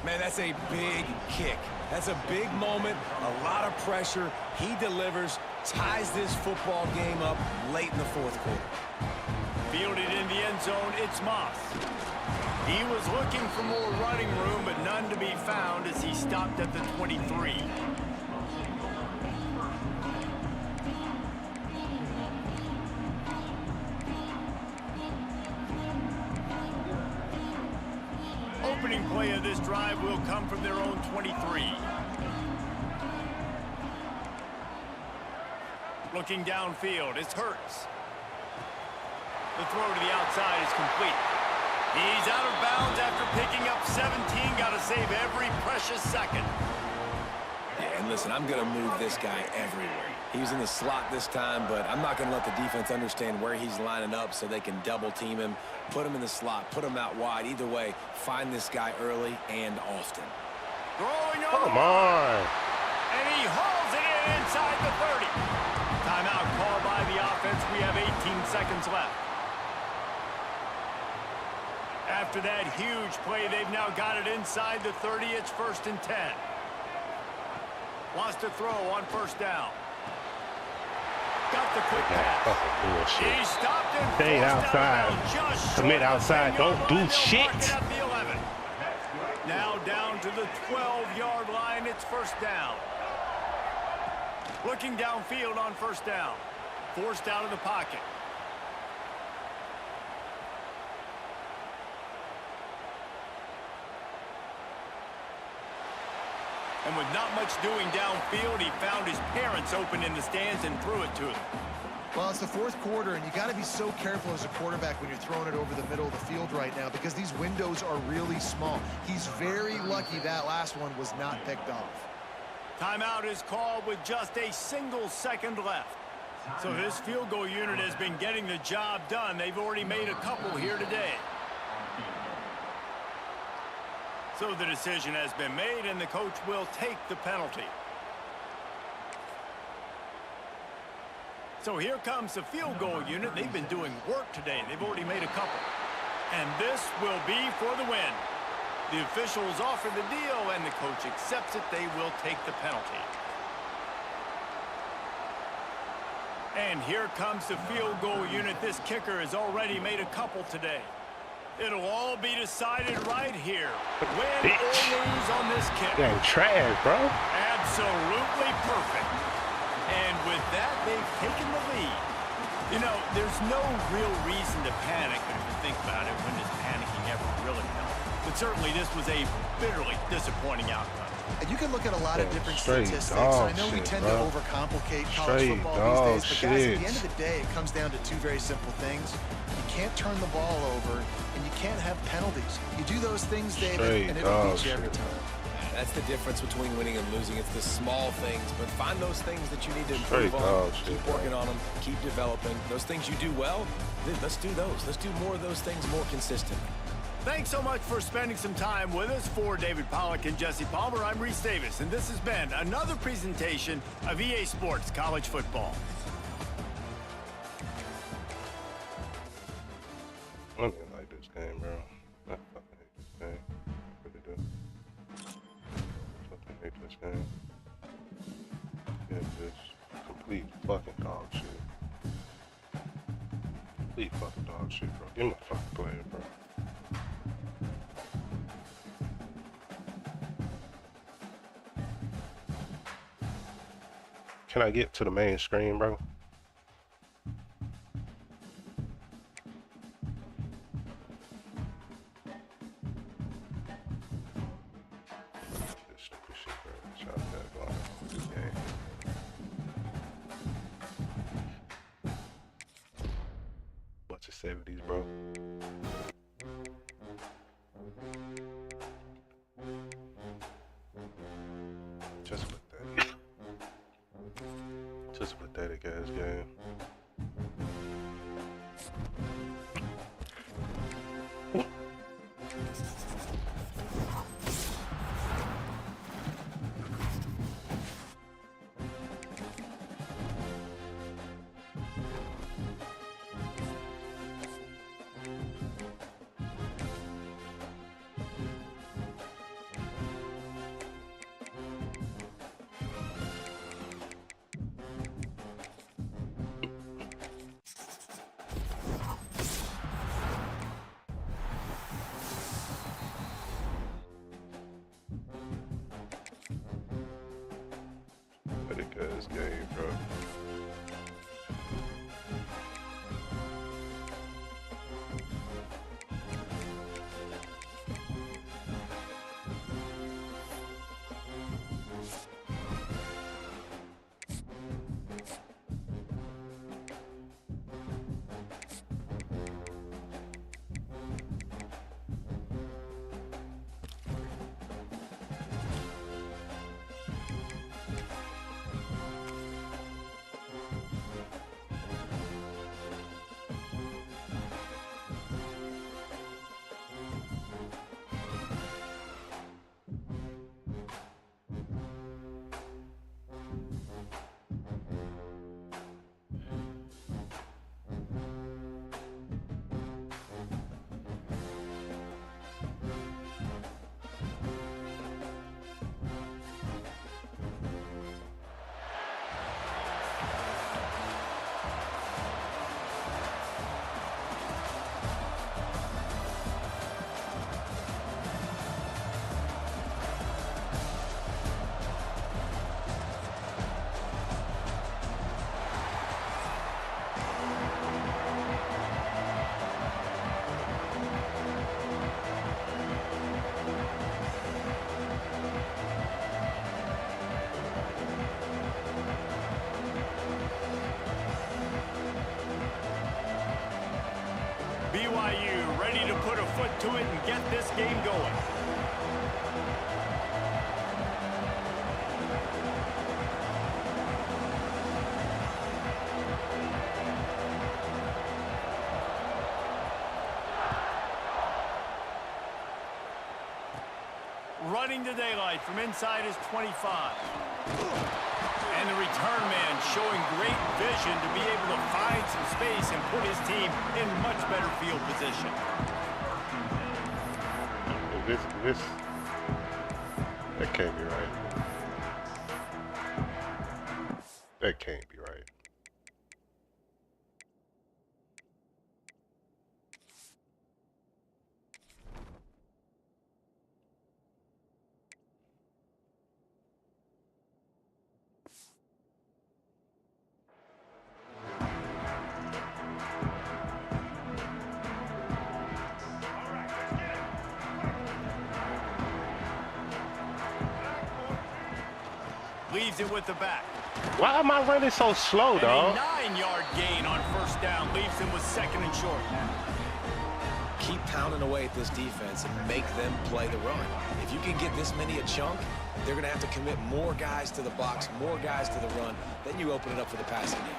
Man, that's a big kick. That's a big moment, a lot of pressure. He delivers, ties this football game up late in the 4th quarter. Fielded in the end zone, it's Moss. He was looking for more running room, but none to be found as he stopped at the 23. Opening play of this drive will come from their own 23. Looking downfield, it's Hurts. The throw to the outside is complete. He's out of bounds after picking up 17. Got to save every precious second. Yeah, and listen, I'm going to move this guy everywhere. He's in the slot this time, but I'm not going to let the defense understand where he's lining up so they can double team him, put him in the slot, put him out wide. Either way, find this guy early and often. Throwing Come on. And he hauls it in inside the 30. Timeout called by the offense. We have 18 seconds left. After that huge play, they've now got it inside the 30. It's 1st and 10. Wants to throw on 1st down. Got the quick pass. He stopped and Stay outside. Commit outside. Don't do shit. At the 11. Now down to the 12-yard line. It's 1st down. Looking downfield on 1st down. Forced out of the pocket. And with not much doing downfield, he found his parents open in the stands and threw it to them. Well, it's the 4th quarter, and you got to be so careful as a quarterback when you're throwing it over the middle of the field right now because these windows are really small. He's very lucky that last one was not picked off. Timeout is called with just a single second left. So this field goal unit has been getting the job done. They've already made a couple here today. So the decision has been made, and the coach will take the penalty. So here comes the field goal unit. They've been doing work today. They've already made a couple. And this will be for the win. The officials offer the deal, and the coach accepts it. They will take the penalty. And here comes the field goal unit. This kicker has already made a couple today. It'll all be decided right here. Win or lose on this kick. Dang trash, bro. Absolutely perfect. And with that, they've taken the lead. You know, there's no real reason to panic, but if you think about it, when does panicking ever really help? But certainly this was a bitterly disappointing outcome. And you can look at a lot of different Straight statistics. dog I know we shit, tend bro. to overcomplicate college Straight football these days, but guys, dog at the end shit. of the day, it comes down to 2 very simple things. You can't turn the ball over, and you can't have penalties. You do those things, David, Straight and it'll dog beat you every shit. time. That's the difference between winning and losing. It's the small things, but find those things that you need to improve Straight on. dog shit, Keep working on them. Keep developing. Those things you do well, dude, let's do those. Let's do more of those things more consistently. Thanks so much for spending some time with us. For David Pollack and Jesse Palmer, I'm Reese Davis, and this has been another presentation of EA Sports College Football. I don't even like this game, bro. I fucking hate this game. I really do. I fucking hate this game. Yeah, just complete fucking dog shit. Complete fucking dog shit, bro. Give me my fucking player, bro. Can I get to the main screen, bro? This stupid shit, bro. Shot that going on this game. Bunch of 70s, bro. Just a pathetic ass game. Pathetic ass game, bro. BYU ready to put a foot to it and get this game going. Running to daylight from inside his 25. And the return man showing great vision to be able to find some space and put his team in much better field position. That can't be right. That can't be right. Leaves it with the back. Why am I running so slow, dog? A 9-yard gain on first down leaves him with second and short. Keep pounding away at this defense and make them play the run. If you can get this many a chunk, they're going to have to commit more guys to the box, more guys to the run. Then you open it up for the passing game.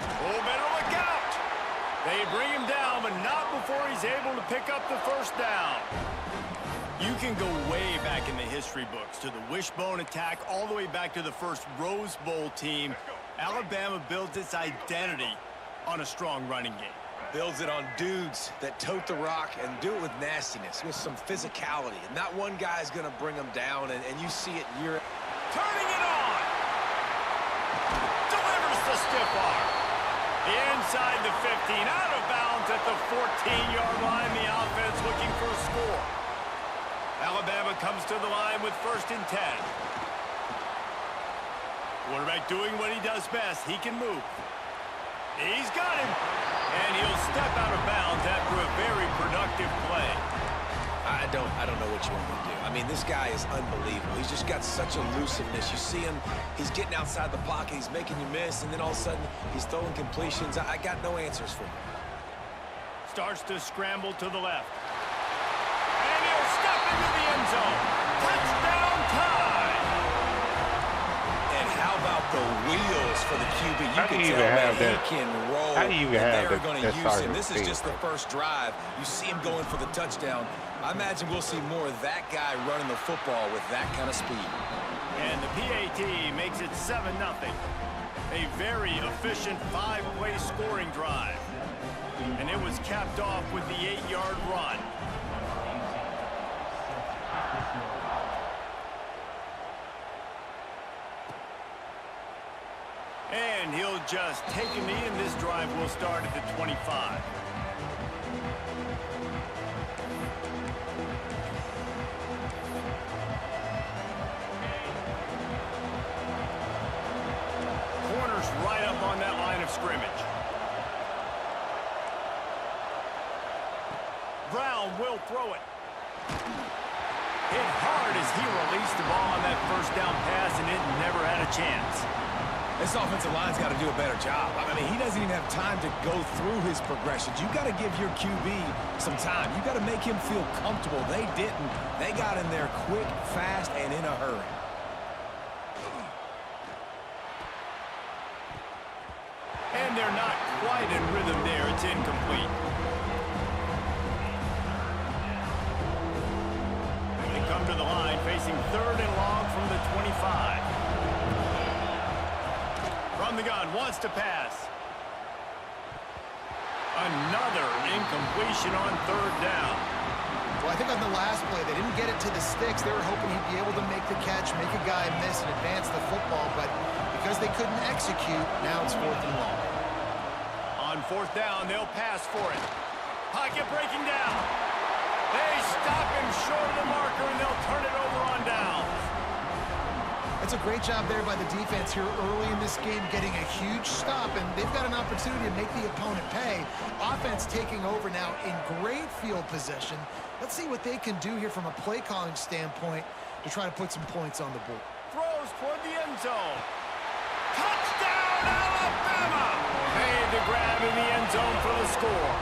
Oh, better look out! They bring him down, but not before he's able to pick up the first down. You can go way back in the history books to the wishbone attack all the way back to the first Rose Bowl team. Alabama builds its identity on a strong running game. Builds it on dudes that tote the rock and do it with nastiness, with some physicality. And not one guy's going to bring them down, and you see it year. Turning it on! Delivers the stiff arm. Inside the 15, out of bounds at the 14-yard line. The offense looking for a score. Alabama comes to the line with 1st and 10. Quarterback doing what he does best. He can move. He's got him. And he'll step out of bounds after a very productive play. I don't know what you want me to do. I mean, this guy is unbelievable. He's just got such elusiveness. You see him, he's getting outside the pocket, he's making you miss, and then all of a sudden, he's throwing completions. I got no answers for him. Starts to scramble to the left. And he'll step into the end zone. Touchdown time! And how about the wheels for the QB? You How do can you tell even have that that? he can roll. How do you even and have they're that- going to that use side him. of This the is just the field? first drive. You see him going for the touchdown. I imagine we'll see more of that guy running the football with that kind of speed. And the PAT makes it 7-0. A very efficient 5-play scoring drive. And it was capped off with the 8-yard run. And he'll just take a knee, and this drive will start at the 25. Corner's right up on that line of scrimmage. Brown will throw it. Hit hard as he released the ball on that first down pass, and it never had a chance. This offensive line's got to do a better job. I mean, he doesn't even have time to go through his progressions. You got to give your QB some time. You got to make him feel comfortable. They didn't. They got in there quick, fast, and in a hurry. And they're not quite in rhythm there. It's incomplete. They come to the line facing 3rd and long from the 25. From the gun, wants to pass. Another incompletion on 3rd down. Well, I think on the last play, they didn't get it to the sticks. They were hoping he'd be able to make the catch, make a guy miss, and advance the football. But because they couldn't execute, now it's 4th and long. On 4th down, they'll pass for it. Pocket breaking down. They stop him short of the marker, and they'll turn it over on downs. It's a great job there by the defense here early in this game, getting a huge stop, and they've got an opportunity to make the opponent pay. Offense taking over now in great field position. Let's see what they can do here from a play calling standpoint to try to put some points on the board. Throws toward the end zone. Touchdown, Alabama! Made the grab in the end zone for the score.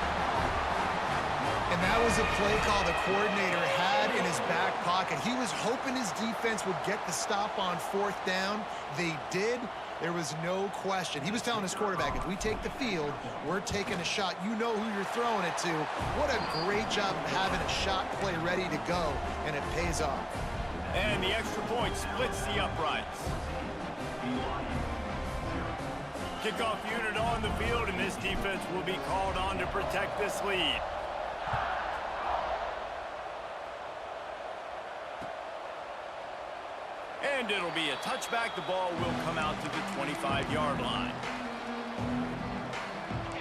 And that was a play call the coordinator had in his back pocket. He was hoping his defense would get the stop on 4th down. They did. There was no question. He was telling his quarterback, if we take the field, we're taking a shot. You know who you're throwing it to. What a great job of having a shot play ready to go, and it pays off. And the extra point splits the uprights. Kickoff unit on the field, and this defense will be called on to protect this lead. And it'll be a touchback. The ball will come out to the 25-yard line.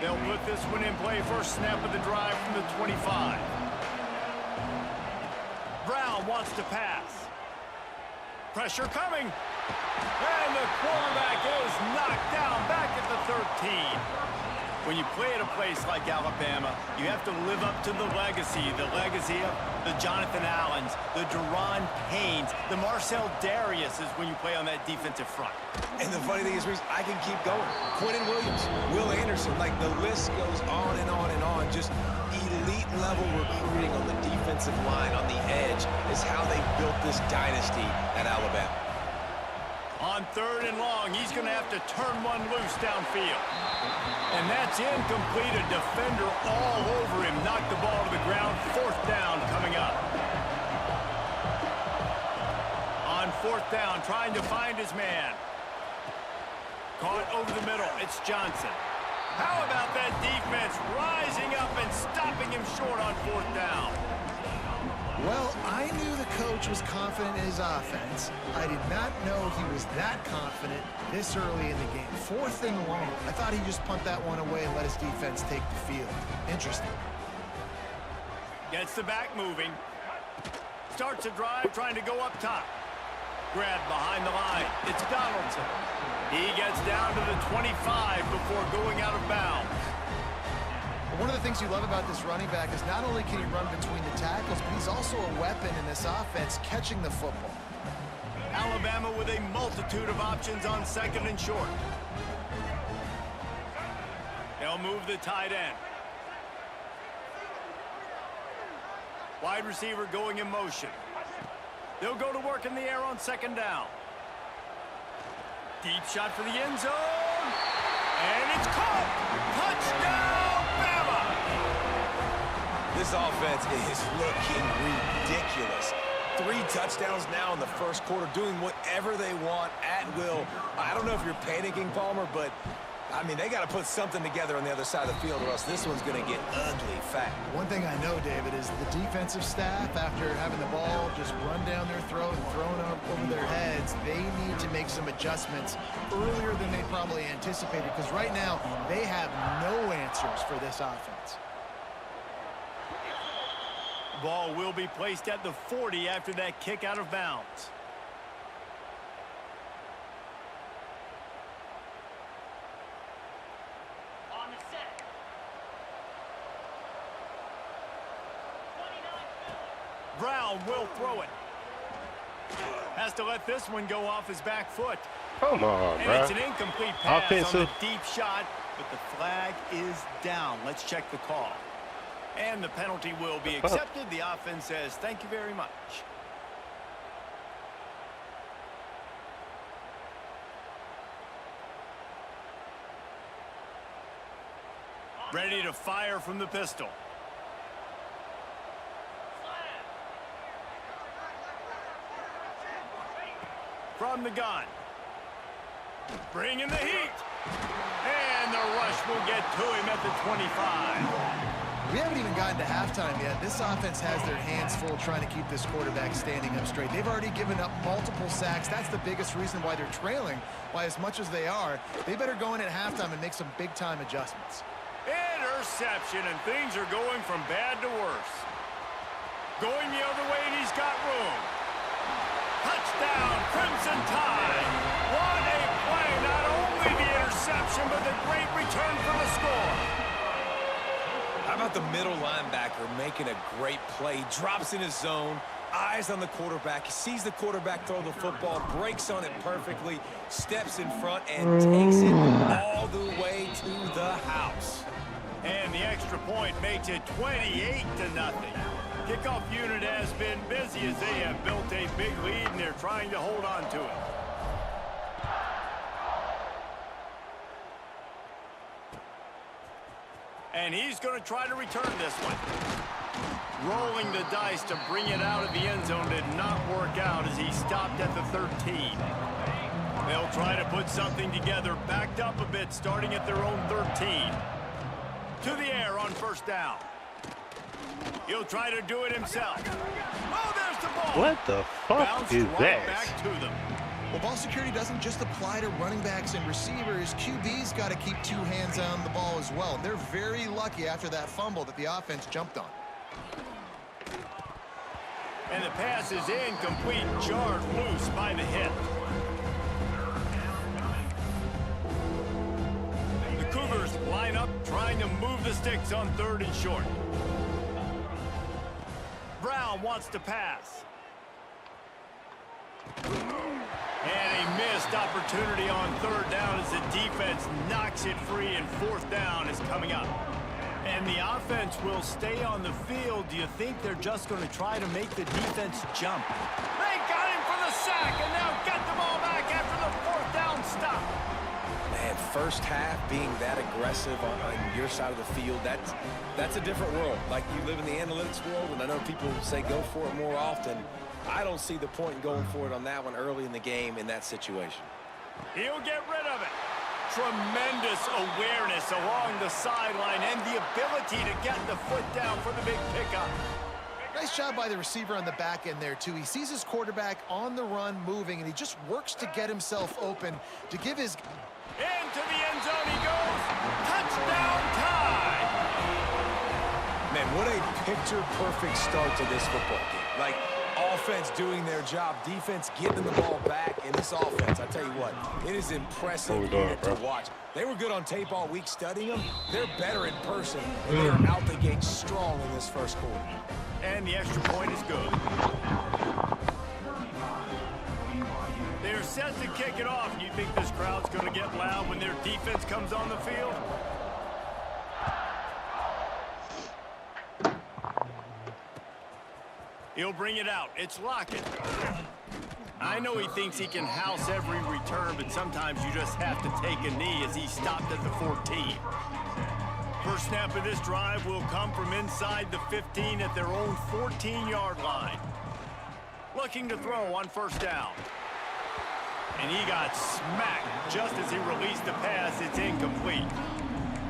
They'll put this one in play. First snap of the drive from the 25. Brown wants to pass. Pressure coming. And the quarterback is knocked down back at the 13. When you play at a place like Alabama, you have to live up to the legacy of the Jonathan Allens, the Deron Paynes, the Marcel Dariuses when you play on that defensive front. And the funny thing is, Reese, I can keep going. Quentin Williams, Will Anderson, like the list goes on and on and on. Just elite level recruiting on the defensive line, on the edge, is how they built this dynasty at Alabama. On 3rd and long, he's going to have to turn one loose downfield. And that's incomplete. A defender all over him. Knocked the ball to the ground. 4th down coming up. On 4th down, trying to find his man. Caught over the middle. It's Johnson. How about that defense rising up and stopping him short on 4th down? Well, I knew the coach was confident in his offense. I did not know he was that confident this early in the game. 4th and long. I thought he'd just punt that one away and let his defense take the field. Interesting. Gets the back moving. Starts a drive trying to go up top. Grabbed behind the line. It's Donaldson. He gets down to the 25 before going out of bounds. One of the things you love about this running back is not only can he run between the tackles, but he's also a weapon in this offense catching the football. Alabama with a multitude of options on second and short. They'll move the tight end. Wide receiver going in motion. They'll go to work in the air on second down. Deep shot for the end zone. And it's caught. Touchdown, Bama! This offense is looking ridiculous. 3 touchdowns now in the first quarter, doing whatever they want at will. I don't know if you're panicking, Palmer, but, I mean, they got to put something together on the other side of the field or else this one's going to get ugly fast. One thing I know, David, is the defensive staff, after having the ball just run down their throat and thrown up over their heads, they need to make some adjustments earlier than they probably anticipated, because right now they have no answers for this offense. Ball will be placed at the 40 after that kick out of bounds. On the set. 29. Brown will throw it. Has to let this one go off his back foot. Come on, And bro. it's an incomplete pass Offensive. on the deep shot, but the flag is down. Let's check the call. And the penalty will be accepted. The offense says, thank you very much. Ready to fire from the pistol. From the gun. Bringing the heat. And the rush will get to him at the 25. We haven't even gotten to halftime yet. This offense has their hands full trying to keep this quarterback standing up straight. They've already given up multiple sacks. That's the biggest reason why they're trailing, why as much as they are, they better go in at halftime and make some big-time adjustments. Interception, and things are going from bad to worse. Going the other way, and he's got room. Touchdown, Crimson Tide. What a play. Not only the interception, but the great return for the score. How about the middle linebacker making a great play? Drops in his zone, eyes on the quarterback. He sees the quarterback throw the football, breaks on it perfectly, steps in front, and takes it all the way to the house. And the extra point makes it 28-0. Kickoff unit has been busy as they have built a big lead, and they're trying to hold on to it. And he's going to try to return this one. Rolling the dice to bring it out of the end zone did not work out as he stopped at the 13. They'll try to put something together, backed up a bit, starting at their own 13. To the air on first down. He'll try to do it himself. Oh, there's the ball. What the fuck Bounced is right that? back to them. Well, ball security doesn't just apply to running backs and receivers. QB's got to keep 2 hands on the ball as well. They're very lucky after that fumble that the offense jumped on. And the pass is incomplete, jarred loose by the hit. The Cougars line up, trying to move the sticks on 3rd and short. Brown wants to pass. And a missed opportunity on 3rd down as the defense knocks it free, and 4th down is coming up. And the offense will stay on the field. Do you think they're just going to try to make the defense jump? They got him for the sack, and now get the ball back after the 4th down stop. Man, first half being that aggressive on your side of the field, that's a different world. Like, you live in the analytics world, and I know people say go for it more often. I don't see the point in going for it on that one early in the game in that situation. He'll get rid of it. Tremendous awareness along the sideline and the ability to get the foot down for the big pickup. Nice job by the receiver on the back end there, too. He sees his quarterback on the run moving, and he just works to get himself open to give his... Into the end zone he goes. Touchdown Tide. Man, what a picture-perfect start to this football game. Like, Defense doing their job. Defense getting the ball back. And this offense, I tell you what, it is impressive What we doing, to bro? watch. They were good on tape all week studying them. They're better in person. And they are out the gate strong in this first quarter. And the extra point is good. They're set to kick it off. You think this crowd's going to get loud when their defense comes on the field? He'll bring it out. It's Lockett. I know he thinks he can house every return, but sometimes you just have to take a knee as he stopped at the 14. First snap of this drive will come from inside the 15 at their own 14-yard line. Looking to throw on first down. And he got smacked just as he released the pass. It's incomplete.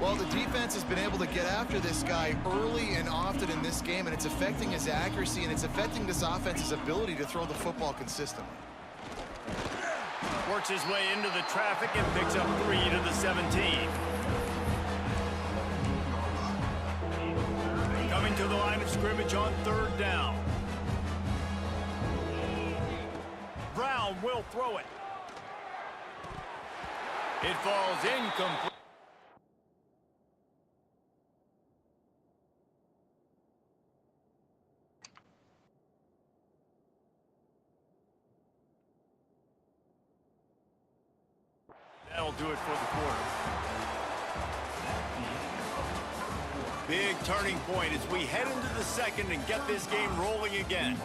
Well, the defense has been able to get after this guy early and often in this game, and it's affecting his accuracy, and it's affecting this offense's ability to throw the football consistently. Works his way into the traffic and picks up 3 to the 17. Coming to the line of scrimmage on third down. Brown will throw it. It falls incomplete. That'll do it for the quarter. Big turning point as we head into the second and get this game rolling again.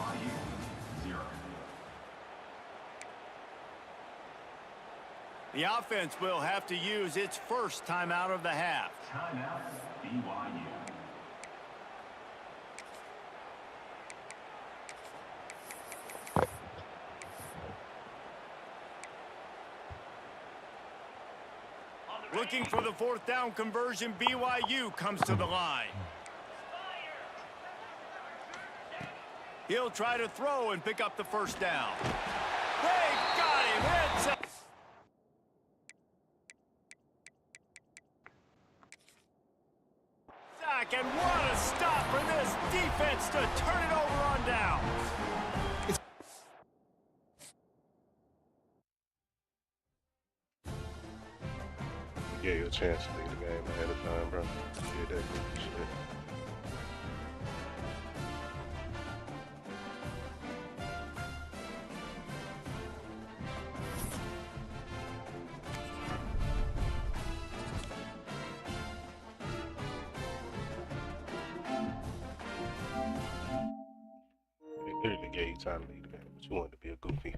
The offense will have to use its first timeout of the half. Timeout, BYU. Looking for the fourth down conversion, BYU comes to the line. He'll try to throw and pick up the first down. They got him. It's a sack, and what a stop for this defense to turn it over on down. Gave you a chance to leave the game ahead of time, bro. You did that goofy shit. They literally gave you time to leave the game, but you wanted to be a goofy.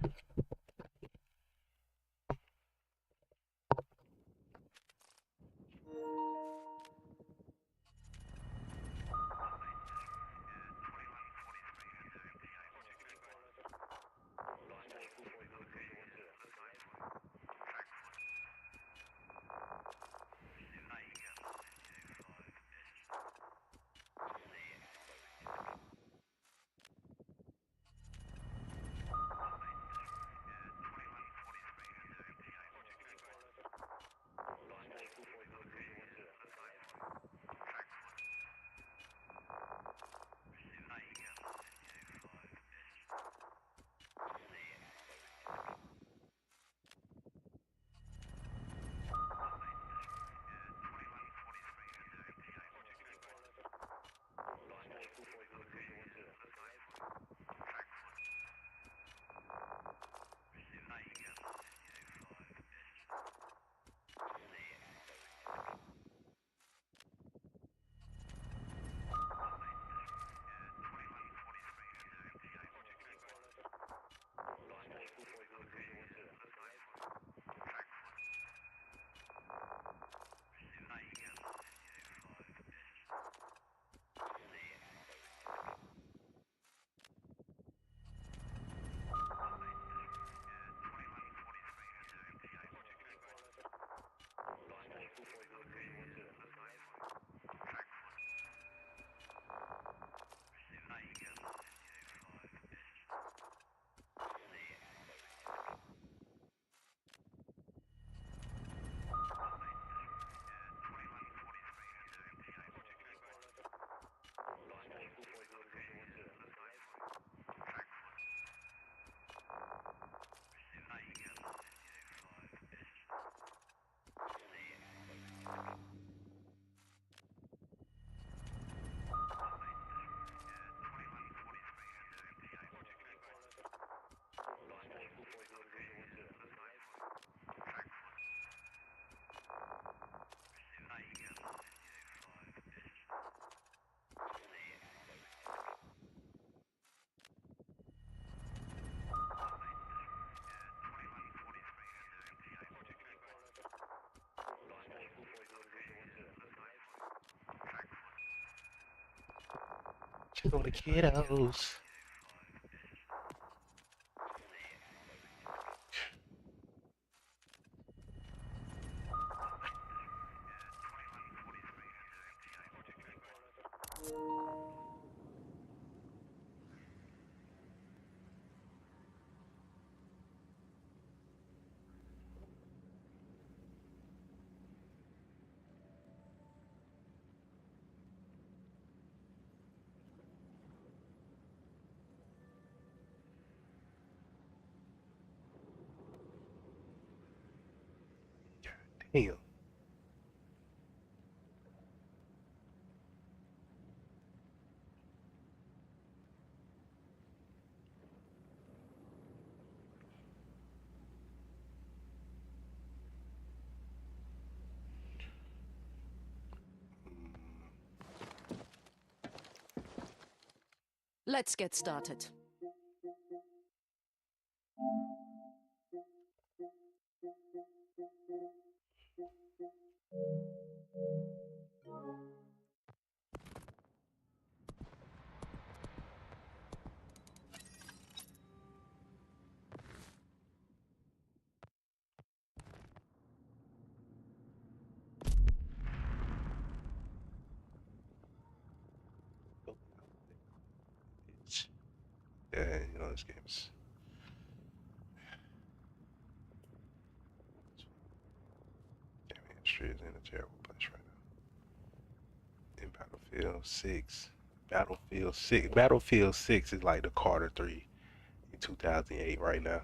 For the kiddos. Damn. Let's get started. Yeah, you know this game's. Gaming industry is in a terrible place right now. In Battlefield 6. Battlefield 6. Battlefield 6 is like the Carter 3 in 2008 right now.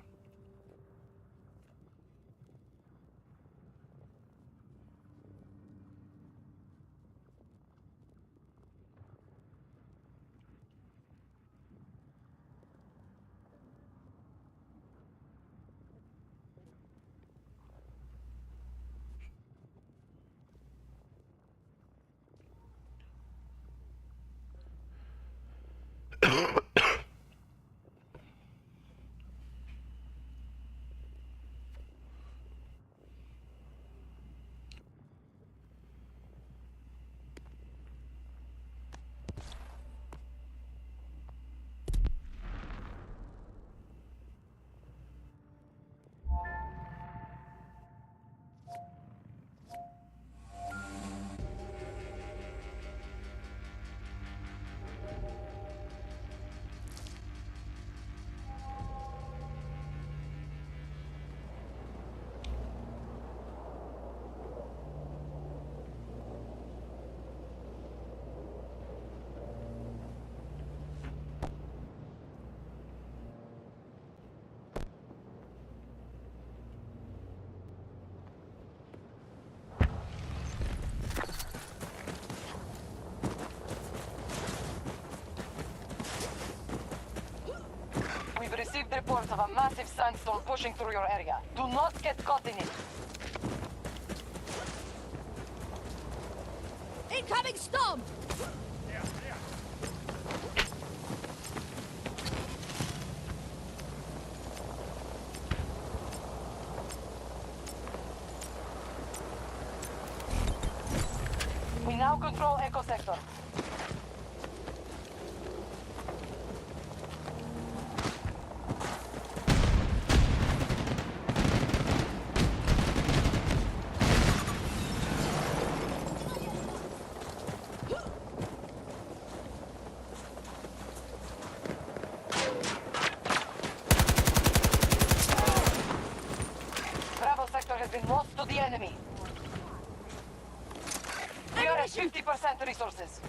We've received reports of a massive sandstorm pushing through your area. Do not get caught in it. Incoming storm! We now control Echo Sector. Bravo Sector has been lost to the enemy. We are at 50% resources.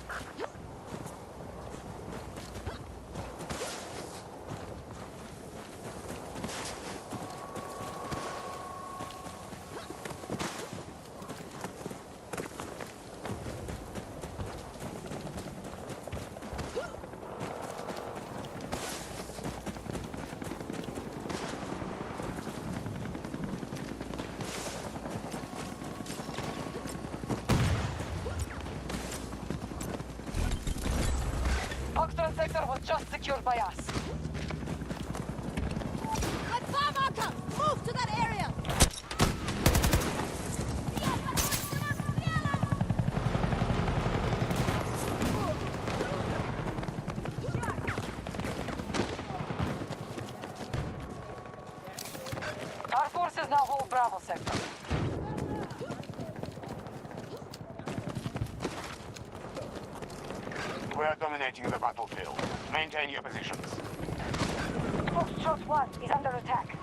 Foxtrot Sector was just secured by us. My fire marker! Move to that area! now hold Bravo sector. We are dominating the battlefield. Maintain your positions. Foxtrot 1 is under attack.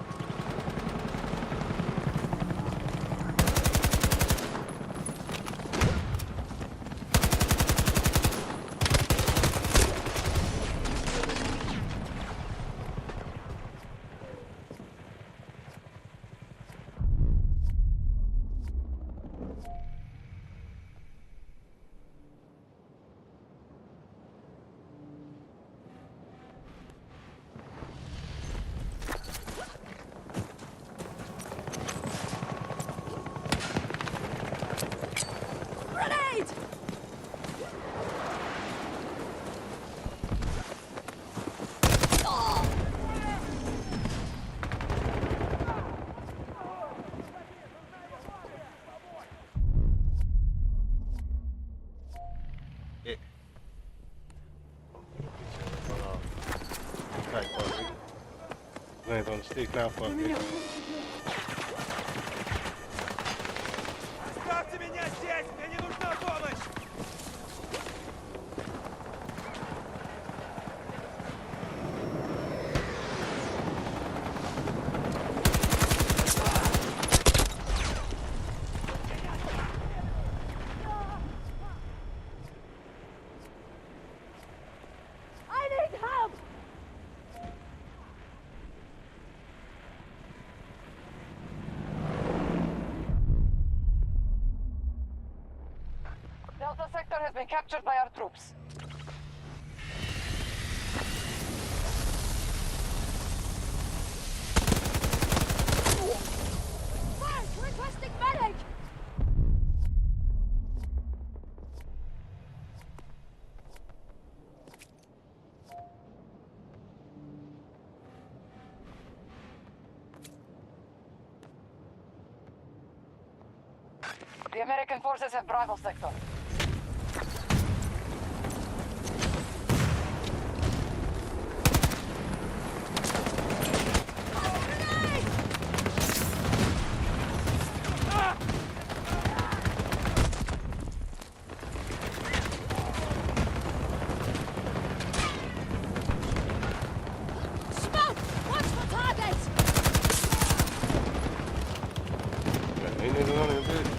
Grenade! Oh! Yeah. Tight, bro. Lands on the stick now, fuck it. Оставьте меня здесь! Мне не нужна помощь! I need help! Delta sector has been captured by our troops. Mark, requesting medic! The American forces have Bravo sector. Smoke! Watch for targets! Ain't niggas on this bitch.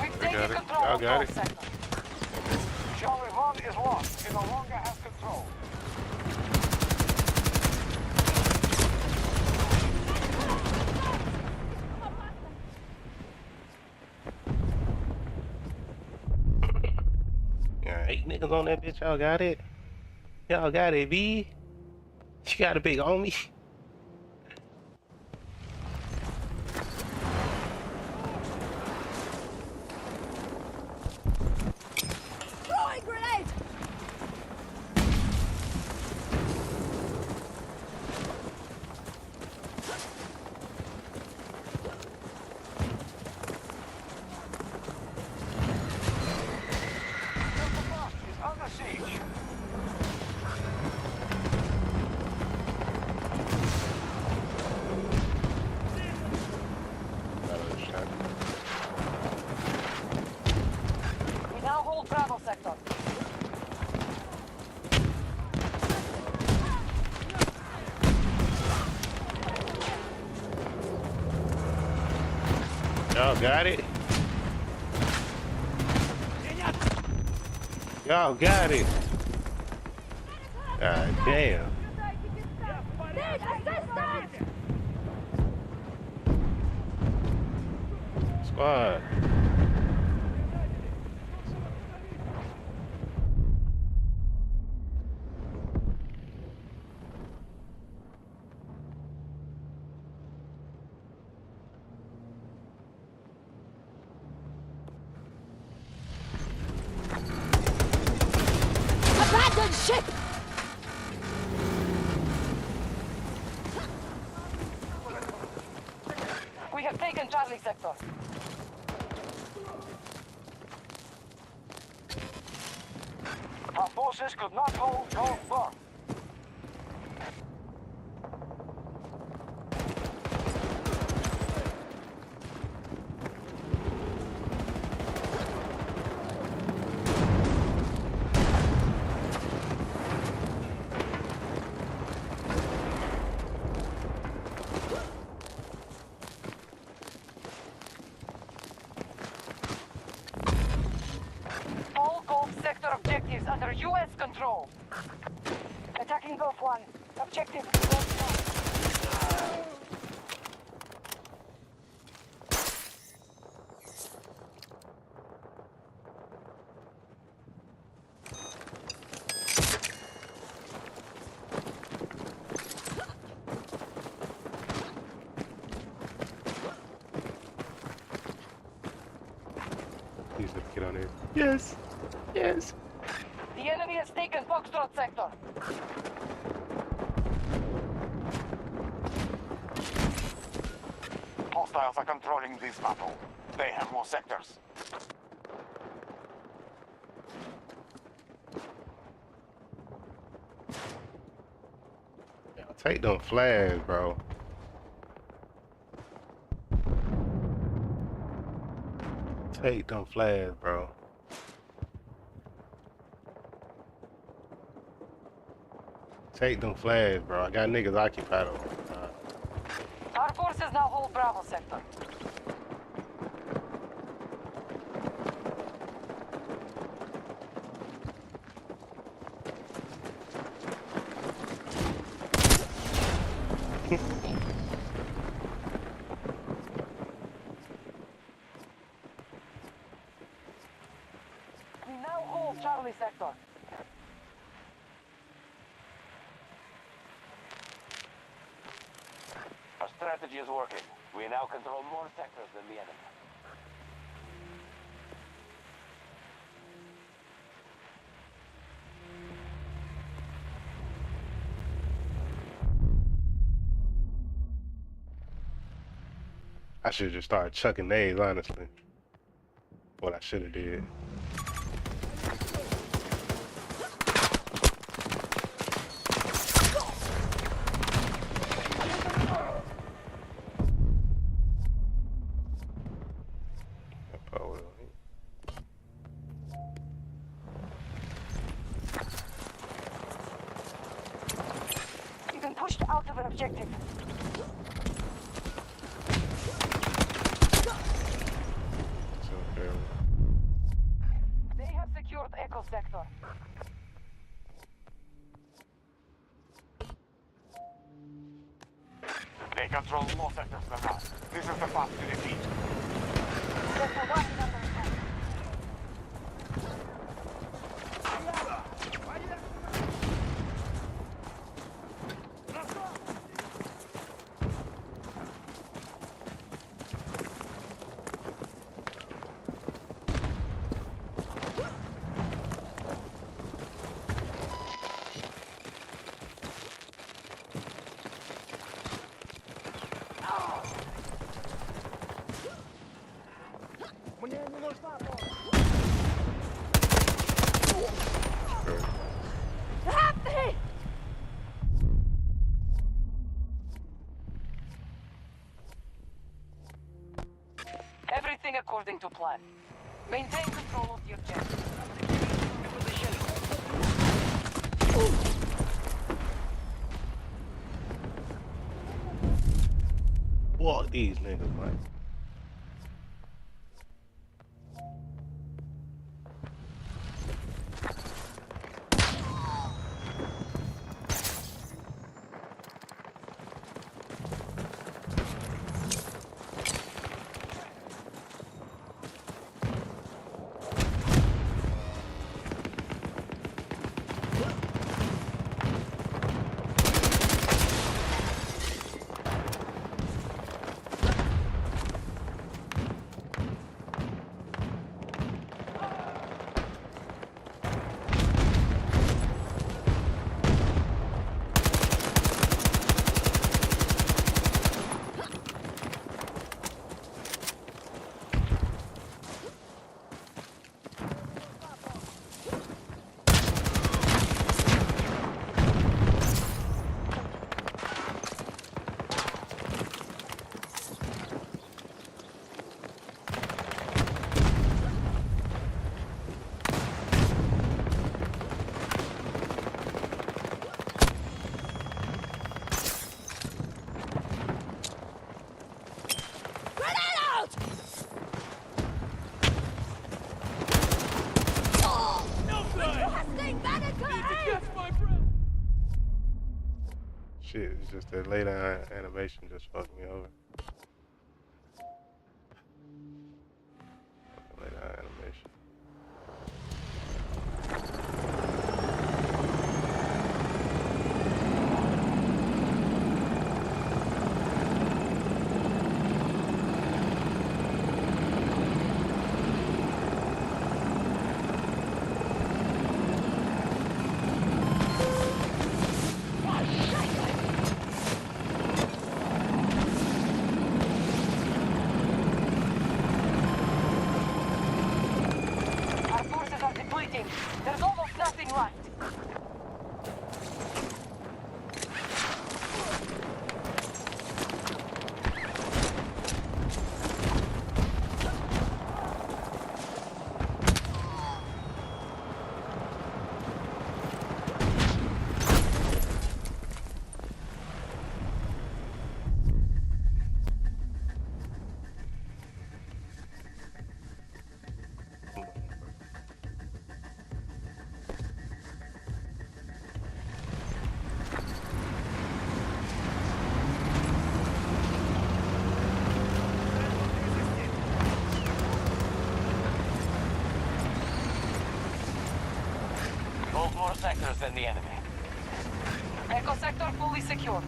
We've got taken it. control Y'all of got Golf it. sector. Charlie 1 is lost. It no longer has control. Yeah, 8 niggas on that bitch. Y'all got it. Y'all got it, B. You got a big homie. Throwing grenade! Is under siege. We now hold Bravo sector. Y'all got it. Y'all got it. God damn. Need assistance! Squad. Abandoned ship! We have taken Charlie sector. Our forces could not hold Golf 1. Losing Gulf 1. Objective. Please let me get on there. Yes. Yes. The enemy has taken Foxtrot sector. Hostiles are controlling this battle. They have more sectors. Yeah, take them flags, bro. Take them flags, bro. Take them flags, bro. I got niggas occupied over there. Our forces now hold Bravo sector. We now hold Charlie sector. Our strategy is working. We now control more sectors than the enemy. I should just start chucking nades, honestly. What I should have did. You've been pushed out of an objective. They have secured Echo sector. They control more sectors than us. This is the path to defeat. Sector 1 is under attack. Happy! Everything according to plan. Maintain control of the objective. Walk these niggas, man. shit. It's just that lay down animation just fucked me over. Lay down animation. There's almost nothing left. Hold more sectors than the enemy. Echo sector fully secure.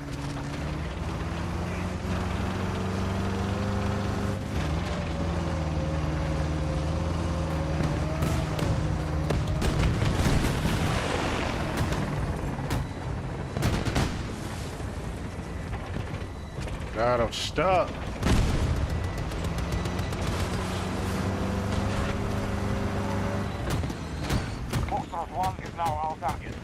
God, I'm stuck. Foxtrot 1 is now our target.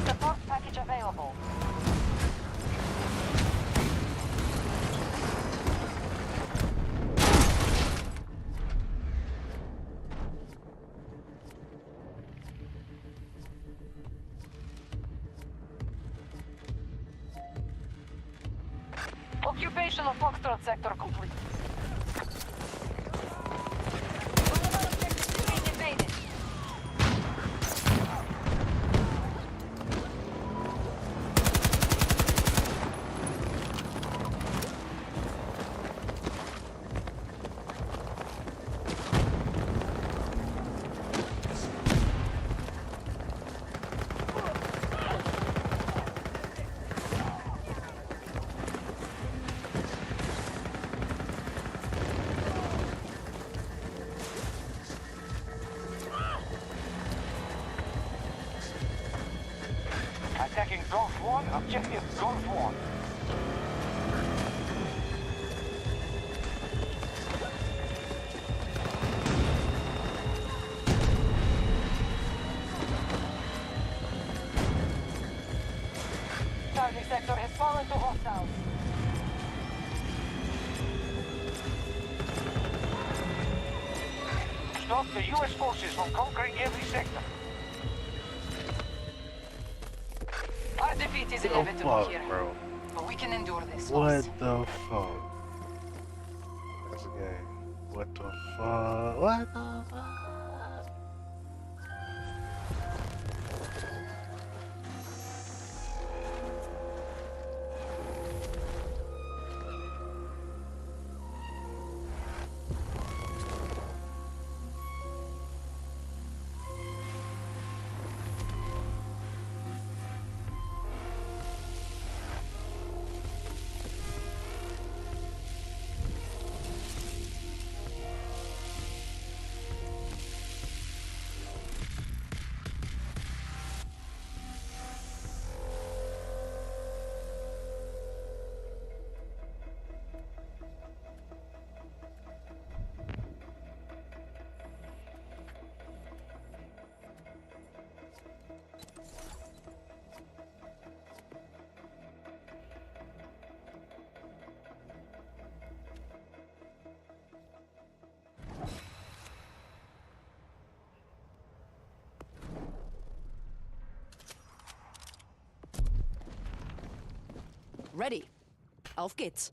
Support package available. Occupation of Foxtrot sector complete. Being invaded. Attacking Golf 1, objective Golf 1. Target sector has fallen to hostiles. Stop the US forces from conquering every sector. Our defeat is What the inevitable fuck, here, bro? but we can endure this. What the fuck? That's a game. What the fuck? What the fuck? Ready. Auf geht's.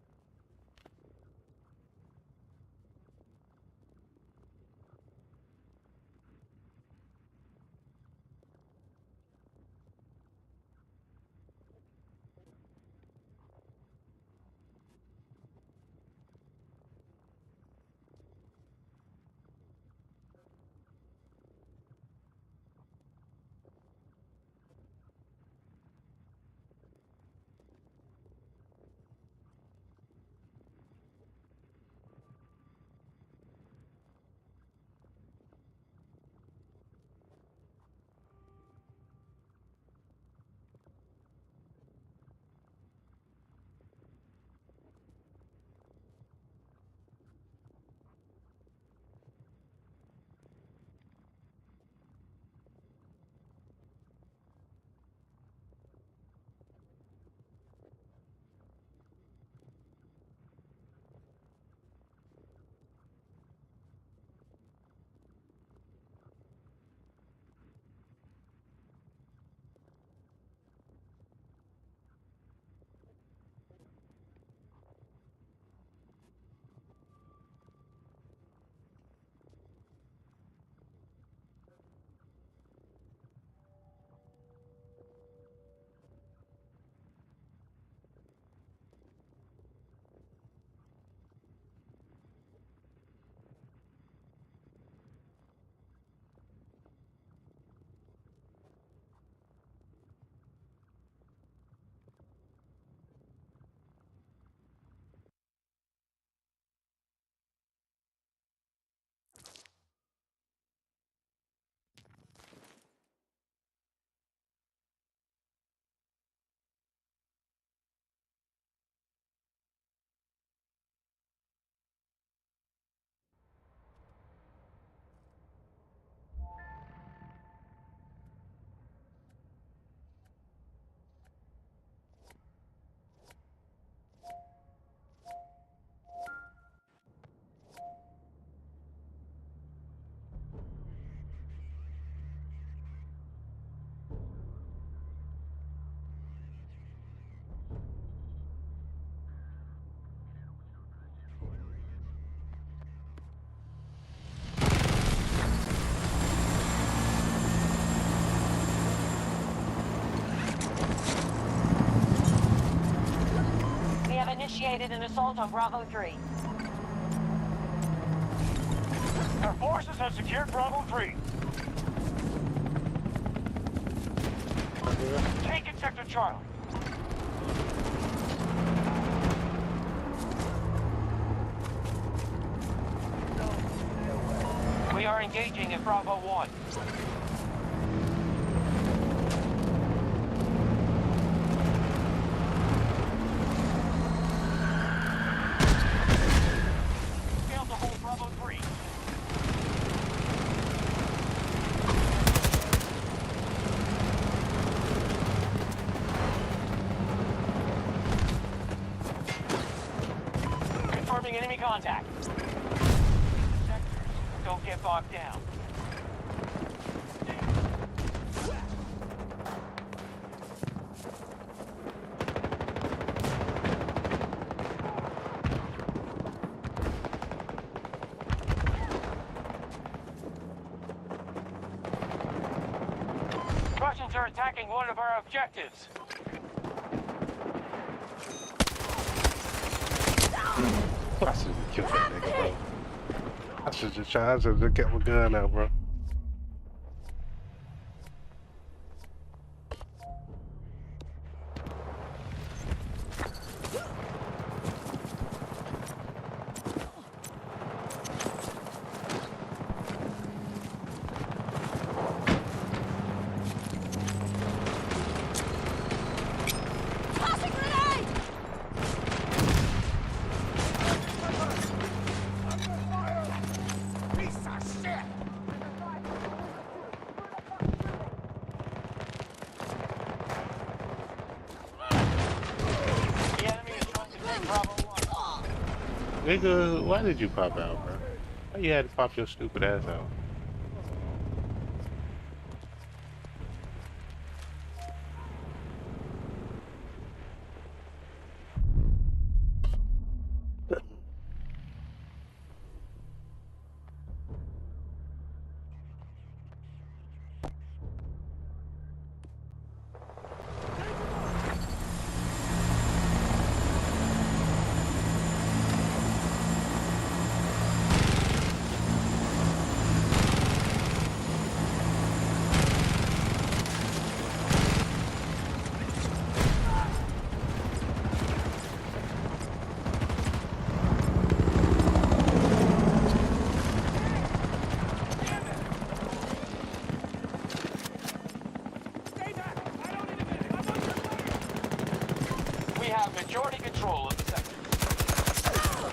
initiated an assault on Bravo 3. Our forces have secured Bravo 3. Taking Sector Charlie. We are engaging at Bravo 1. Failed to hold Bravo 3. Confirming enemy contact. Don't get bogged down. Russians are attacking one of our objectives. I should have killed that nigga, bro. I should just kept my gun out, bro. Tossing grenade! The enemy is trying to take Bravo 1. Nigga, why did you pop out, bro? Why you had to pop your stupid ass out? We have majority control of the sector.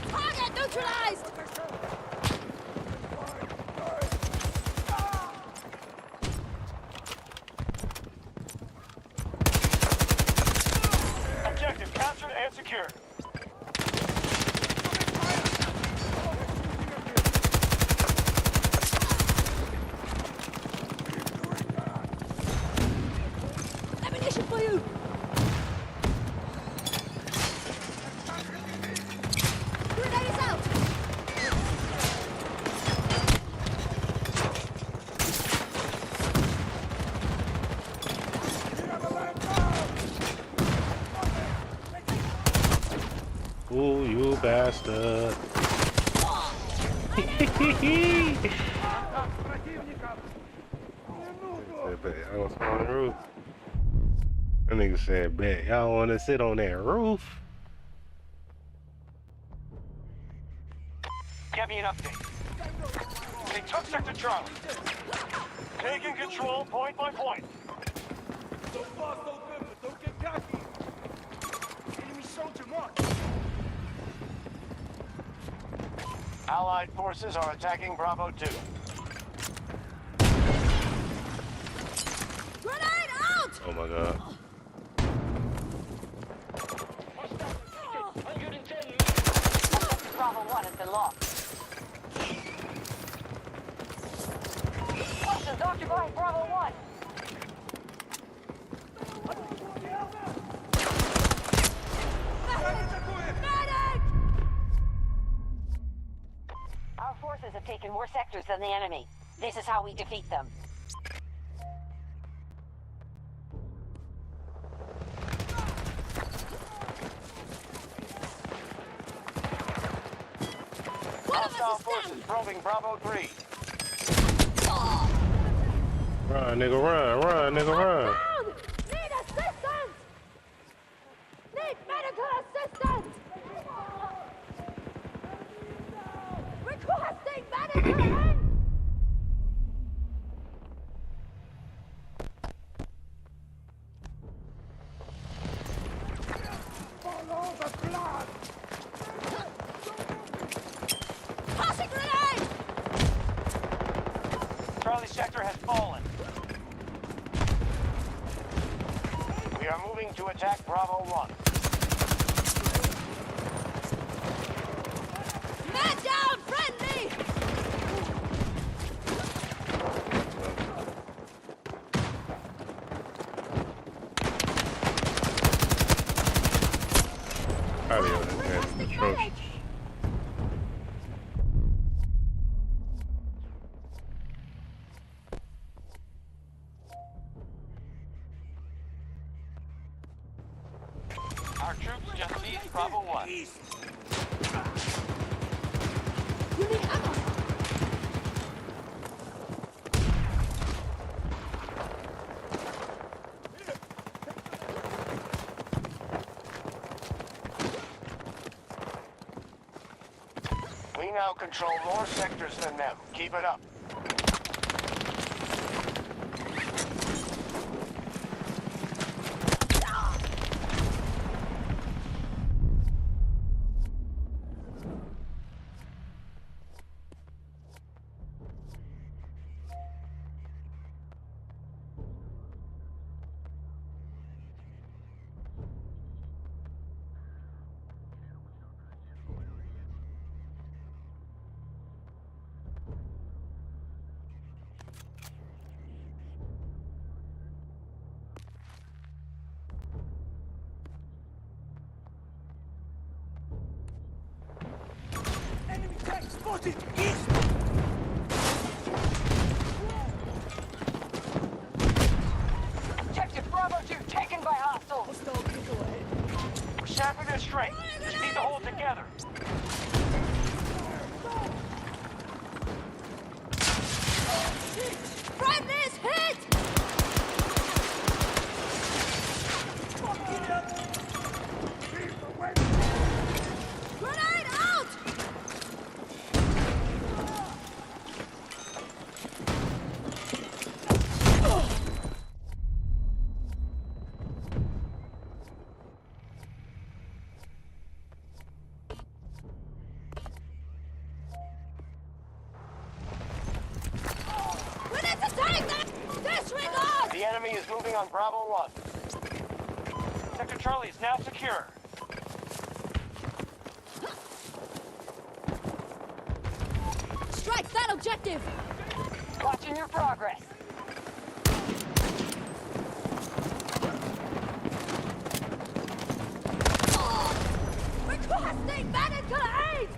Target neutralized! Objective captured and secured. Ammunition for you! Grenade is out! Ooh, you bastard. Bet y'all gonna sit on the roof. That nigga said, bet y'all wanna sit on that roof. Get me an update. They took Sector Charlie. Taking control point by point. So far, so good, but don't get cocky. Enemy soldier marked. Allied forces are attacking Bravo 2. Grenade out! Oh my god. Bravo 1 has been lost. Russians occupying Bravo 1. Medic! Our forces have taken more sectors than the enemy. This is how we defeat them. Hostile forces probing Bravo 3. Run, nigga, run, nigga, run. Down! Need assistance! Need medical assistance! Requesting medical aid! Tossing grenade! Charlie sector has fallen. We are moving to attack Bravo 1. Man down, friendly! Audio is atrocious. Our troops just seized Bravo 1. You need ammo! We now control more sectors than them. Keep it up. Spotted! East! Objective Bravo 2 taken by hostiles. We're sapping their strength. Just need to hold together. Friendly's hit! Grenade out! We need to take them! Disregard! The enemy is moving on Bravo 1. Sector Charlie is now secure. Strike that objective! Watching your progress. Requesting medical aid!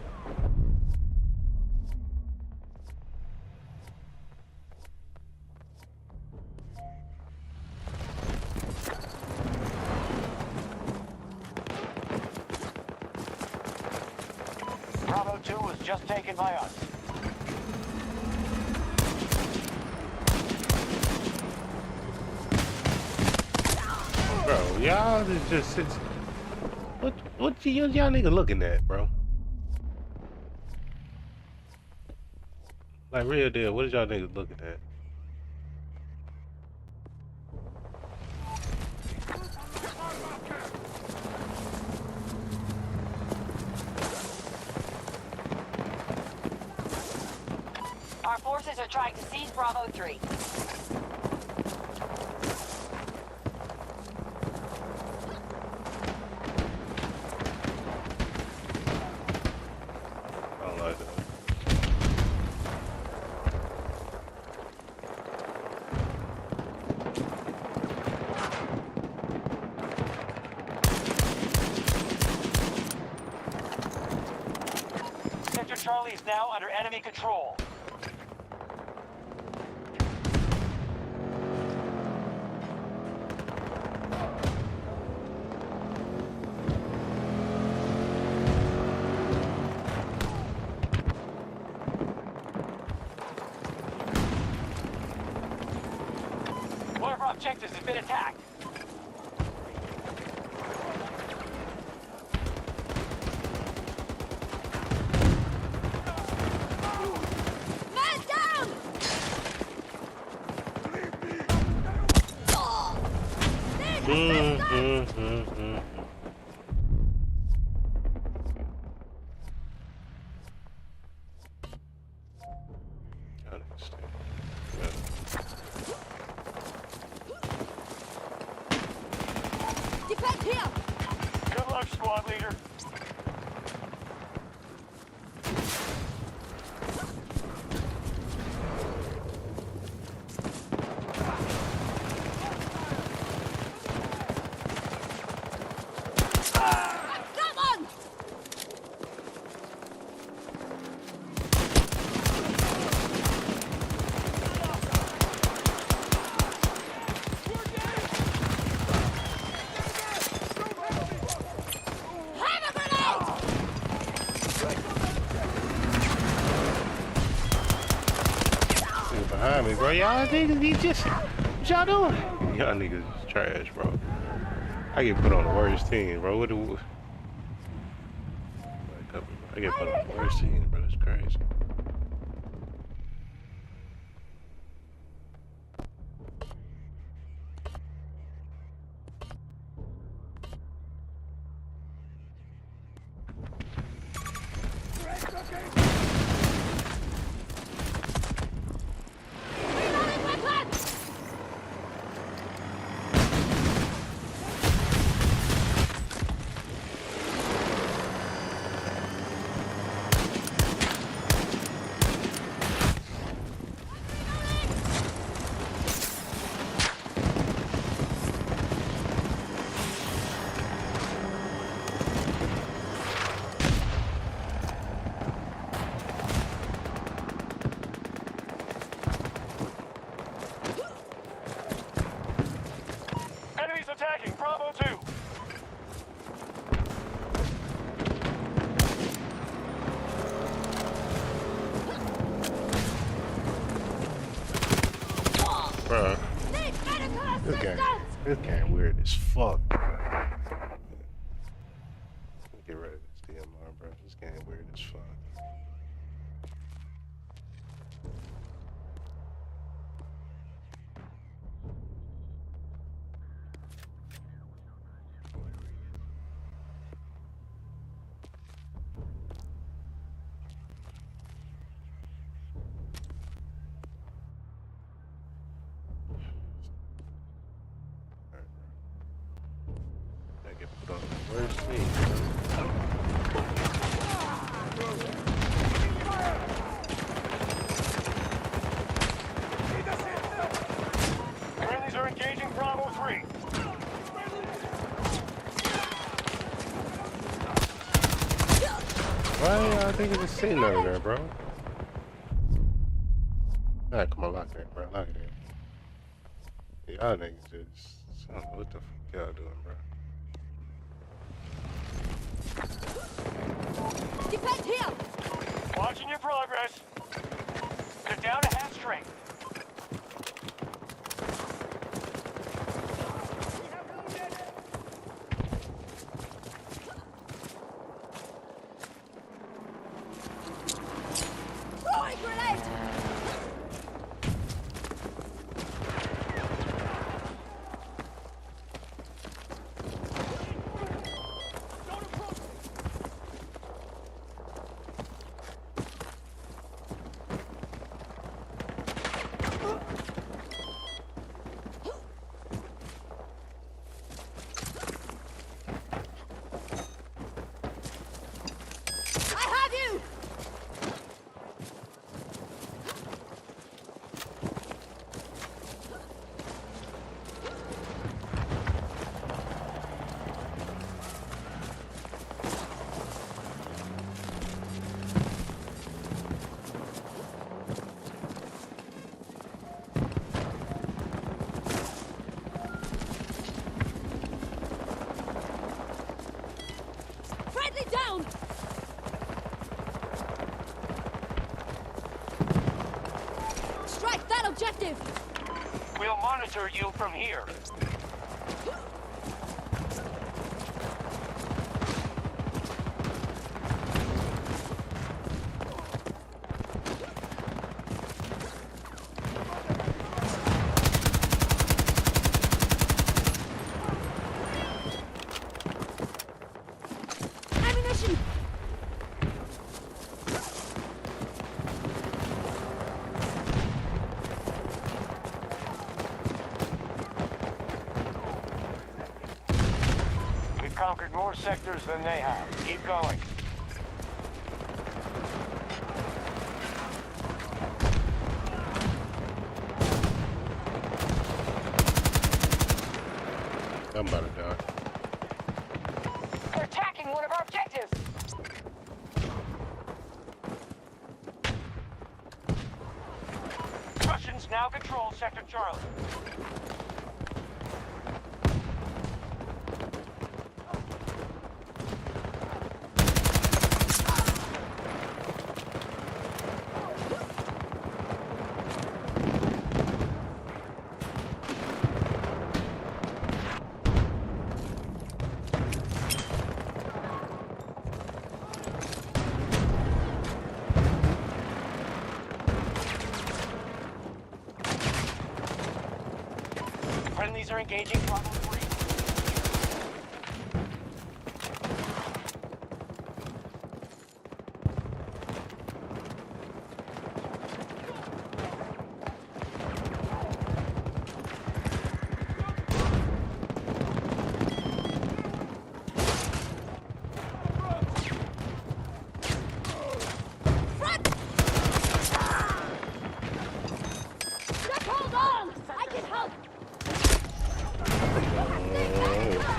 Bravo 2 was just taken by us. Bro, y'all is just sits. What y'all nigga looking at, bro? Like real deal, what is y'all niggas looking at? Our forces are trying to seize Bravo 3. I don't like that. Sector Charlie is now under enemy control. objectives have been attacked. Man down! Defend here! Good luck, squad leader. Come on! Have a grenade! Nigga behind me, bro. Y'all niggas be just. What y'all doing? Y'all niggas is trash, bro. I get put on the worst team, bro. What do. I get put on the worst team, bro. That's crazy. Reloading weapon! Enemies attacking Bravo 2. Bro, Need medical this assistance! game weird as fuck. Get rid of this DMR, bro. This game weird as fuck. I get put on the worst team, Friendlies are engaging Bravo 3. Why y'all niggas just sitting over there, bro? Alright, come on, lock it in, bro. Lock it in. Y'all niggas just. I don't know what the fuck y'all doing, bro. Defend here! Watching your progress. They're down to half strength. Throwing grenade! I have you! Friendly down! Strike that objective! We'll monitor you from here. Ammunition! We've conquered more sectors than they have. Keep going. I'm about to die. They're attacking one of our objectives. Russians now control Sector Charlie. Friendlies are engaging Bravo 3. Just hold on! I can help!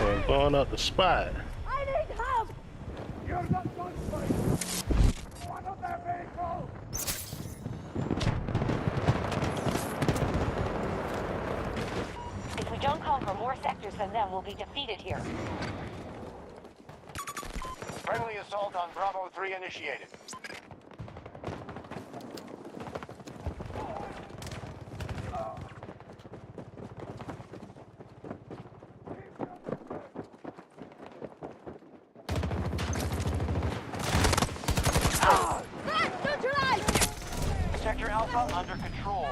I'm blowing up the spot. I need help! You're not gunfight! One of their vehicles! If we don't conquer more sectors than them, we'll be defeated here. Friendly assault on Bravo 3 initiated. Rat, neutralized! Sector Alpha under control.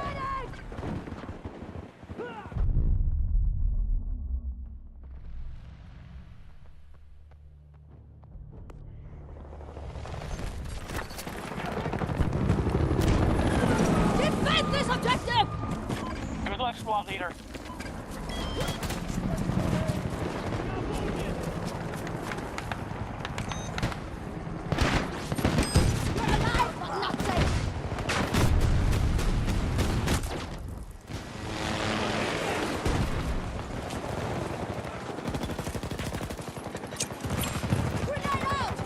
Defend this objective! Good luck, squad leader. You're alive, but not safe! Grenade out!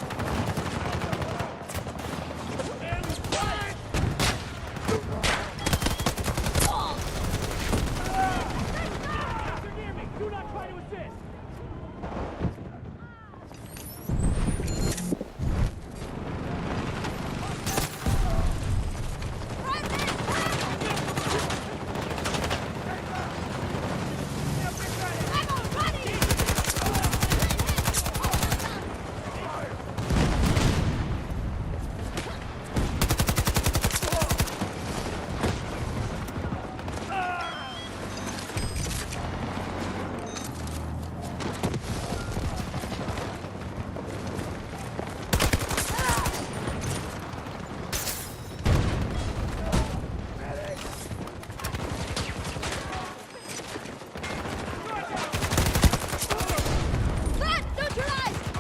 Rat, neutralized!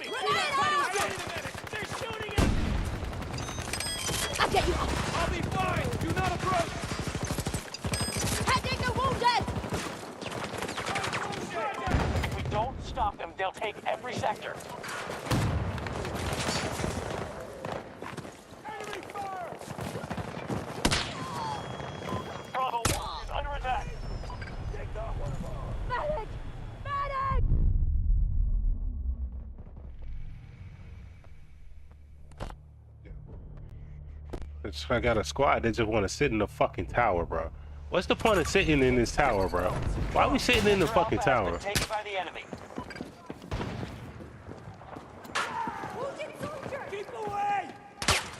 Grenade out! I'll get you off! I'll be fine. Do not approach. Heading the wounded! If we don't stop them, they'll take every sector. Enemy fire! Bravo 1 is under attack. Take down one of ours. Medic! Medic! I got a squad that just want to sit in the fucking tower, bro. What's the point of sitting in this tower, bro? Why are we sitting in the fucking tower? Taken by the enemy.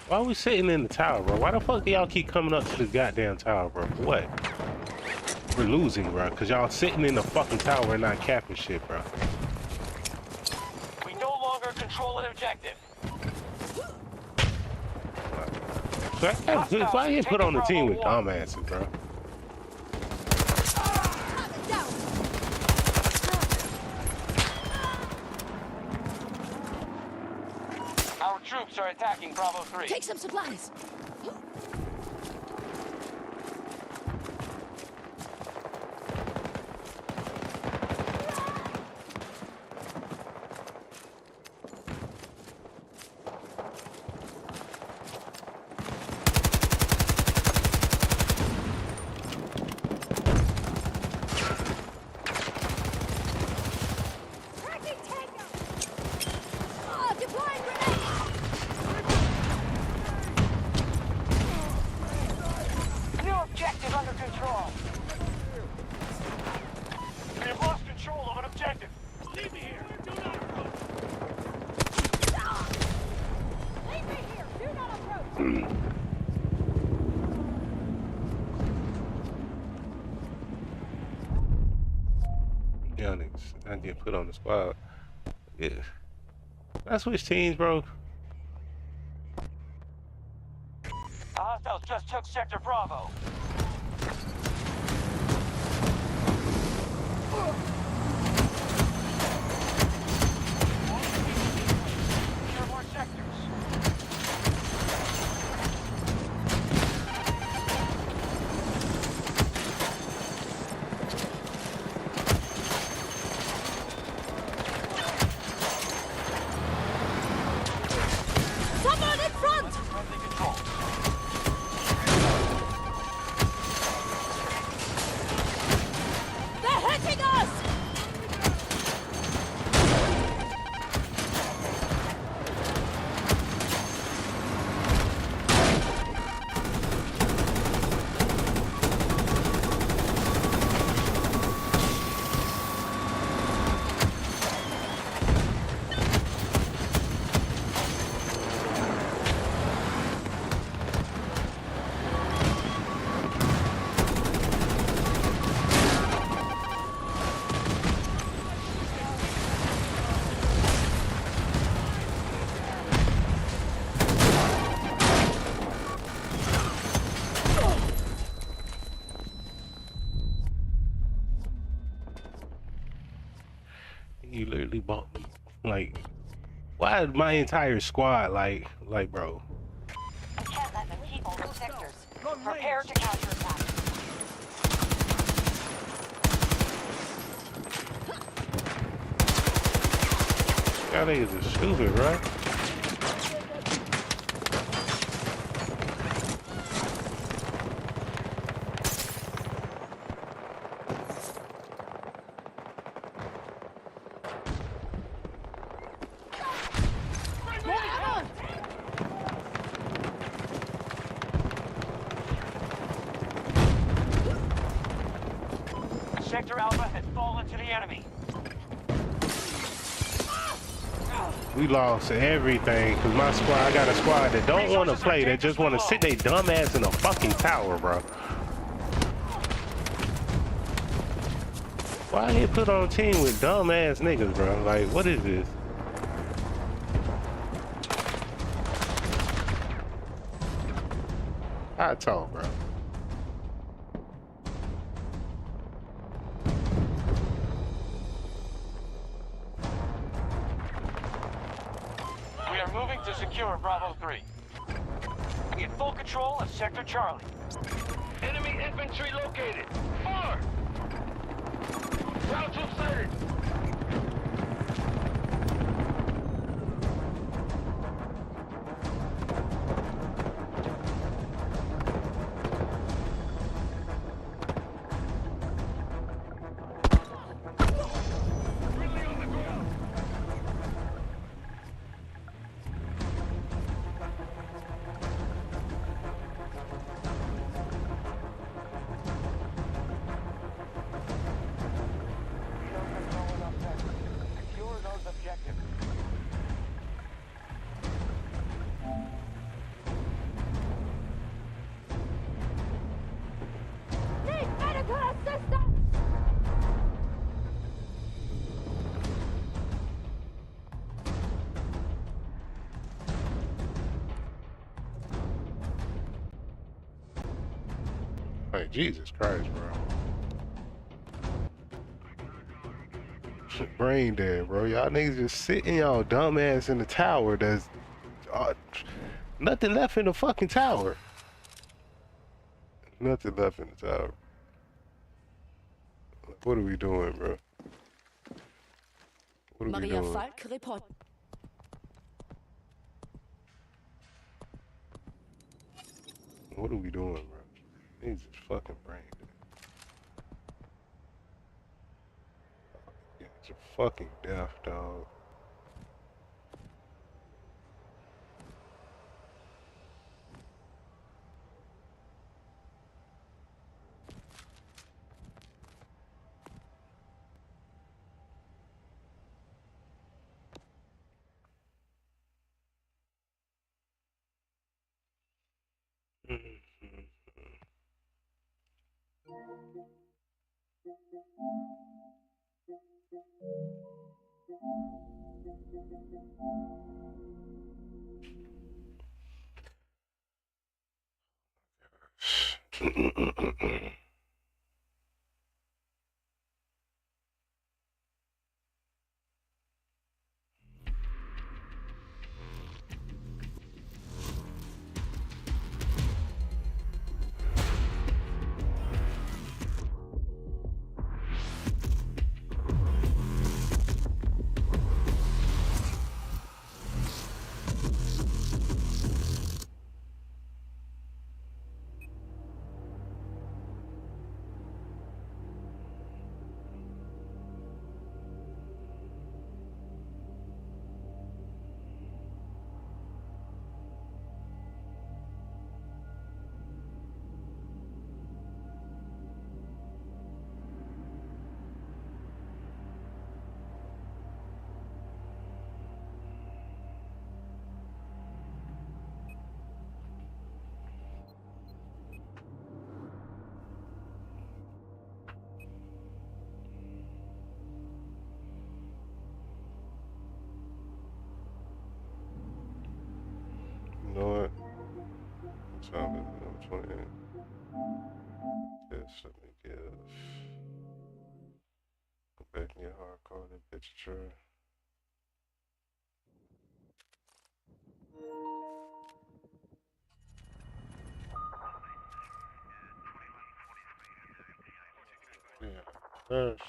Why are we sitting in the tower, bro? Why the fuck do y'all keep coming up to this goddamn tower, bro? For what? We're losing, bro, because y'all sitting in the fucking tower and not capping shit, bro. We no longer control an objective. So why you put on the team with dumbasses, bro? Our troops are attacking Bravo 3. Take some supplies. I get put on the squad. Yeah. I switch teams, bro. Hostiles just took Sector Bravo. Secure more sectors. Someone in front! Friendly control. They're hitting us! You literally bought me. Like, why is my entire squad like, bro? We can't let them keep all those sectors. Prepare to counterattack. Y'all niggas is stupid, right? Sector Alpha has fallen to the enemy. We lost everything because my squad, I got a squad that don't want to play, that just want to sit their dumb ass in a fucking tower, bro. Why they put on a team with dumb ass niggas, bro? Like, what is this? I talk, bro. We are moving to secure Bravo 3. In full control of Sector Charlie. Enemy infantry located. Far! Ground troops sighted. Like, Jesus Christ, bro. Brain dead, bro. Y'all niggas just sitting y'all dumb ass in the tower. There's nothing left in the fucking tower. Nothing left in the tower. What are we doing, bro? What are we Maria doing? Falk report. What are we doing, bro? Niggas is fucking brain dead. Yeah, it's a fucking death, dog. You know what? What time is it? Number 28. Yes, let me give. Go back in your hardcore, that bitch try. Yeah, first.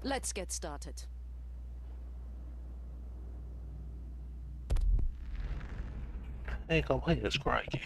Let's get started. Ain't gonna play this crikey.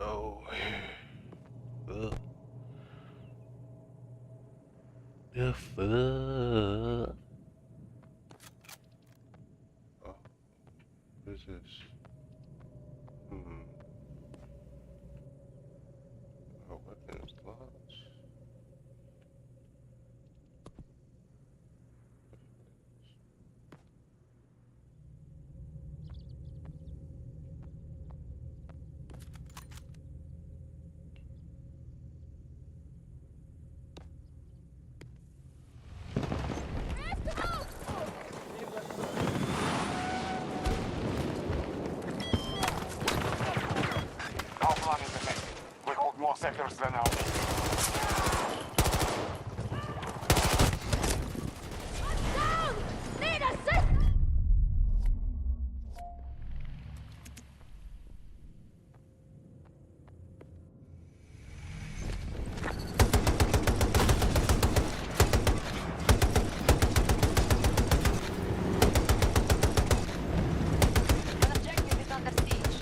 Oh, the fuck. sectors than ours. Down! Need assist! An objective is under siege.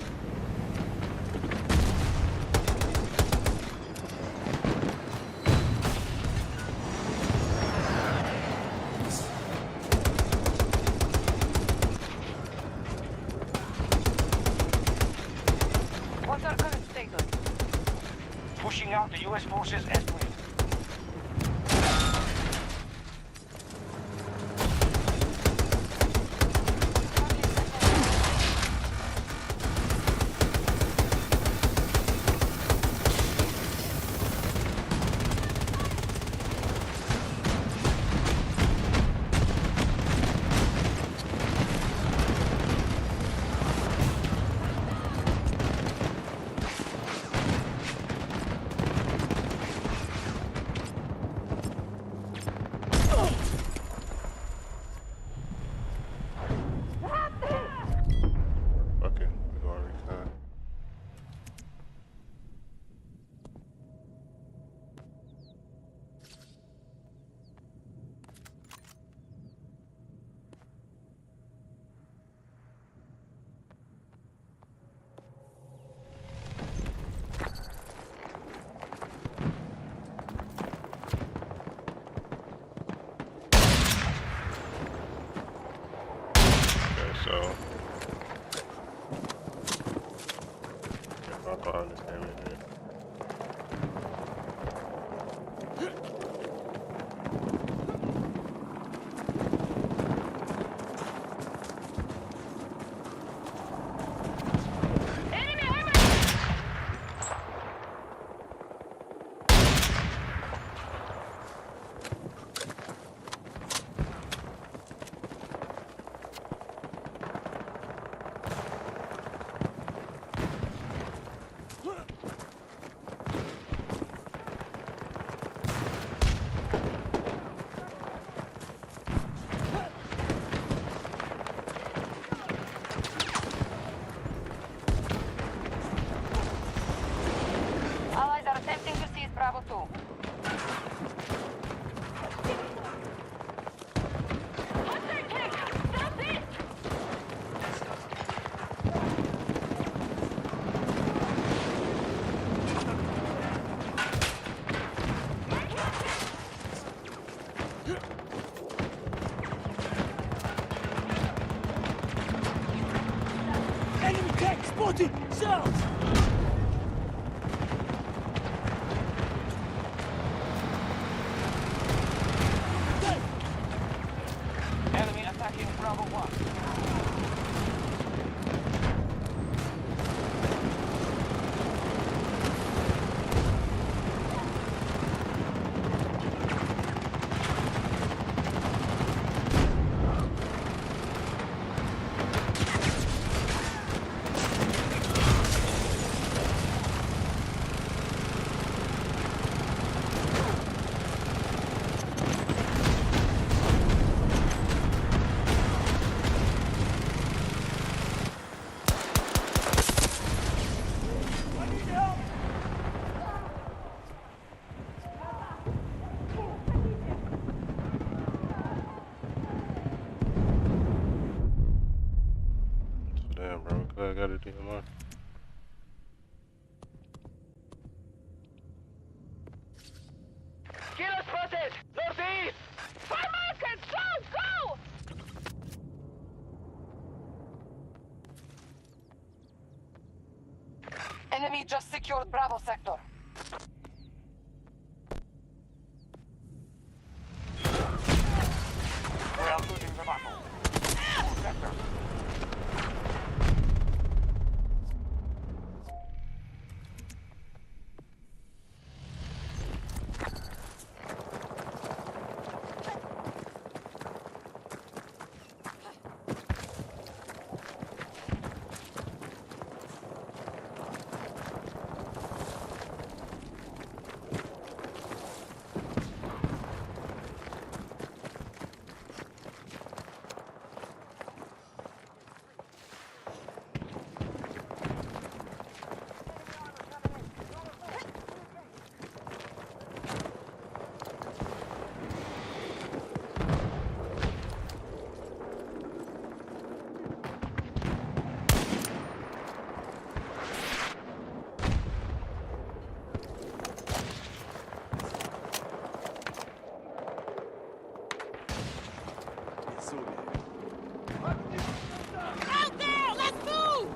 What's our current status? Pushing out the U.S. forces as planned. Fuck it. We go on recon. Okay, so I understand it here. Allies are attempting to seize Bravo 2. Enemy tech spotted! South! Enemy attacking Bravo 1. Damn, bro. I got a DMR. Killer spotted! Northeast! Fire market! Go! Go! Enemy just secured Bravo sector. We are losing the battle. All sectors. отсюда. Out there! Let's move!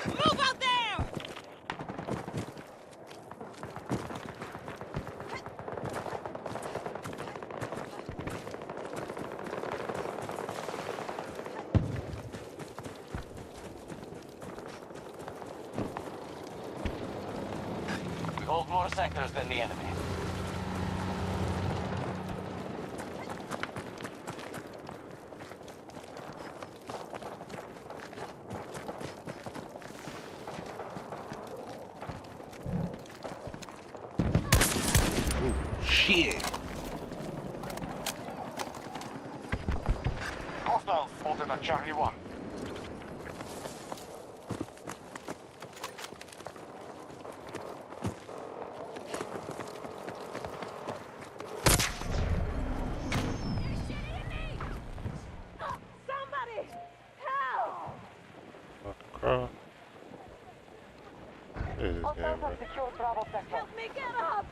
Move out there! We hold more sectors than the enemy. Shit. Hostiles spotted at Charlie 1. Somebody! Help! Fucking cross. What is this Hostiles game, bro? have secured Bravo sector. Help me get up!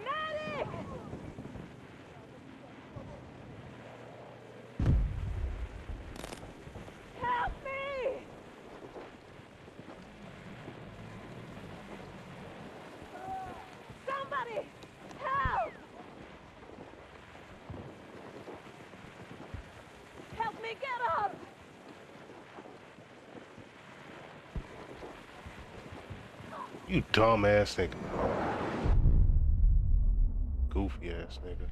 Medic! Help me! Somebody! Help! Help me get up! You dumbass nigga. Goofy ass nigga.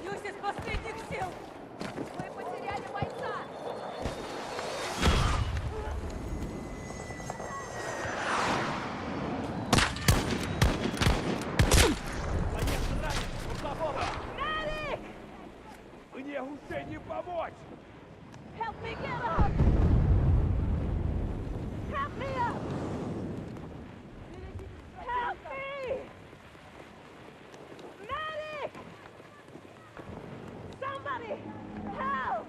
Бьюсь из последних сил! Мы потеряли бойца! Medic! Мне уже не помочь! Help me get up! Help me up! Help me! Medic! Somebody! Help!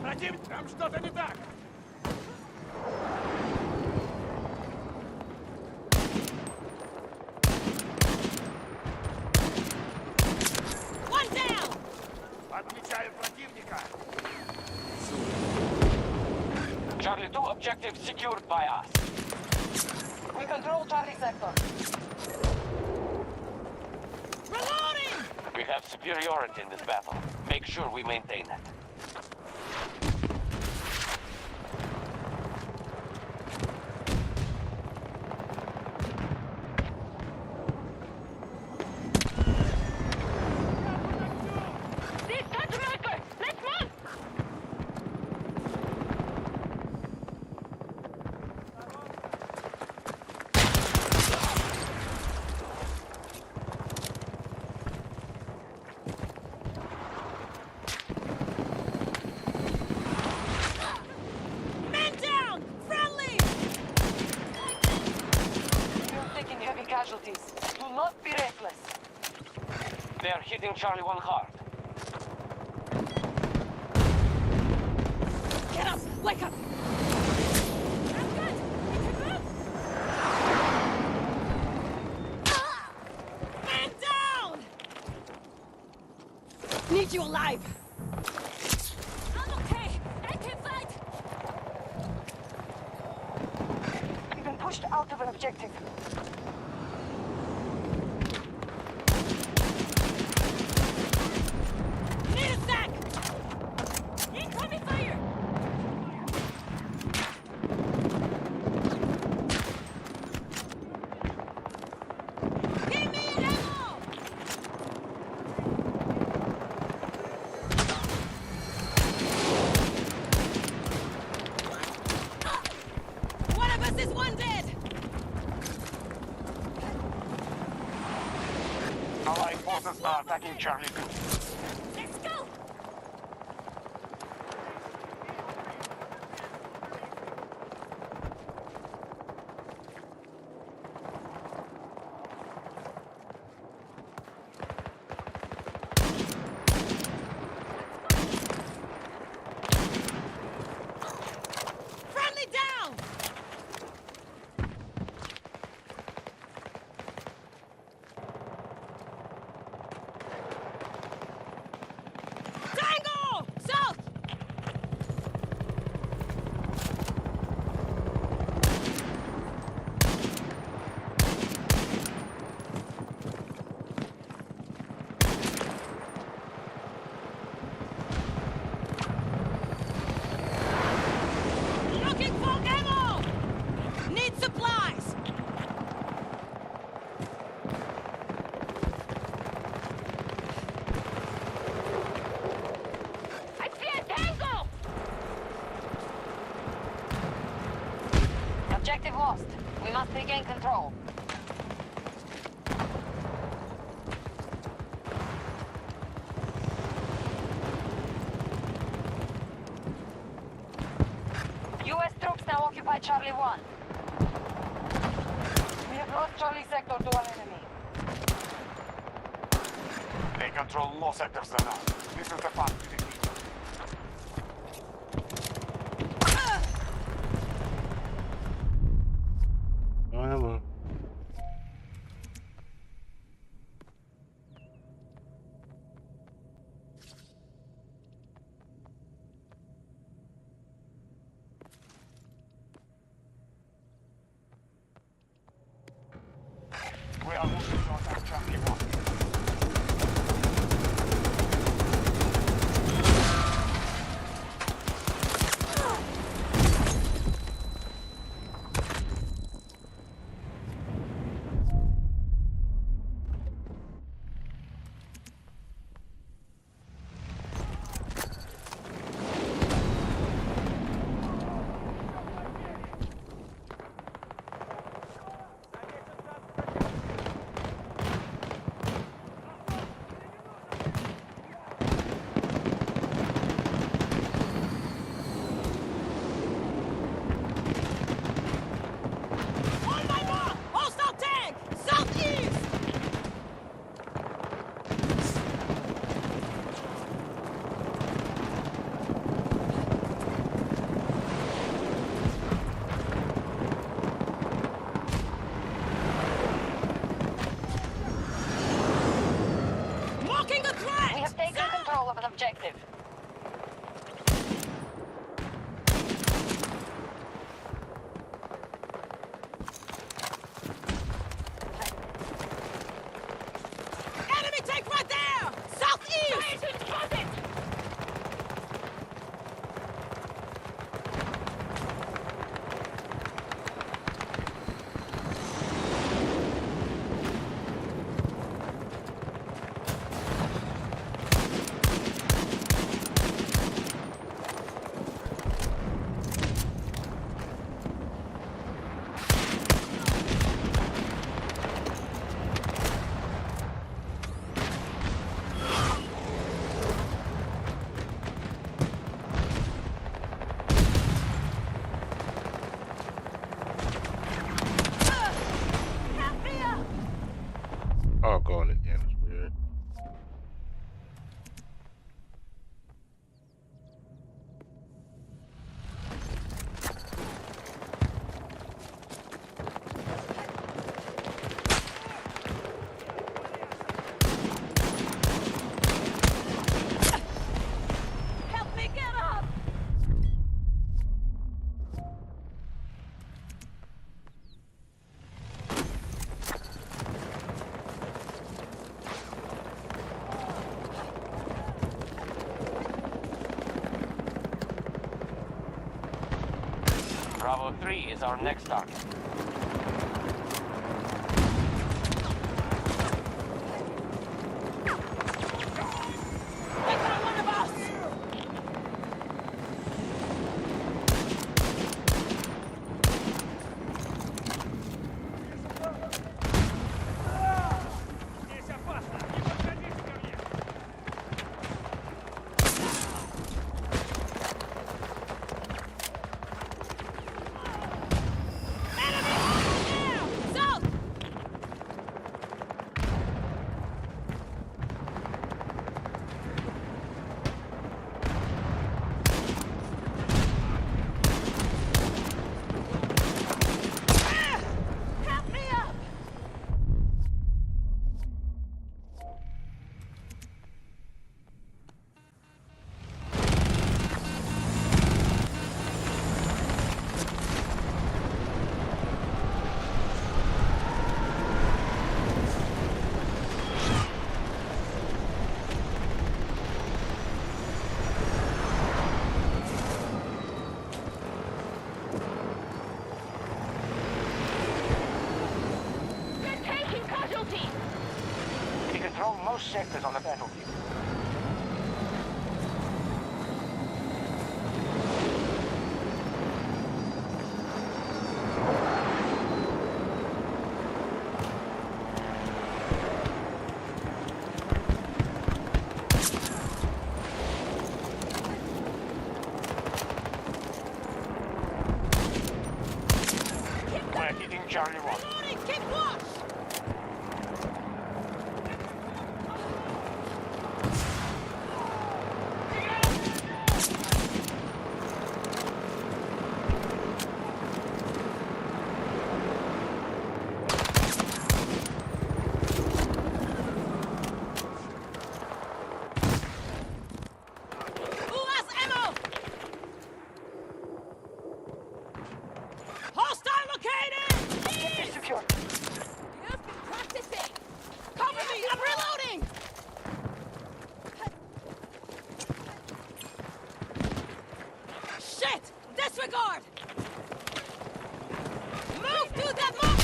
Противник, там что-то не так! One down! Отмечаю противника! Charlie 2 objective secured by us. We control Charlie sector. Reloading! We have superiority in this battle. Make sure we maintain it. Casualties. Do not be reckless. They are hitting Charlie 1 hard. Get up! Wake up! I'm good! We can move! Man down! Need you alive! I'm okay! I can fight! You've been pushed out of an objective. Need a sec! Incoming fire! Give me an ammo! One of us is one dead! Allied forces are attacking Charlie 2. Let's go! Friendly down! Tango! South! Looking for ammo! Need supplies! I see a tango! Objective lost. We must regain control. U.S. troops now occupy Charlie 1. We have lost Charlie sector to an enemy. They control more sectors than us. This is the path to defeat. Ammo. We are moving to attack Charlie 1. On my mark! Hostile tank! Southeast! Marking the threat! We have taken control of an objective. Enemy tank right there! South Bravo 3 is our next target. We control most sectors on the battlefield. We're hitting Charlie 1. Keep watch! Disregard! Move to that mark!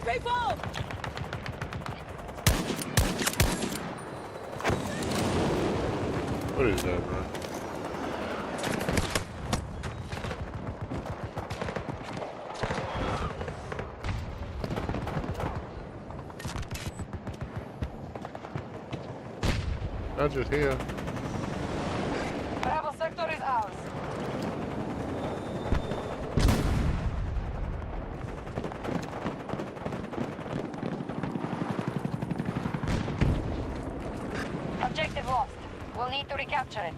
People! What is that, bro? Not just here. Bravo sector is ours. Objective lost. We'll need to recapture it.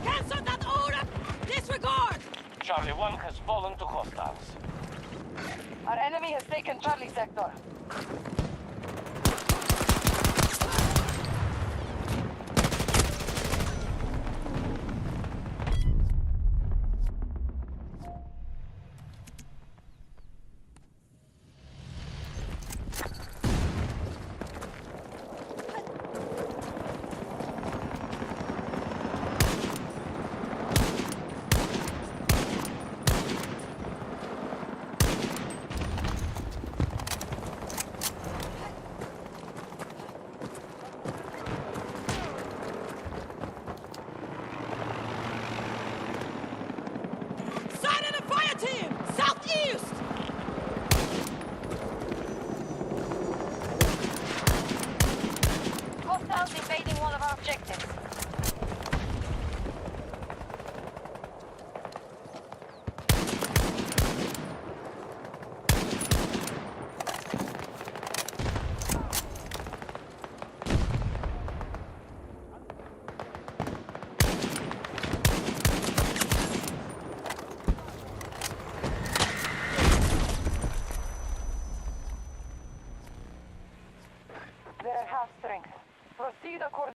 Cancel that order! Disregard! Charlie 1 has fallen to hostiles. Our enemy has taken Charlie sector.